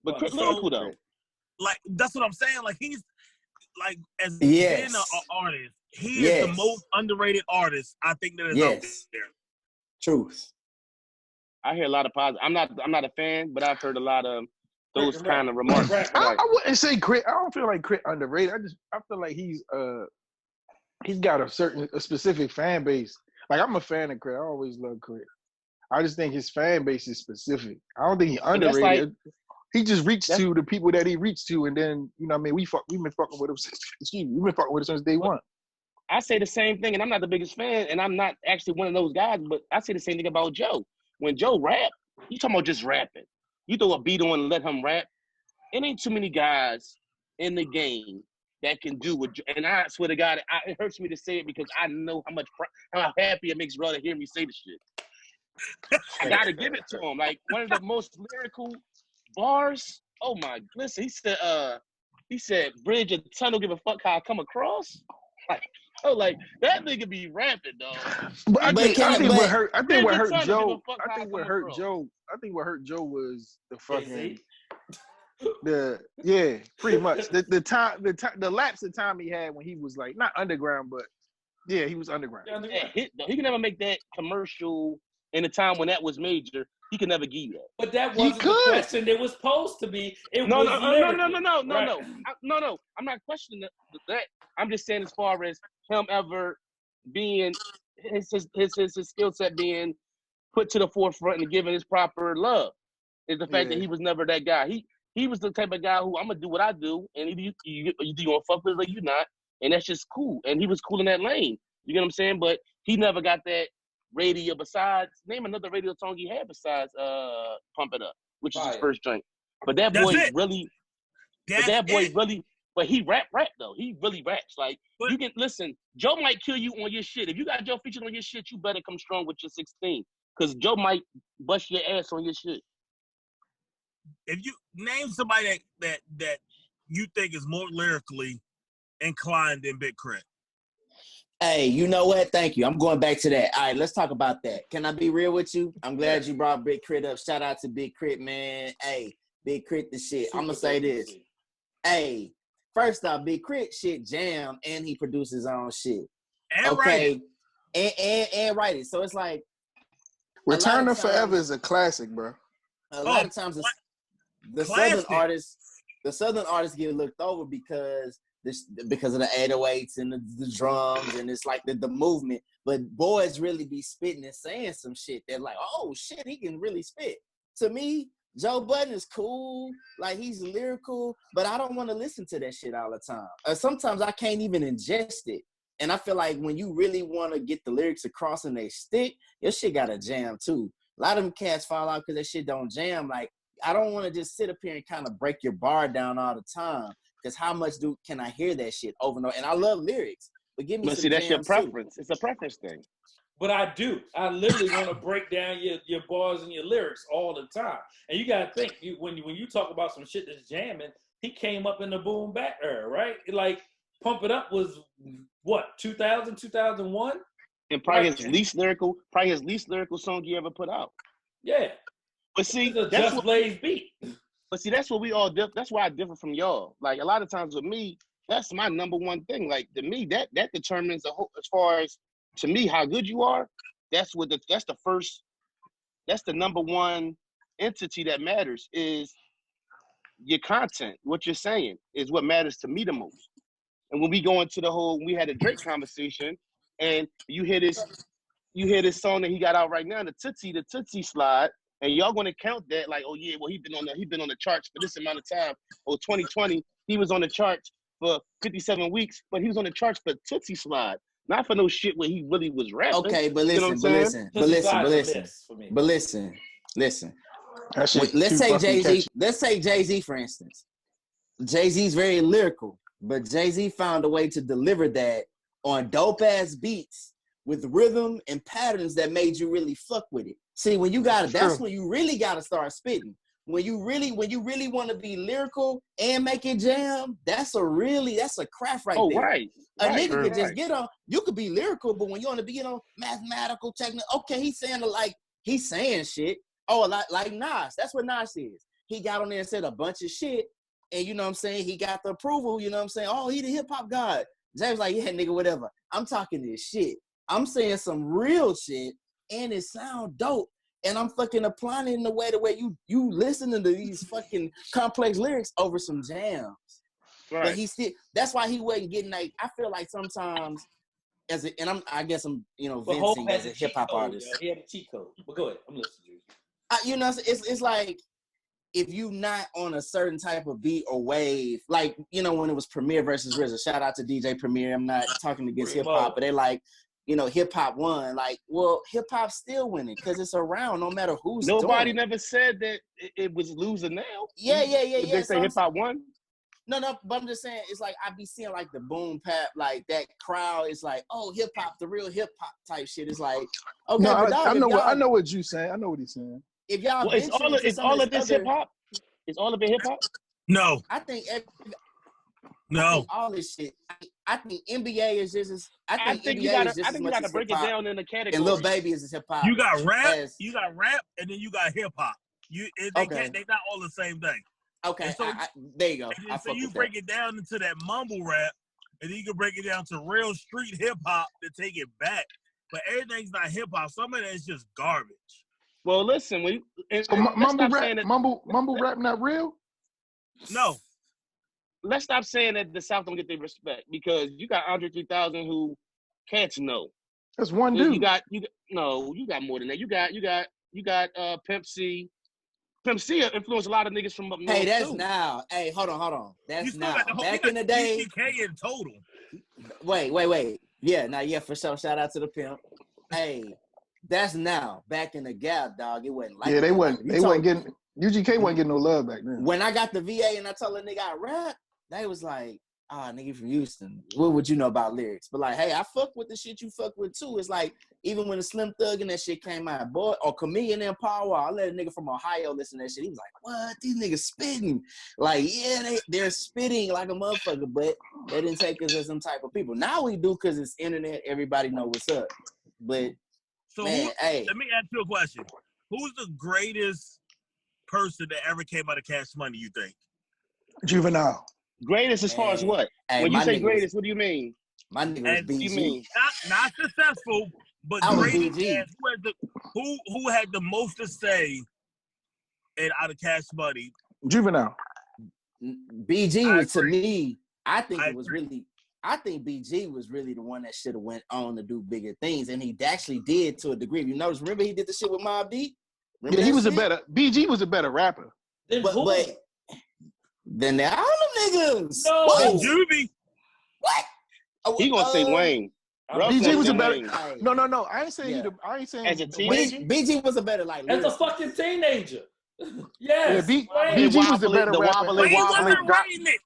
But Crit lyrical though. Like that's what I'm saying. Like he's like as Yes. being an artist, he is the most underrated artist I think that is out there. Truth. I hear a lot of positive. I'm not a fan, but I've heard a lot of those kind of remarks. I wouldn't say Crit. I don't feel like Crit underrated. I feel like he's got a specific fan base. Like I'm a fan of Crit. I always love Crit. I just think his fan base is specific. I don't think he underrated. He just reached to the people that he reached to, and then we've been fucking with him since day one. I say the same thing, and I'm not the biggest fan, and I'm not actually one of those guys. But I say the same thing about Joe. When Joe rap, you talking about just rapping. You throw a beat on and let him rap. It ain't too many guys in the game that can do what. And I swear to God, it hurts me to say it because I know how happy it makes brother hear me say the shit. I gotta give it to him. Like one of the most lyrical bars. Oh my! Listen, he said, "Bridge and tunnel, give a fuck how I come across." Like that nigga be rapping, dog. But I think what hurt Joe was the fucking pretty much the lapse of time he had when he was like not underground, but yeah, he was underground. He can never make that commercial in a time when that was major. He could never give you that. But that wasn't the question. It was supposed to be. No. I'm not questioning that. I'm just saying as far as him ever being his skill set being put to the forefront and given his proper love is the fact that he was never that guy. He was the type of guy who I'm gonna do what I do, and either you gonna fuck with it or you not, and that's just cool. And he was cool in that lane. You get what I'm saying? But he never got that radio besides name another radio song he had besides Pump It Up, which is his first joint. But that boy really but he rap though. He really raps. Like you can listen, Joe might kill you on your shit. If you got Joe featured on your shit, you better come strong with your 16. Cause Joe might bust your ass on your shit. If you name somebody that you think is more lyrically inclined than Big Crit. Hey, you know what? Thank you. I'm going back to that. All right, let's talk about that. Can I be real with you? I'm glad you brought Big Crit up. Shout out to Big Crit, man. Hey, Big Crit the shit. I'm going to say this. Hey, first off, Big Crit shit jam, and he produces his own shit. And write it. And write it. So it's like Return to Forever is a classic, bro. A lot of times the Southern artists get looked over because of the 808s and the drums, and it's like the movement. But boys really be spitting and saying some shit. They're like, oh shit, he can really spit. To me, Joe Budden is cool, like he's lyrical, but I don't want to listen to that shit all the time. Sometimes I can't even ingest it. And I feel like when you really want to get the lyrics across and they stick, your shit got to jam too. A lot of them cats fall out because that shit don't jam. Like, I don't want to just sit up here and kind of break your bar down all the time. Because how much can I hear that shit over and over? And I love lyrics, but give me some that's your preference. Too. It's a preference thing. But I do. I literally want to break down your bars and your lyrics all the time. And you got to think, when you talk about some shit that's jamming, he came up in the boom bap era, right? Like, Pump It Up was, what, 2000, 2001? And probably his least lyrical song he ever put out. Yeah. But see, that's Just Blaze beat. But see, that's what we all that's why I differ from y'all. Like a lot of times with me, That's my number one thing. Like to me, that determines the whole, as far as to me how good you are. That's the number one entity that matters is your content. What you're saying is what matters to me the most. And when we go into we had a Drake conversation, and you hear this song that he got out right now, the Tootsie Slide, and y'all gonna count that like, oh yeah, well he been on the charts for this amount of time. Or 2020, he was on the charts for 57 weeks, but he was on the charts for Tootsie Slide, not for no shit where he really was rapping. Okay, but listen, listen. Let's say Jay-Z. Let's say Jay-Z, for instance. Jay-Z's very lyrical, but Jay-Z found a way to deliver that on dope-ass beats with rhythm and patterns that made you really fuck with it. See, when you got it, that's when you really got to start spitting. When you really want to be lyrical and make it jam, that's a craft right there. Right. A nigga could just get on. You could be lyrical, but when you want to be, mathematical, technical. Okay, he's saying shit. Oh, like Nas. That's what Nas is. He got on there and said a bunch of shit, and you know what I'm saying. He got the approval. You know what I'm saying. Oh, he the hip hop god. James like, yeah, nigga, whatever. I'm talking this shit. I'm saying some real shit, and it sound dope. And I'm fucking applying it in the way you listening to these fucking complex lyrics over some jams. Right. But he still, that's why he wasn't getting like, I feel like sometimes I guess I'm venting as a hip hop artist. He had a cheat code. But go ahead, I'm listening to you. It's like if you not on a certain type of beat or wave, like, when it was Premier versus RZA, shout out to DJ Premier. I'm not talking against hip hop, but they like, hip hop won. Like, well, hip hop still winning because it's around no matter who's Nobody doing never said that it was losing now. Yeah. They say hip hop won. No, but I'm just saying, it's like I be seeing like the boom bap, like that crowd is like, oh, hip hop, the real hip hop type shit. It's like, okay, no, but I know what you're saying. I know what he's saying. If y'all, it's all of this hip hop. Is all of it hip hop? No, I think all this shit. I think NBA is just. I think you gotta break it down in the category. And Lil Baby is hip hop. You got rap, and then you got hip hop. They not all the same thing. Okay, so, there you go. So you break it down into that mumble rap, and then you can break it down to real street hip hop to take it back. But everything's not hip hop. Some of that is just garbage. Well, listen, mumble rap not real? No. Let's stop saying that the South don't get their respect, because you got Andre 3000 who cats know. That's one dude. You got more than that. You got Pimp C. Pimp C influenced a lot of niggas from up north. Hey, that's too. now. Hey, hold on. That's now. Back in the day. UGK in total. Wait. Yeah, for sure. Shout out to the Pimp. Hey, that's now. Back in the gap, dog. It wasn't like they wasn't getting UGK wasn't getting no love back then. When I got the VA and I told a nigga I rap, they was like, nigga from Houston, what would you know about lyrics? But like, hey, I fuck with the shit you fuck with too. It's like, even when the Slim Thug and that shit came out, boy, or Chameleon and Power, I let a nigga from Ohio listen to that shit. He was like, what? These niggas spitting. Like, yeah, they're spitting like a motherfucker, but they didn't take us as some type of people. Now we do because it's internet. Everybody know what's up. But, so let me ask you a question. Who's the greatest person that ever came out of Cash Money, you think? Juvenile. Greatest as far as what? When you say greatest, what do you mean? My nigga was BG. Not successful, but greatest. Who had the most to say out of Cash Money? Juvenile. BG was, to me, I think BG was really the one that should have went on to do bigger things, and he actually did to a degree. You notice, remember he did the shit with Mobb Deep? Yeah, BG was a better rapper. But then all them niggas. No, Juvie. What? He gonna say Wayne. BG was a better. No. I ain't saying I ain't saying as a teenager. BG was a better as a fucking teenager. Yes. Yeah, BG was the better rapper. Wayne wasn't writing it.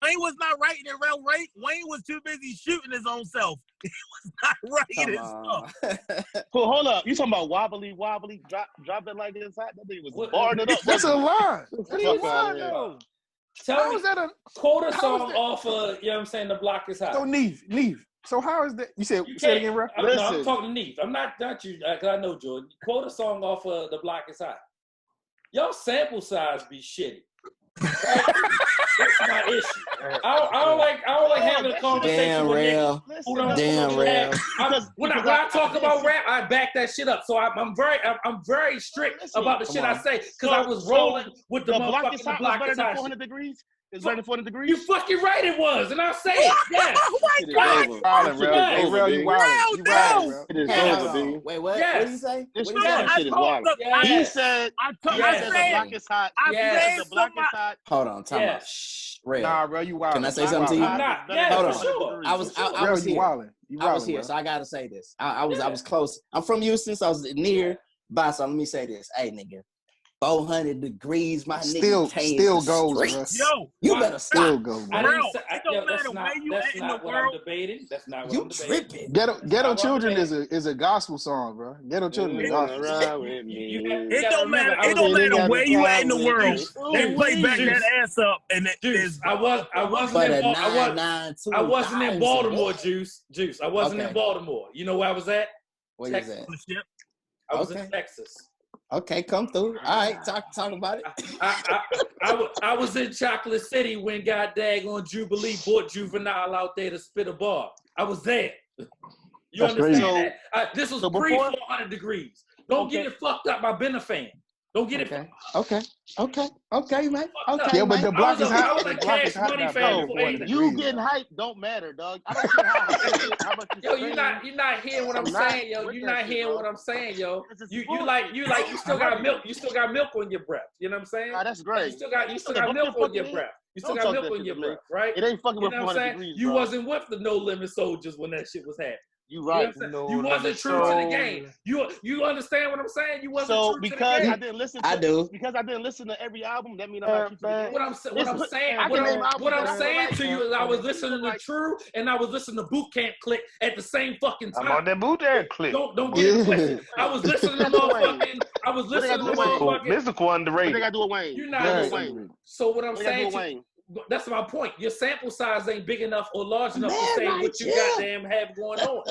Wayne was not writing it real right. Wayne was too busy shooting his own self. He was not writing his stuff. Hold up. You talking about wobbly, drop it like it's hot? That thing was barring it up. That's a lie. Tell me, quote a song off of, you know what I'm saying, The Block is Hot. So, Neve. So how is that? You said it again, bro? I'm talking to Neve. I'm not you, because I know Jordan. Quote a song off of The Block is Hot. Y'all sample size be shitty. Right? That's my issue. I don't like having a conversation Damn, with real. niggas who don't Damn, real. When I talk about rap, I back that shit up. So I'm very strict about the shit I say because I was rolling with the motherfucking The block is hot 400 degrees. It's better than 400 degrees. You fucking right it was, and I'll say it. Yes. Oh my God! Wildin', real. Hey, real, you wildin'. You wildin', real. It is over, B. Wait, what? Yes. What did you say? This What did you say? shit is wild. He said, I the block is hot. Yes. The block is hot. Hold on, time out. Yes. Shh, real. Nah, real, you wildin'. Can I say something to you? I'm not. Yeah, Hold for on. sure. I was Real, you here. wildin'. You I was wildin', here, real. so I gotta say this. I was close. I'm from Houston, so I was near. But so let me say this. Hey, nigga, 400 degrees, my nigga. Still goes, bro. Yo, you better stop. Still goes, bro. Bro, it don't matter where you at in the what world. I'm debating. That's not what You I'm debating. tripping. Ghetto Children is a gospel song, bro. Ghetto Children is gospel. It don't matter. It don't matter where you at in the world. They play back that ass up, and I wasn't in Baltimore, Juice. I wasn't in Baltimore. You know where I was at? Where is that? I was in Texas. Okay, come through. All right, talk about it. I was in Chocolate City when God daggone Jubilee brought Juvenile out there to spit a bar. I was there. You That's understand that? This was pre-400 degrees. Don't get it fucked up. I've been a fan. Don't get it. Okay, man. Okay. Yeah, but the block is hot. I was a Cash Money fan before You getting hyped don't matter, dog. I don't care how much yo, you're not hearing what I'm saying, yo. You're not hearing what I'm saying, yo. You still got milk. You still got milk on your breath. You know what I'm saying? That's great. You still got milk on your breath. You still got milk on your breath, right? It ain't fucking with 400 degrees, You wasn't with the No Limit Soldiers when that shit was happening. You right. You wasn't true to the game. You understand what I'm saying? You wasn't true to the game. I didn't listen because I didn't listen to every album, that means I'm not true to the game. What I'm saying to you is I was listening to True and I was listening to Boot Camp Click at the same fucking time. I'm on that Boot Camp Click. Don't get it twisted. I was listening to motherfucking Mystical underrated. What they got to do with Wayne? You're not Wayne. So what I'm saying to you, that's my point. Your sample size ain't big enough or large enough to say what you goddamn have going on.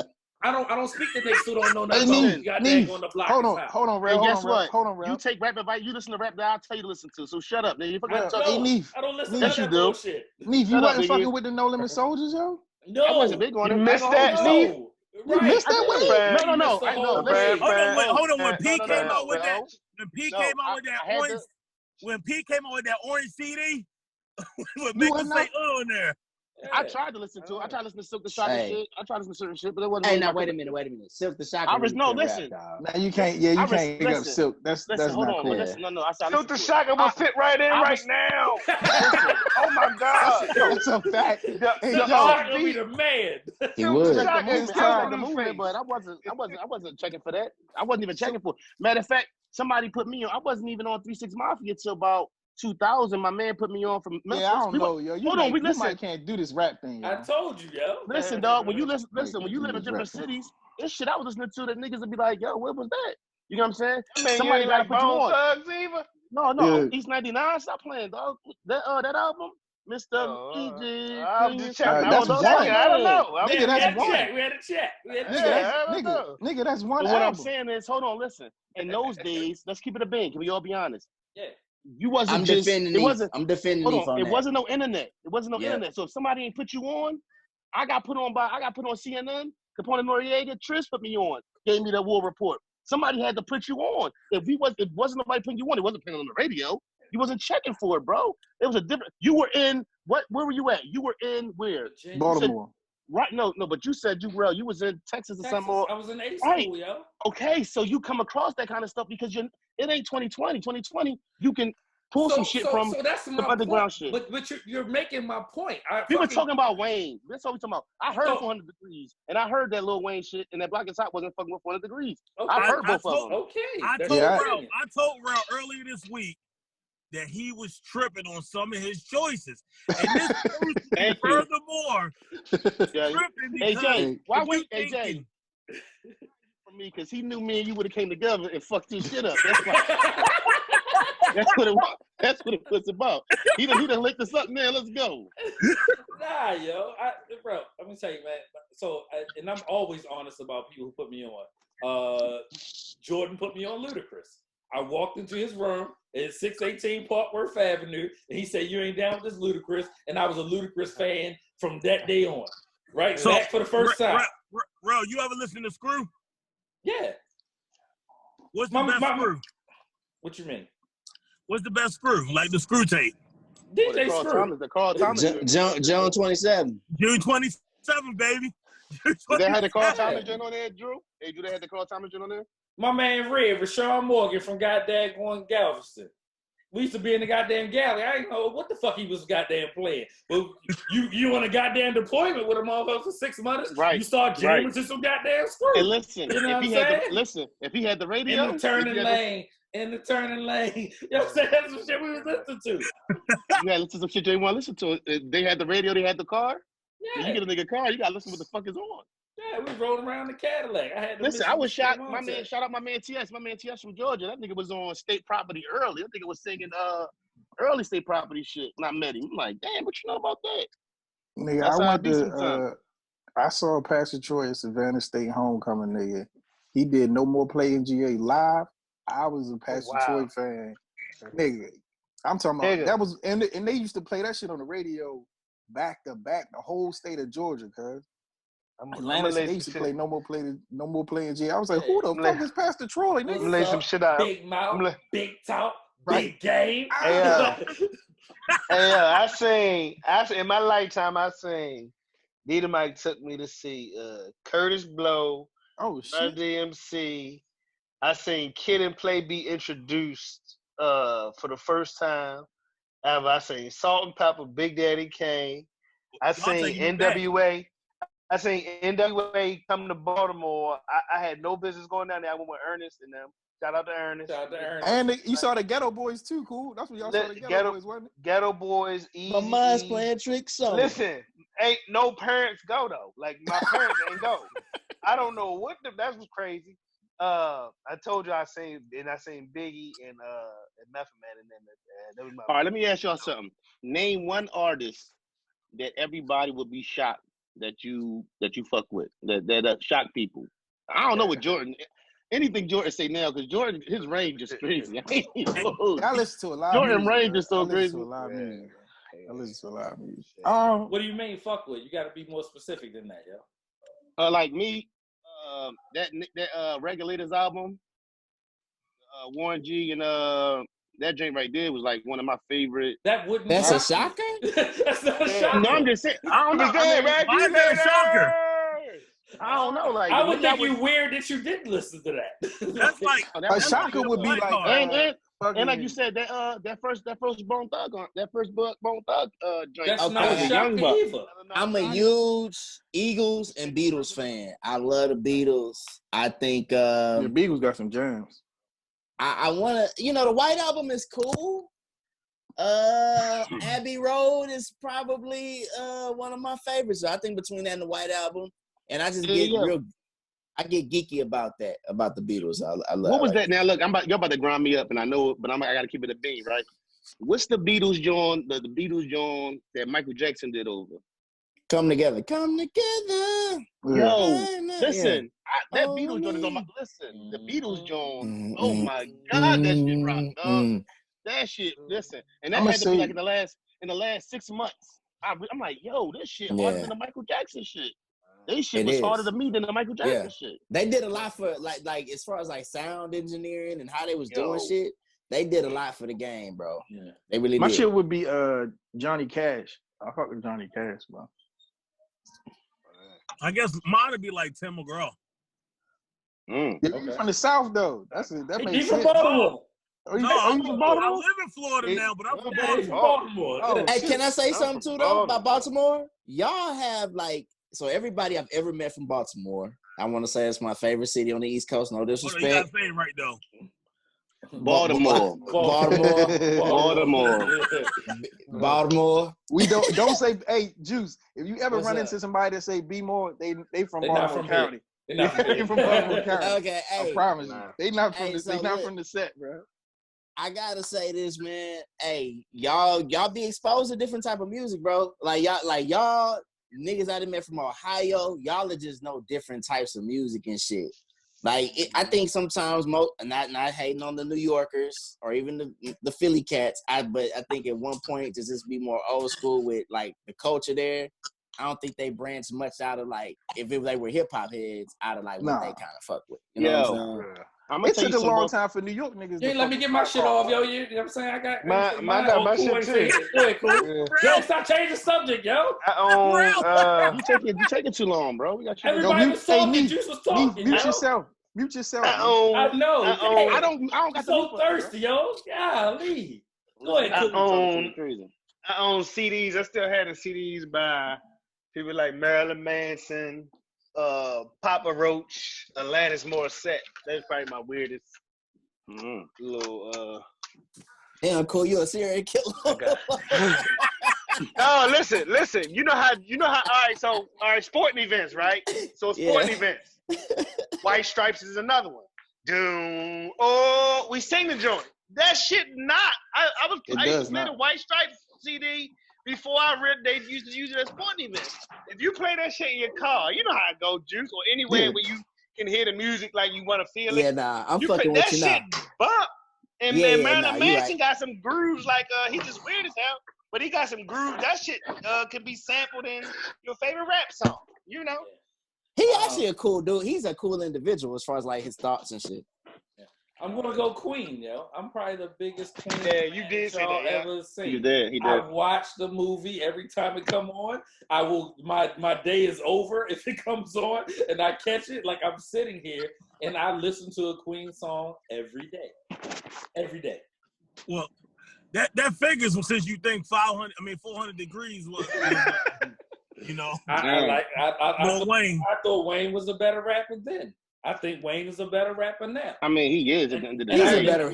I don't speak to niggas who don't know nothing about you goddamn on the block. Hold on, Ray. Guess what? Hold on, Ray. You take rap advice. You listen to rap that I'll tell you to listen to. So shut up, nigga. I don't listen to that bullshit. Neef, you wasn't fucking with the No Limit Soldiers, yo? No. I wasn't big on it. You missed that, Neef? You missed that wave? No. Hold on. When P came out with that, when P came out with that orange CD, with make us say on there. I tried to listen to it. I tried to listen to Silk the Shocker shit. I tried to listen to certain shit, but it wasn't. Hey, now wait a minute. Silk the Shocker. Listen. Now you can't. Yeah, you can't pick up Silk. That's not cool. No. Silk the Shocker will fit right in right now. Oh my God. That's a fact. The Shocker be the man. He would. The movement, but I wasn't checking for that. I wasn't even checking for it. Matter of fact, somebody put me on. I wasn't even on 3-6 Mafia till about 2000. My man put me on from Memphis. Yeah, I don't know, yo. You might can't do this rap thing, yo. I told you, yo. Listen, dog. When you listen, when you live in different cities, this shit I was listening to, that niggas would be like, yo, what was that? You know what I'm saying? Man, somebody you gotta like put you on. Thugs either? No. Yeah. East 99. Stop playing, dog. That album, Mr. EG. I'm just checking. That's one. I don't know. Nigga, that's one. We had a check. Nigga, that's one. But what I'm saying is, hold on, listen. In those days, let's keep it a bean. Can we all be honest? Yeah. You wasn't I'm just. defending It wasn't. I'm defending Hold on. it Wasn't no internet. It wasn't no internet. So if somebody ain't put you on, I got put on CNN. Capone Noriega, Trish put me on. Gave me the war report. Somebody had to put you on. It wasn't nobody putting you on. It wasn't playing on the radio. You wasn't checking for it, bro. It was a different. You were in what? Where were you at? You were in where? Baltimore. Right? No. But you said you was in Texas or something. I was in A school, yo. Okay, so you come across that kind of stuff because it ain't 2020. 2020, you can pull some shit from the underground shit. But you're making my point. We were talking about Wayne. That's what we talking about. I heard 400 degrees, and I heard that Lil Wayne shit, and that Block is Hot wasn't fucking with 400 degrees. Okay. I heard both of them. Okay. I told Rel earlier this week that he was tripping on some of his choices. And this proves furthermore tripping because AJ, why wait, AJ? For me, because he knew me and you would have came together and fucked this shit up. That's why. That's what it was about. He done licked us up, man. Let's go. Nah, yo. Bro, let me tell you, man. So, and I'm always honest about people who put me on. Jordan put me on Ludacris. I walked into his room at 618 Parkworth Avenue, and he said, "You ain't down with this Ludacris," and I was a Ludacris fan from that day on. Right, So, back for the first time. Bro, you ever listen to Screw? Yeah. What's the best Screw? What you mean? What's the best Screw? Like the Screw tape? DJ Screw. The Carl Thomas. June 27. June 27, baby. Did they have the Carl Thomas joint on there, Drew? Hey, Drew, they had the Carl Thomas joint on there? My man Red, Rashawn Morgan from goddamn Galveston. We used to be in the goddamn galley. I didn't know what the fuck he was goddamn playing. But you on a goddamn deployment with a motherfucker for 6 months. Right. You start jamming to some goddamn Screw. And listen, you know if he had the radio. In the turning lane. You know what I'm saying? That's some shit we was listening to. You had to listen to some shit you want to listen to. They had the radio, they had the car. Yeah. You get a nigga car, you gotta listen to what the fuck is on. Yeah, we was rolling around the Cadillac. I was shocked. Shout out my man TS. My man TS from Georgia. That nigga was on state property early. I think it was singing early state property shit. When I met him, I'm like, damn, what you know about that? Nigga, I saw Pastor Troy at Savannah State Homecoming, nigga. He did No More Play NGA live. I was a Pastor Troy fan. Nigga, I'm talking about that was and they used to play that shit on the radio back to back, the whole state of Georgia, cuz. Atlanta, they used to play No More Play NGA. I was like, who the fuck is Pastor Troy? Nigga, lay some shit out. Big mouth, big talk, big game. I sing in my lifetime. I sing. Nita Mike took me to see Curtis Blow. Oh shit. DMC. I seen Kid and Play be introduced for the first time ever. I seen Salt and Pepper, Big Daddy Kane. I seen NWA. I seen NWA come to Baltimore. I had no business going down there. I went with Ernest and them. Shout out to Ernest. And you saw the Ghetto Boys too, cool. That's what y'all saw the Ghetto Boys, wasn't it? Ghetto Boys, Easy. My mind's playing tricks on. Listen, ain't no parents go though. Like my parents ain't go. I don't know what that was crazy. I told you I seen Biggie and Method Man and them. All right, let me ask y'all something. Name one artist that everybody would be shocked that you fuck with, that shock people. I don't know what Jordan. Anything Jordan say now, because Jordan, his range is crazy. I listen to a lot. Jordan range is so crazy. I listen to a lot of music. What do you mean fuck with? You got to be more specific than that, yo. Like me, that Regulators album, Warren G and that joint right there was like one of my favorite. That's a shocker? That's not a shocker. No, I'm just saying. I don't know. Why is that a shocker? I don't know. Like, I would think you weird that you didn't listen to that. That's like a shocker would be like, and like you said, that first Bone Thug joint. That's not a shocker either. I'm a huge Eagles and Beatles fan. I love the Beatles. I think the Beatles got some jams. I want to, the White Album is cool. Abbey Road is probably one of my favorites. So I think between that and the White Album, and I just get I get geeky about that, about the Beatles. I love. What was that? Now look, you're about to grind me up, and I know, but I got to keep it a bean, right? What's the Beatles joint? The Beatles joint that Michael Jackson did over? Come together. Yo, listen, that Beatles joint is on my. Listen, the Beatles joint. Oh my God, that shit rocked, dog. That shit. Listen, and that had to be like in the last 6 months. I'm like, yo, this shit harder than the Michael Jackson shit. This shit was harder to me than the Michael Jackson shit. They did a lot for like as far as like sound engineering and how they was doing shit. They did a lot for the game, bro. Yeah, they really did. My shit would be Johnny Cash. I fuck with Johnny Cash, bro. I guess mine would be like Tim McGraw. He's from the South though. That makes sense. From Baltimore. I live in Florida now, but I'm from Baltimore. Hey, can I say something too though about Baltimore? Y'all have so everybody I've ever met from Baltimore, I want to say it's my favorite city on the East Coast. No disrespect. You gotta say it right though. Baltimore. We don't say, hey, Juice. If you ever run into somebody that say be more, they from Baltimore County. They from Baltimore County. Okay, hey, I promise you, they not from the set, bro. I gotta say this, man. Hey, y'all be exposed to different type of music, bro. Like y'all niggas I done met from Ohio, y'all just know different types of music and shit. Like I think sometimes not hating on the New Yorkers or even the Philly cats. But I think at one point to just be more old school with like the culture there. I don't think they branched much out of like if they were hip hop heads out of like what they kind of fuck with. You know what I'm saying? It took a long time for New York niggas. You ain't let me get my shit off, yo. You know what I'm saying? I got my shit too. Go ahead, cool. Yo, stop changing the subject, yo. You taking too long, bro. We got you. Everybody was talking. Juice was talking. Mute yourself. Mute yourself. I know. I don't got so thirsty, yo. Golly. Go ahead, cool. I own CDs. I still had the CDs by people like Marilyn Manson, Papa Roach, Alanis Morissette. That's probably my weirdest little. Damn, cool. You a serial killer? No, listen. You know how. All right. Sporting events, right? So sporting events. White Stripes is another one. Doom. Oh, we sing the joint. That shit not. I used to play the White Stripes CD before I read they used to use it as sporting events. If you play that shit in your car, you know how it go, Juice, or anywhere where you can hear the music like you want to feel it. Yeah, nah, I'm fucking with you now. That shit bump. And then Marilyn Manson got some grooves like he just weird as hell, but he got some grooves. That shit could be sampled in your favorite rap song. You know. He actually a cool dude. He's a cool individual as far as like his thoughts and shit. I'm gonna go Queen, yo. I'm probably the biggest Queen you did say that, ever seen. He did. I watch the movie every time it come on. I will. My day is over if it comes on and I catch it. Like I'm sitting here and I listen to a Queen song every day. Well, that figures since you think 400 degrees was you know. I Wayne. I thought Wayne was a better rapper then. I think Wayne is a better rapper now. I mean, he is at the end of the He's day. a better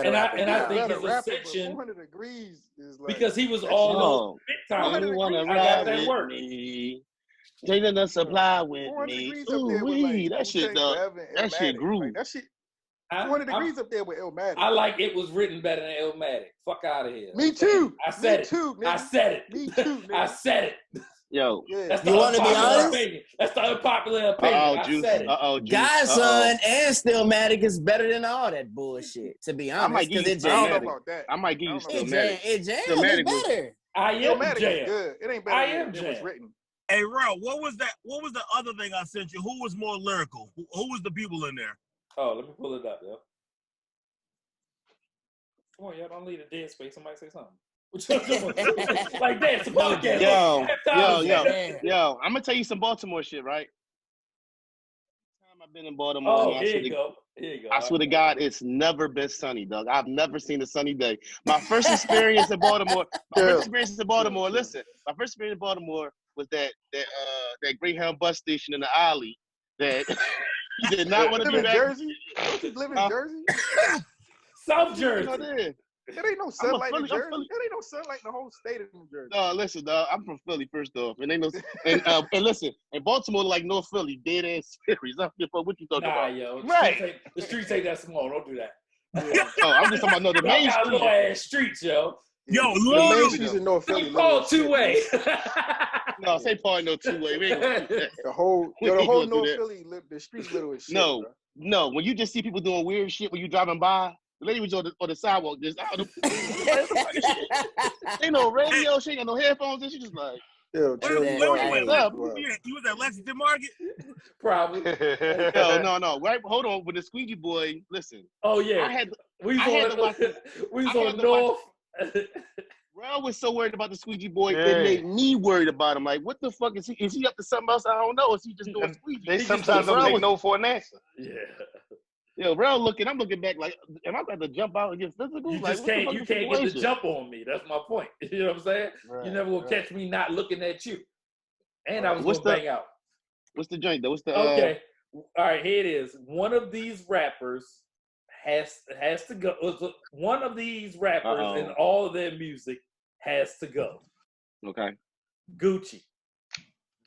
rapper. And I think his ascension 400 degrees is like, because he was all big time. I got that work. Taking the supply with me. Ooh, that shit, dog. That shit grew. That shit. 400 degrees up there with Illmatic. I like it was written better than Illmatic. Fuck out of here. Me too. I said it. Too, I said it. Me too. I said it. Yo, that's the unpopular opinion. That's the unpopular opinion. I said it. Godson and Stillmatic is better than all that bullshit. To be honest, I might give you Stillmatic. I might give you Stillmatic. Stillmatic is better. I am Jam. Good. It ain't better. I am than it was written. Hey, Ro, what was that? What was the other thing I sent you? Who was more lyrical? Who was the people in there? Oh, let me pull it up, yo. Come on, y'all don't leave a dead space. Somebody say something. Like that, it's a podcast. Yo, I'm gonna tell you some Baltimore shit, right? Time I've been in Baltimore. Oh, here you go. I swear to God, it's never been sunny, dog. I've never seen a sunny day. My first experience in Baltimore. Listen, my first experience in Baltimore was that Greyhound bus station in the alley that you did not want to be back. Jersey? You live in Jersey? South Jersey. It ain't no sunlight in Jersey. It ain't no sunlight in the whole state of New Jersey. No, listen, dog. I'm from Philly, first off, and ain't no. And listen, in Baltimore, like North Philly, dead ass serious. I don't give a fuck what you talking about. Yo, right? The streets ain't that small. Don't do that. Oh, I'm just talking about the main street. Little ass streets, yo. Yo, the main streets in North Philly. Paul two-way. No, say Paul no two-way. We ain't gonna do that. The whole North Philly, the streets little as shit. No. When you just see people doing weird shit when you driving by. The lady was on the sidewalk just out of ain't no radio, she ain't got no headphones, and she just like, you was at Lexington Market? Probably. No. Right, hold on. With the squeegee boy, listen. Oh yeah. We was on North. Rel was so worried about the squeegee boy, it made me worried about him. Like, what the fuck is he? Is he up to something else? I don't know. Is he just doing squeegee? They sometimes don't take no for an answer. Yeah. Yo, Rel I'm looking back like, am I going to jump out and get physical? You can't get the jump on me. That's my point. You know what I'm saying? Right, you never gonna catch me not looking at you. And I was gonna bang out. What's the joint though? What's the Okay. All right, here it is. One of these rappers has to go. One of these rappers and all of their music has to go. Okay. Gucci,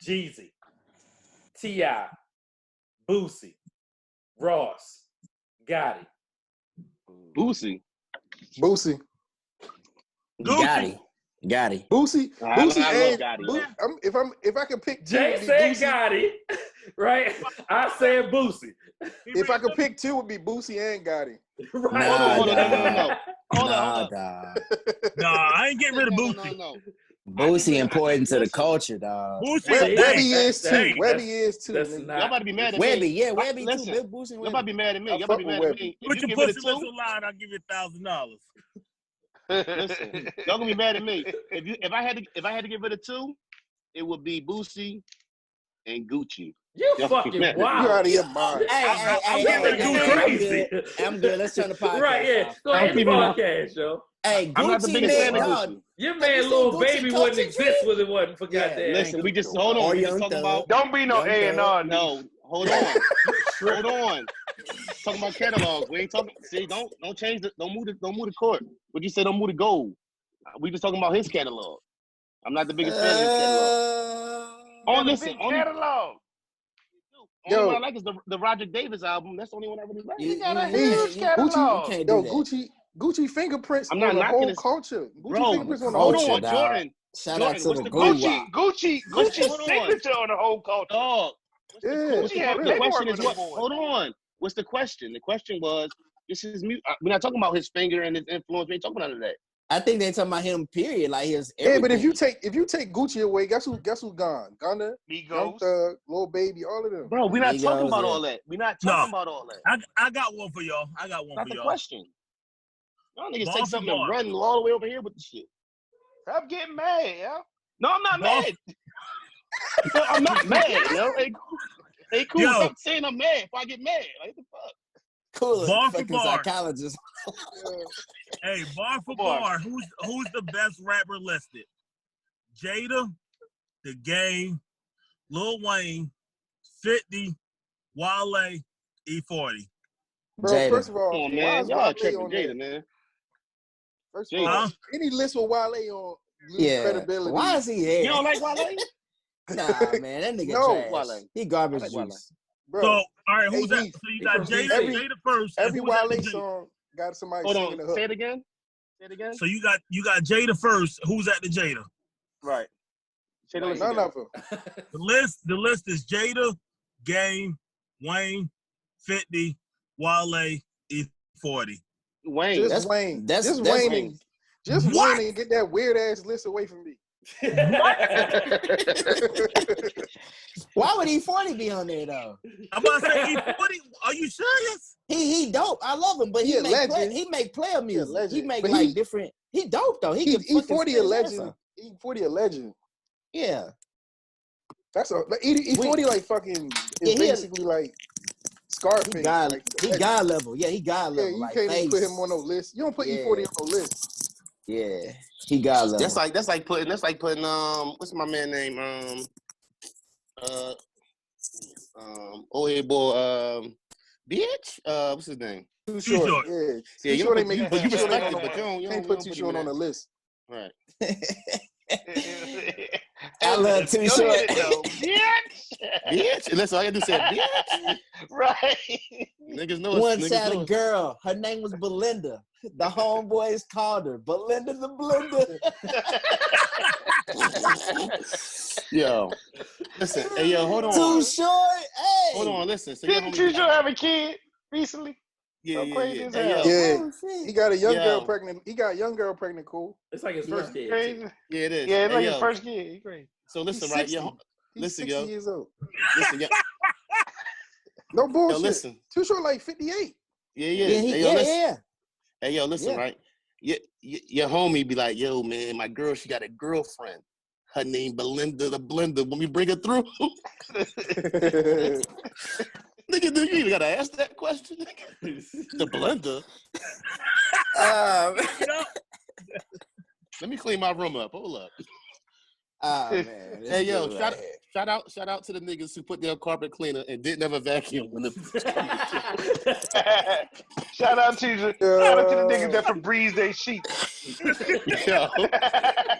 Jeezy, T.I., Boosie, Ross, Gotti. Boosie. Gotti. Boosie. I love Gotti. If I could pick, Jay said Gotti. right? I said Boosie. If I could pick two, it would be Boosie and Gotti. Right. Hold on, no. Hold Nah, on. dog. Nah, I ain't getting rid of Boosie. No. Boosie important to the culture, dog. Boosie, Webby is too. hey, Webby is too. That's nigga. not. Y'all about to be mad at Webby, me. yeah, Webby too. Listen, Big Boosie and y'all about to Webby. be mad at me. I Y'all about to fuck be with mad at Webby. me. If Put you your get rid of pussy list two, online, I'll give you $1,000. listen, y'all gonna be mad at me. If I had to get rid of two, it would be Boosie and Gucci. You Y'all fucking You wild. out of your mind. I'm getting ready to go crazy. I'm good. Let's turn the podcast Right, yeah. off. Go ahead, the podcast, yo. Hey, I'm not the Gucci biggest fan man, of dog. Gucci. Your Have man, you seen little Gucci baby, Culture wouldn't exist Tree? if it wasn't for Yeah, goddamn. Listen, we just hold on. Or We just Young talking Thug. about Don't be no Young A&R. no. Hold on. Hold on. Talking about catalogs. We ain't talking. See, don't change the. Don't move the court. What you say? Don't move the goal. We just talking about his catalog. I'm not the biggest fan of his catalog. Oh, listen. Catalog. Only one I like is the Roger Davis album. That's the only one I really like. He got a you huge can't catalog. do that. Gucci fingerprints I'm on not the knocking whole his culture. Gucci bro. fingerprints on the Hold whole on, culture. Jordan. Shout out to what's the the Gucci. Gucci's Hold on. signature on the whole culture. Dog. What's Yeah, the question is what? Hold on. What's the question? The question was, this is music. We're not talking about his finger and his influence. We ain't talking about that. I think they talking about him. Period. Like his. Yeah, but if everything. you take Gucci away, guess who's gone? Gunna, Young Thug, Lil Baby, all of them. Bro, we're not talking Migos, about yeah. all that. We're not talking about all that. I got one for y'all. Not the question. Y'all niggas Bar take for something and bar. run all the way over here with the shit. Stop getting mad, yo. No, I'm not Bar- mad. No, I'm not mad, yo. Hey, cool. Yo. Stop saying I'm mad if I get mad. Like, what the fuck? Cool. Bar for Fucking bar. psychologist. Hey, bar for Bar. bar. Who's the best rapper listed? Jada, The Game, Lil Wayne, 50, Wale, E40. Bro, Jada. first of all, Come on, why man. is Y'all Wale tripping, on Jada, there? man. First of all, Huh? any list with Wale on lose Yeah. credibility. Why is he there? You don't like Wale? Nah, man, that nigga No, trash. Wale. He garbage I like Wale. juice. bro. So, all right, who's Hey, that? Heath, So you he got from Jada, DC. Jada first. and every who's after Wale Jada? song got somebody Hold singing the on. hook. Say it again. Say it again. So you got Jada first. Who's at the Jada? Right. Say the list None again. of them. The list is Jada, Game, Wayne, 50, Wale, E40. Wayne. Just Wayne. That's Just that's Wayne. Wayne. And, just What? Wayne and get that weird ass list away from me. Why would E40 be on there though? I'm about to say E40. Are you serious? He dope. I love him, but He a legend. he make player music. He legend. make But like he- different. He dope though. He can E40 fucking a spit his ass legend. off. E40 a legend. Yeah. That's a like, E40 like fucking is Yeah, basically like Scarface. He God. Like, He legend. God level. Yeah, he God Yeah, level. you like can't even put Face. him on no list. You don't put Yeah. E40 on no list. Yeah, he God level. That's like putting what's my man name? Oh yeah, boy, bitch. What's his name? Too Too short. short. Yeah. Yeah, Too short ain't but you Too Short ain't respect on it, but you can't put Too Short on the list. Right. I love Too Go Short. ahead, though. Bitch. Bitch. Listen, all I gotta do is say bitch. Right. Niggas know Once niggas had know a girl. Her name was Belinda. The homeboys called her Belinda the Blender. Yo. Listen, hey yo, hold on. Too Short. Hey. Hold on, listen. So your Didn't homie Too Short have a kid recently? Yeah, So crazy as Hey, hell. yo. Yeah. Oh, shit. He got a young girl Yo. pregnant. He got a young girl pregnant, cool. It's like his first kid. Crazy. Yeah, it is. Yeah, it's Hey, like yo. his first kid. He crazy. So listen, He's right? 60. Yo, He's listen, 60 yo. years old. Listen, yo. No bullshit. Yo, listen. Too Short like 58. Yeah. Yeah, Listen. Hey, yo, listen, Yeah. right? Your homie be like, yo, man, my girl, she got a girlfriend. Her name Belinda the Blender. When we bring her through, nigga, do you even gotta ask that question? The Blender. Let me clean my room up. Hold up. Oh man. Hey, yo, shout out to the niggas who put their carpet cleaner and didn't have a vacuum when the Shout out to the niggas that Febreze they sheets. yo.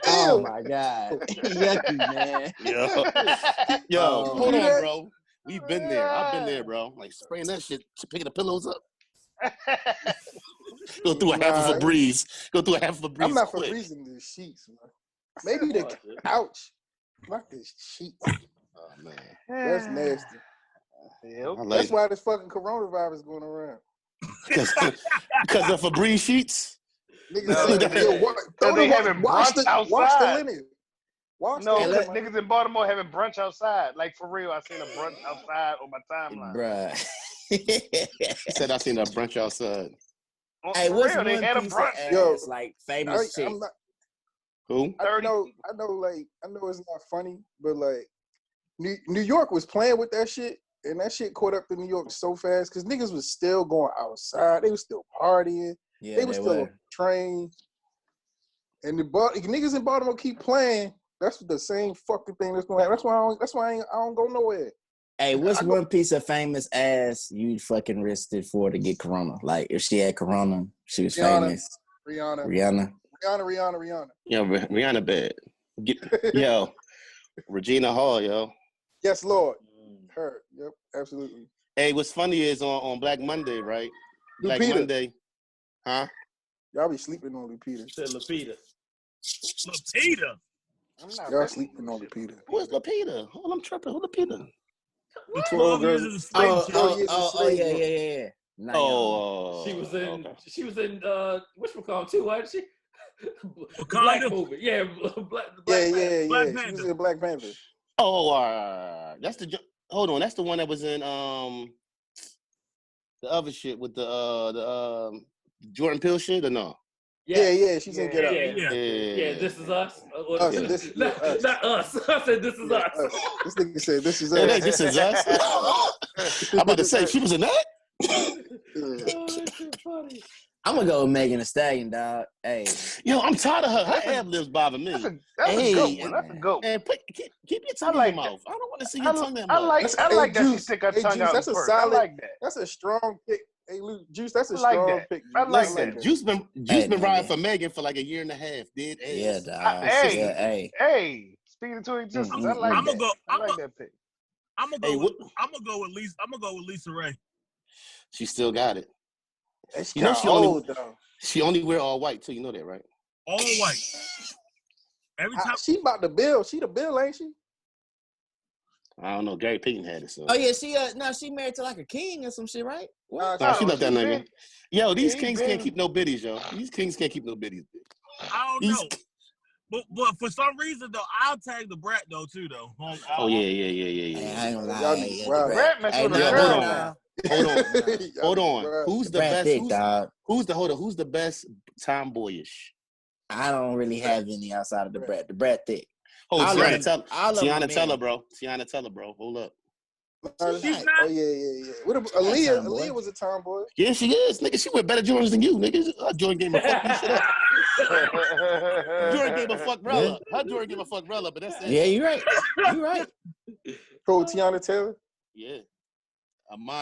Oh my God. Yucky, man. Yo, Oh, hold man. on, bro. We've been there. I've been there, bro. Like spraying that shit, picking the pillows up. Go through a half of a breeze. Go through a half of a breeze. I'm not for quick. freezing the sheets, man. Maybe the couch, not the sheets. Oh man. That's nasty. Yep. That's why this fucking coronavirus going around. Because of Febreze sheets. Niggas they having brunch outside. Wash the linen. Because niggas in Baltimore having brunch outside. Like, for real, I seen a brunch outside on my timeline. Bruh. He said I seen a brunch outside. Hey, For what's real, one they had a piece brunch. of ass, like famous chick? Who? I know it's not funny, but like New York was playing with that shit, and that shit caught up to New York so fast because niggas was still going outside. They was still partying. Yeah, they was still on the train. And the niggas in Baltimore keep playing. That's the same fucking thing that's gonna happen. That's why I don't go nowhere. Hey, what's one piece of famous ass you'd fucking risked it for to get corona? Like if she had corona, she was famous. Rihanna. Yo, Rihanna bad. Yo, Regina Hall, yo. Yes, Lord. Her. Yep, absolutely. Hey, what's funny is on Black Monday, right? Lupita. Black Monday. Huh? Y'all be sleeping on Lupita. Said Lupita. Y'all sleeping on Lupita. Where's Lupita? Oh, I'm tripping. Who Lupita? The 12 years of slave. Yeah. Oh, she was in. Okay. She was in. Whatchamacallit too, wasn't she? Black movie. Yeah, Black She was in Black Panther. Oh, that's the. Hold on, that's the one that was in the other shit with the Jordan Peele shit or no? Yeah, she's in Get Out. Yeah, This Is Us. Not us. I said This Is Us. This nigga said This Is Us. Hey, This Is Us. I'm about to say she was in that. That's so funny. I'm gonna go with Megan Thee Stallion, dog. Hey, yo, I'm tired of her. Her ad-libs bother me. That's a good one. That's a good one. And keep your tongue in your mouth. I don't want to see your tongue in your mouth. I like that she stick her tongue out. That's a solid. I like that. That's a strong pick. Hey, Luke, Juice, that's a strong pick. I like that. Juice been riding for Megan for like a year and a half. Yeah, dog. Hey, speaking to existence, I like that. I like that pick. I'm gonna go with Lisa Ray. She still got it. You know she only wear all white too. You know that, right? All white. Every time she about to bill. She the bill, ain't she? I don't know. Gary Payton had it. So. Oh yeah, she married to like a king or some shit, right? Nah, she left that nigga. Yo, these kings can't keep no biddies, yo. These kings can't keep no biddies. I don't know. But for some reason though, I'll tag the brat though too though. Oh yeah. I ain't gonna lie. Brat messing with a girl now. Hold on. Who's the best? Who's the best tomboyish? I don't really have any outside of the brat. The brat thick. Oh, Tiana Teller, bro. Tiana Teller, bro. Hold up. She's not. Oh yeah. What about Aaliyah? Aaliyah was a tomboy. Yeah, she is. Nigga, she wear better Jordans than you, nigga. Her Jordan game a fuck you shit up. Jordan game a fuck Rella. Her Jordan game a fuck Rella, but that's it. Yeah, you're right. You're right. Pro Tiana Taylor. Yeah.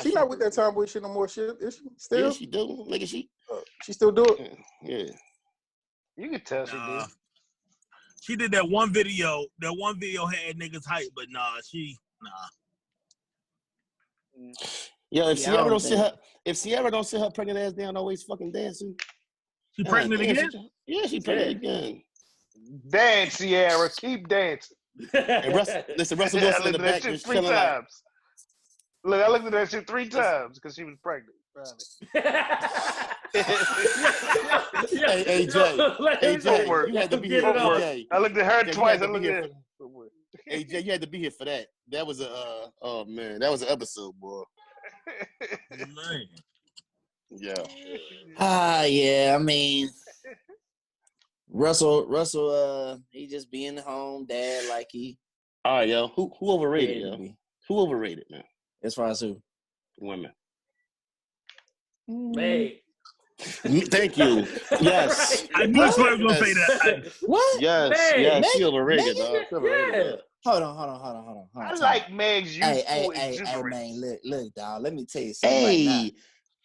She not with that tomboy shit no more. Shit, is she still? Yeah, she do. Nigga, she still do it. Yeah. You can tell she did. She did that one video. That one video had niggas hype, but nah. Yo, if Sierra don't sit her pregnant ass down, always fucking dancing. She pregnant again? She pregnant again. Dance, Sierra. Keep dancing. Listen, Russell Wilson in the back was three times. Look, I looked at that shit 3 times because she was pregnant. Hey, Jay, you had to be here. I looked at her twice. I looked at Hey, Jay, you had to be here for that. That was oh man, that was an episode, boy. Yeah. Yeah. I mean, Russell, he just being the home dad like he. All right, yo. Who overrated, yo? Who overrated, man? As far as who? Women. Meg. Thank you. Yes. I knew somebody was gonna say that. What? Yes. Meg. Yes. She overrated, dog. Yeah. Hold on. I like Meg's youthful Hey, man, look, dog. Let me tell you something. Hey,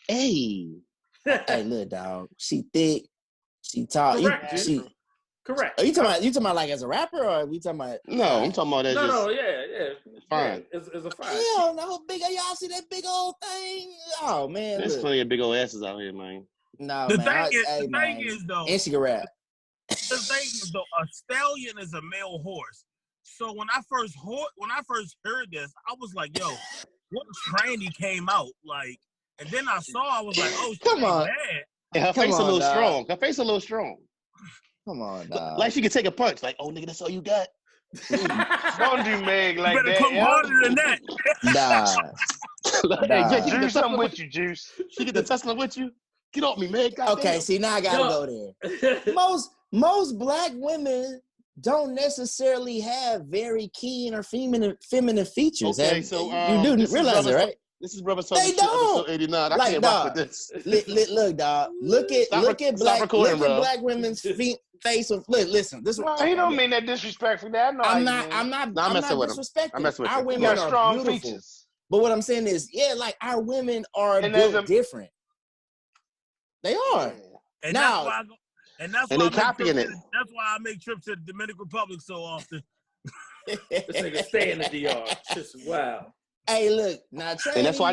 hey, look, dog. She thick. She tall. Correct. Are you talking about like as a rapper, or are we talking about? No, I'm talking about that. Yeah. Fine. Yeah, it's a fine. Hell no, big. Y'all see that big old thing? Oh man, there's plenty of big old asses out here, man. No, the man. thing is though, and she can rap. The thing is though, a stallion is a male horse. So when I first heard this, I was like, yo, one tranny came out, like, and then I was like, oh, Come she on. bad. And her Come face a on, little dog. strong. Her face a little strong. Come on, dog. Like she could take a punch. Like, oh, nigga, that's all you got. Don't do Meg You like better that. come harder than that. Nah. Hey, Jake, you get the Juice, I'm Tesla with you, Juice. She get the Tesla with you? Get off me, man. God Okay, damn. see, now I gotta go there. Most black women don't necessarily have very keen or feminine features. Okay, so you do realize it, right? This is Brother They Talking Shit, don't. episode 89. I Like, can't rock dog, with this. Look, dog. Look at black women's face. Look, listen. This No, he don't mean that disrespectfully. I know. I'm not disrespecting. I'm messing with Our him. women You got are strong beautiful. features. But what I'm saying is, yeah, like our women are And built different. They are. And Now, that's they copying it. That's why I make trips to the Dominican Republic so often. This nigga stay in the DR. Just wow. Hey, look, now trannies, And that's why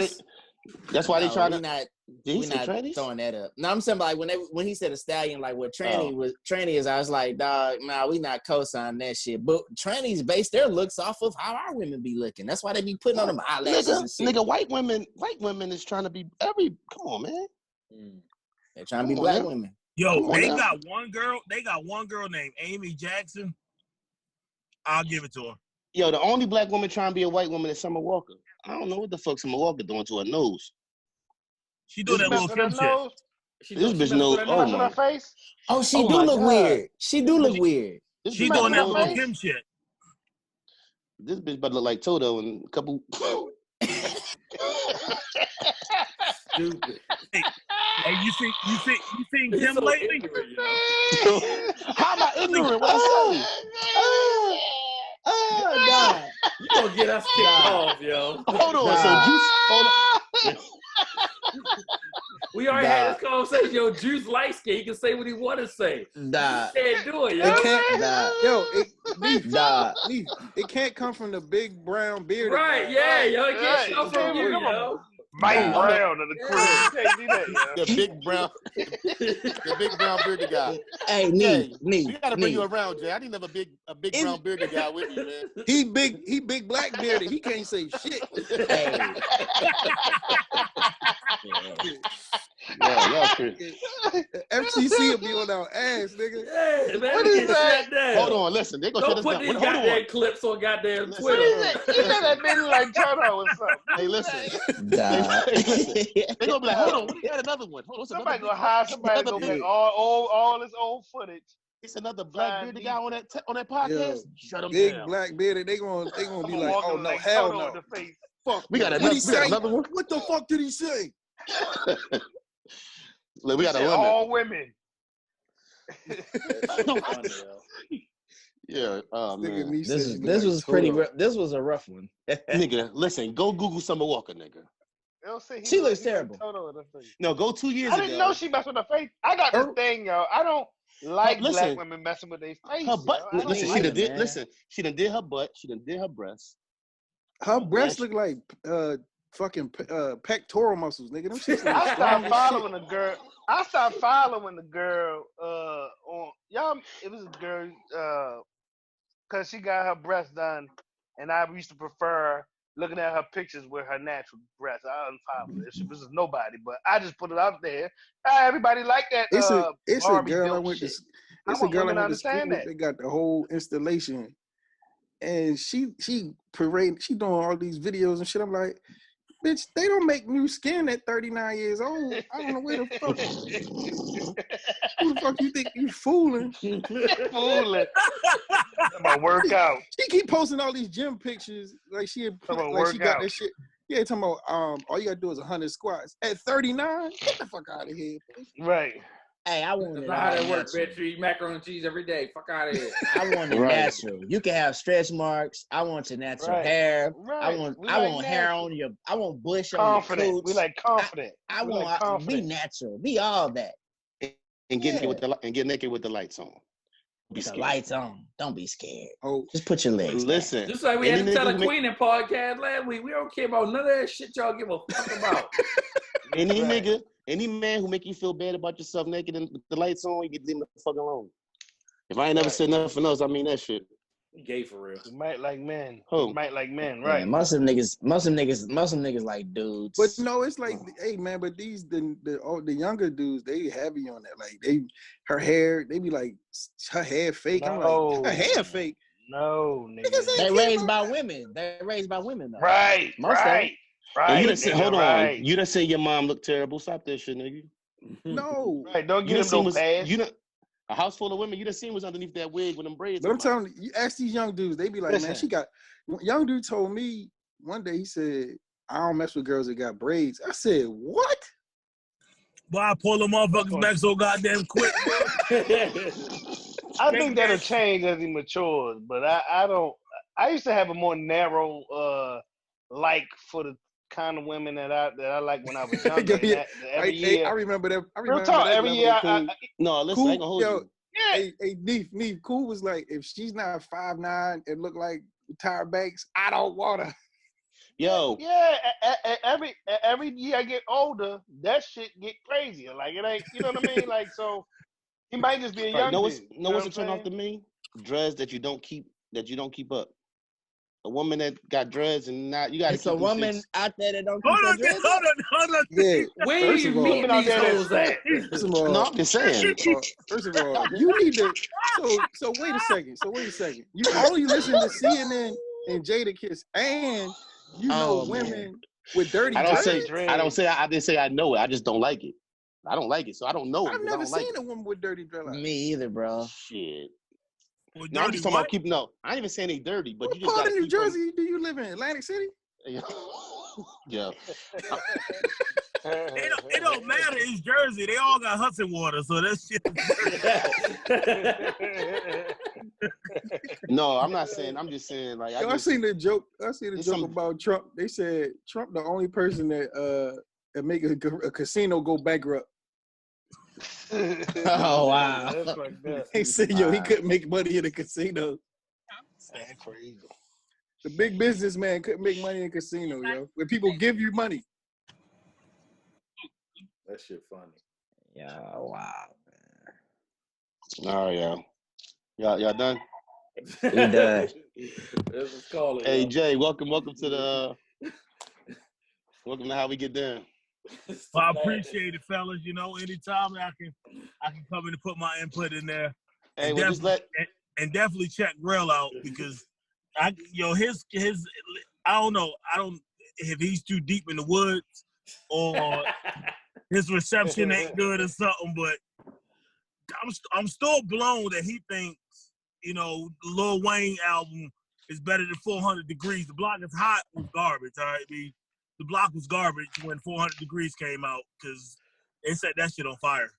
they try to. We're not throwing that up. No, I'm saying like when he said a stallion, like what tranny is, I was like, dog, nah, we not co-signing that shit. But trannies base their looks off of how our women be looking. That's why they be putting on them eyelashes and shit. Nigga, white women is trying to be come on, man. They're trying to be black women. Yo, they got one girl named Amy Jackson. I'll give it to her. Yo, the only black woman trying to be a white woman is Summer Walker. I don't know what the fuck Summer Walker doing to her nose. She doing that little Kim shit. This bitch knows. Oh my. Face. Oh, she do look weird. She do look weird. She doing that little Kim shit. This bitch about to look like Toto in a couple. Stupid. Hey, you seen Kim lately? How am I ignorant? What I say? Oh, God. You gonna get us kicked off, yo. Hold on. So Juice, we already had this conversation. Yo, Juice light skin. He can say what he want to say. Nah. He can't do it, yo. It can't. Nah. It can't come from the big brown beard. Right, yeah, yo. It can't come from you, yo. Mike Brown of the crew. You can't do that, yo. the big brown bearded guy. Hey, we gotta bring you around, Jay. I didn't have a big brown bearded guy with me, man. He big black bearded. He can't say shit. Hey. Yeah, y'all crazy. FCC will be on our ass, nigga. Yeah, man, What is that? Hold on, listen. They gonna shut Don't us put down. these goddamn clips on goddamn What Twitter. is it? He said that nigga like Toto or something. Hey, listen. Nah. They gonna be like, hold on, we got another one. Hold on, Somebody gonna hire somebody to go make all this old footage. It's another black bearded guy on that podcast. Yeah. Shut him Big down. black bearded. They gonna be like, Walking oh no, like hell Toto no. in the face. Fuck. We got What he say? another one. What the fuck did he say? Look, we got a Said limit. all women. Yeah. Oh man. This was pretty. This was a rough one. Nigga, listen. Go Google Summer Walker, nigga. They'll say She looks he terrible. Toto in the face. No, go 2 years ago. I didn't know she messed with her face. I got this thing, yo. I don't like black women messing with their face. Her butt. Yo. Listen, like it, man. she done did her butt. She done did her breasts. Her breasts look like fucking pectoral muscles, nigga. Them shits like I strong stopped as following the girl. I stopped following the girl on y'all. It was a girl because she got her breasts done, and I used to prefer looking at her pictures with her natural breasts. I unfollowed her. She was nobody, but I just put it out there. Everybody like that. It's a Barbie girl I built went to. shit. It's I a girl want I women to went to school understand with. that. They got the whole installation, and she parade. She doing all these videos and shit. I'm like, bitch, they don't make new skin at 39 years old. I don't know where the fuck. Who the fuck you think you fooling? Fooling. I'm gonna work out. She keep posting all these gym pictures like she had, like she got that shit. Yeah, talking about all you gotta do is 100 squats at 39. Get the fuck out of here, bitch. Right. Hey, I want That's it. not how that works, bitch. You eat macaroni and cheese every day. Fuck out of here. I want it natural. You can have stretch marks. I want your natural hair. Right. I want hair on your. I want bush confident. on your cooch. We like confident. I want be natural. Be all that. And get naked with the lights on. Be the lights on. Don't be scared. Oh, just put your legs. Listen. Just like we had to tell a Queen in podcast last week. We don't care about none of that shit y'all give a fuck about. Any man who make you feel bad about yourself naked and with the lights on, you can leave him the fuck alone. If I ain't never said nothing else, I mean that shit. Gay for real. You might like men. Who? You might like men, Yeah, right? most of them niggas like dudes. But no, it's like, hey man, but the younger dudes, they heavy on that. Like her hair, they be like, her hair fake. I'm like, her hair fake. No, nigga. They raised by women. They're raised by women though. Right, Most right, right. You done said, hold on. Right. You done said your mom looked terrible. Stop that shit, nigga. No. Right, don't You give done them seen no pass. you done a house full of women. You done seen was underneath that wig with them braids. But I'm telling you, ask these young dudes, they be like, Listen. man, she got. Young dude told me one day, he said, I don't mess with girls that got braids. I said, what? Boy, I pull them motherfuckers back so goddamn quick. I think that'll change as he matures, but I don't. I used to have a more narrow like for the kind of women that I like when I was younger. Yeah. Every year, I remember that. I real remember talk. that Every level year, of Cool. No, listen, Cool, I ain't gonna hold yo, you. yeah. Hey, Neef, Cool was like, if she's not 5'9" and look like Tyra Banks, I don't want her. Yo, Yeah, every year I get older, that shit get crazier. Like it ain't, you know what I mean? Like so, he might just be a right, young know dude. what's a turn off to me? Dreads that you don't keep up. A woman that got dreads and not you gotta It's keep a them woman shits. out there that don't keep Hold her on, dreads up. hold on. Yeah. Where First you of all, meeting out these there that- hoes at? First of all, No, I'm just saying. First of all, you need to. So wait a second. You only listen to CNN and Jada Kiss, and you know Oh, women with dirty I don't dreads. say I didn't say I know it. I just don't like it. I don't like it, so I don't know it. I've because I never don't like seen a woman with dirty dreadlocks. Me either, bro. Shit. Well, No, I'm dirty just talking what? about keeping. No, I ain't even saying they dirty, but What you just part gotta of New keep them. Jersey do you live in? Atlantic City? Yeah. It don't matter. It's Jersey. They all got Hudson water, so that shit. No, I'm not saying. I'm just saying like I seen the joke. I seen a It's joke some- about Trump. They said Trump the only person that make a casino go bankrupt. Oh wow. That's like that. They said he couldn't make money in a casino. That's crazy. The big businessman couldn't make money in a casino, yo. When people give you money. That shit funny. Yeah, wow. Oh yeah. Y'all done? We done. Let's just call it. Hey yo. Jay, welcome to the welcome to How We Get Down. Well, I appreciate it, fellas. You know, anytime I can come in and put my input in there. Hey, and well, just let and definitely check Grill out because his I don't know. I don't if he's too deep in the woods or his reception ain't good or something, but I'm still blown that he thinks, you know, the Lil Wayne album is better than 400 Degrees. The Block is Hot was garbage, all right? The Block was garbage when 400 Degrees came out because they set that shit on fire.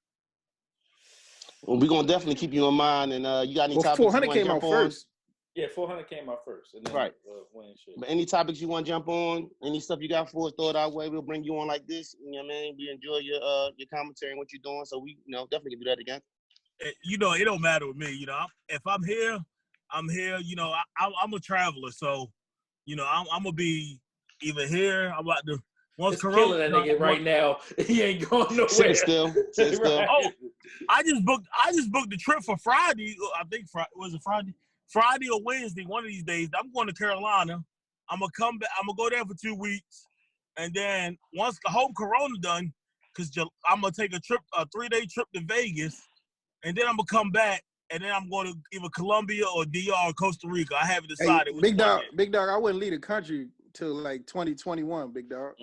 well, we're gonna definitely keep you in mind, and you got any Well, topics 400 you want to came out jump on? first. Yeah, 400 came out first. And then, Right. Wayne shit. But any topics you want to jump on, any stuff you got for us, throw it our way. We'll bring you on like this. You know what I mean? We enjoy your commentary and what you're doing, so we definitely can do that again. You know, it don't matter with me. You know, if I'm here, I'm here. You know, I'm a traveler, so you know, I'm gonna be either here. I'm about to once It's Corona killing that nigga right now. He ain't going nowhere. Sit still. Right. Oh, I just booked the trip for Friday. I think was it Friday? Friday or Wednesday, one of these days. I'm going to Carolina. I'm gonna come back. I'm gonna go there for 2 weeks, and then once the whole Corona done, cause I'm gonna take a 3-day trip to Vegas, and then I'm gonna come back, and then I'm going to either Colombia or DR or Costa Rica. I haven't decided. Hey, Big Dog, I wouldn't leave the country till like 2021, Big Dog.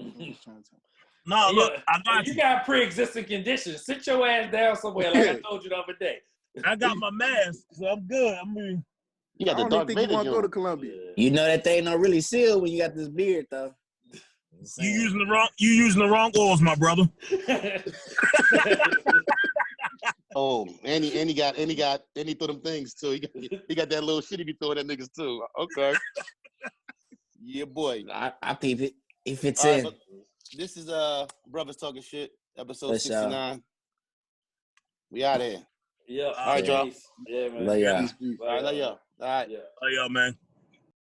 No, look, I got you got pre-existing conditions. Sit your ass down somewhere, like I told you the other day. I got my mask, so I'm good. I mean, you got I don't even think you want to go to Colombia. You know that they ain't no really seal when you got this beard though. You using the wrong oils, my brother. Oh, and he threw them things too. He got that little shit he be throwing at niggas too. Okay. Yeah, boy. I peep it. It fits All right, in. but this is Brothers Talking Shit, episode For sure. 69. We out here. Yeah. All right, y'all. Yeah, man. Love y'all. All right, love y'all. All right. Yeah. Oh, yeah, man.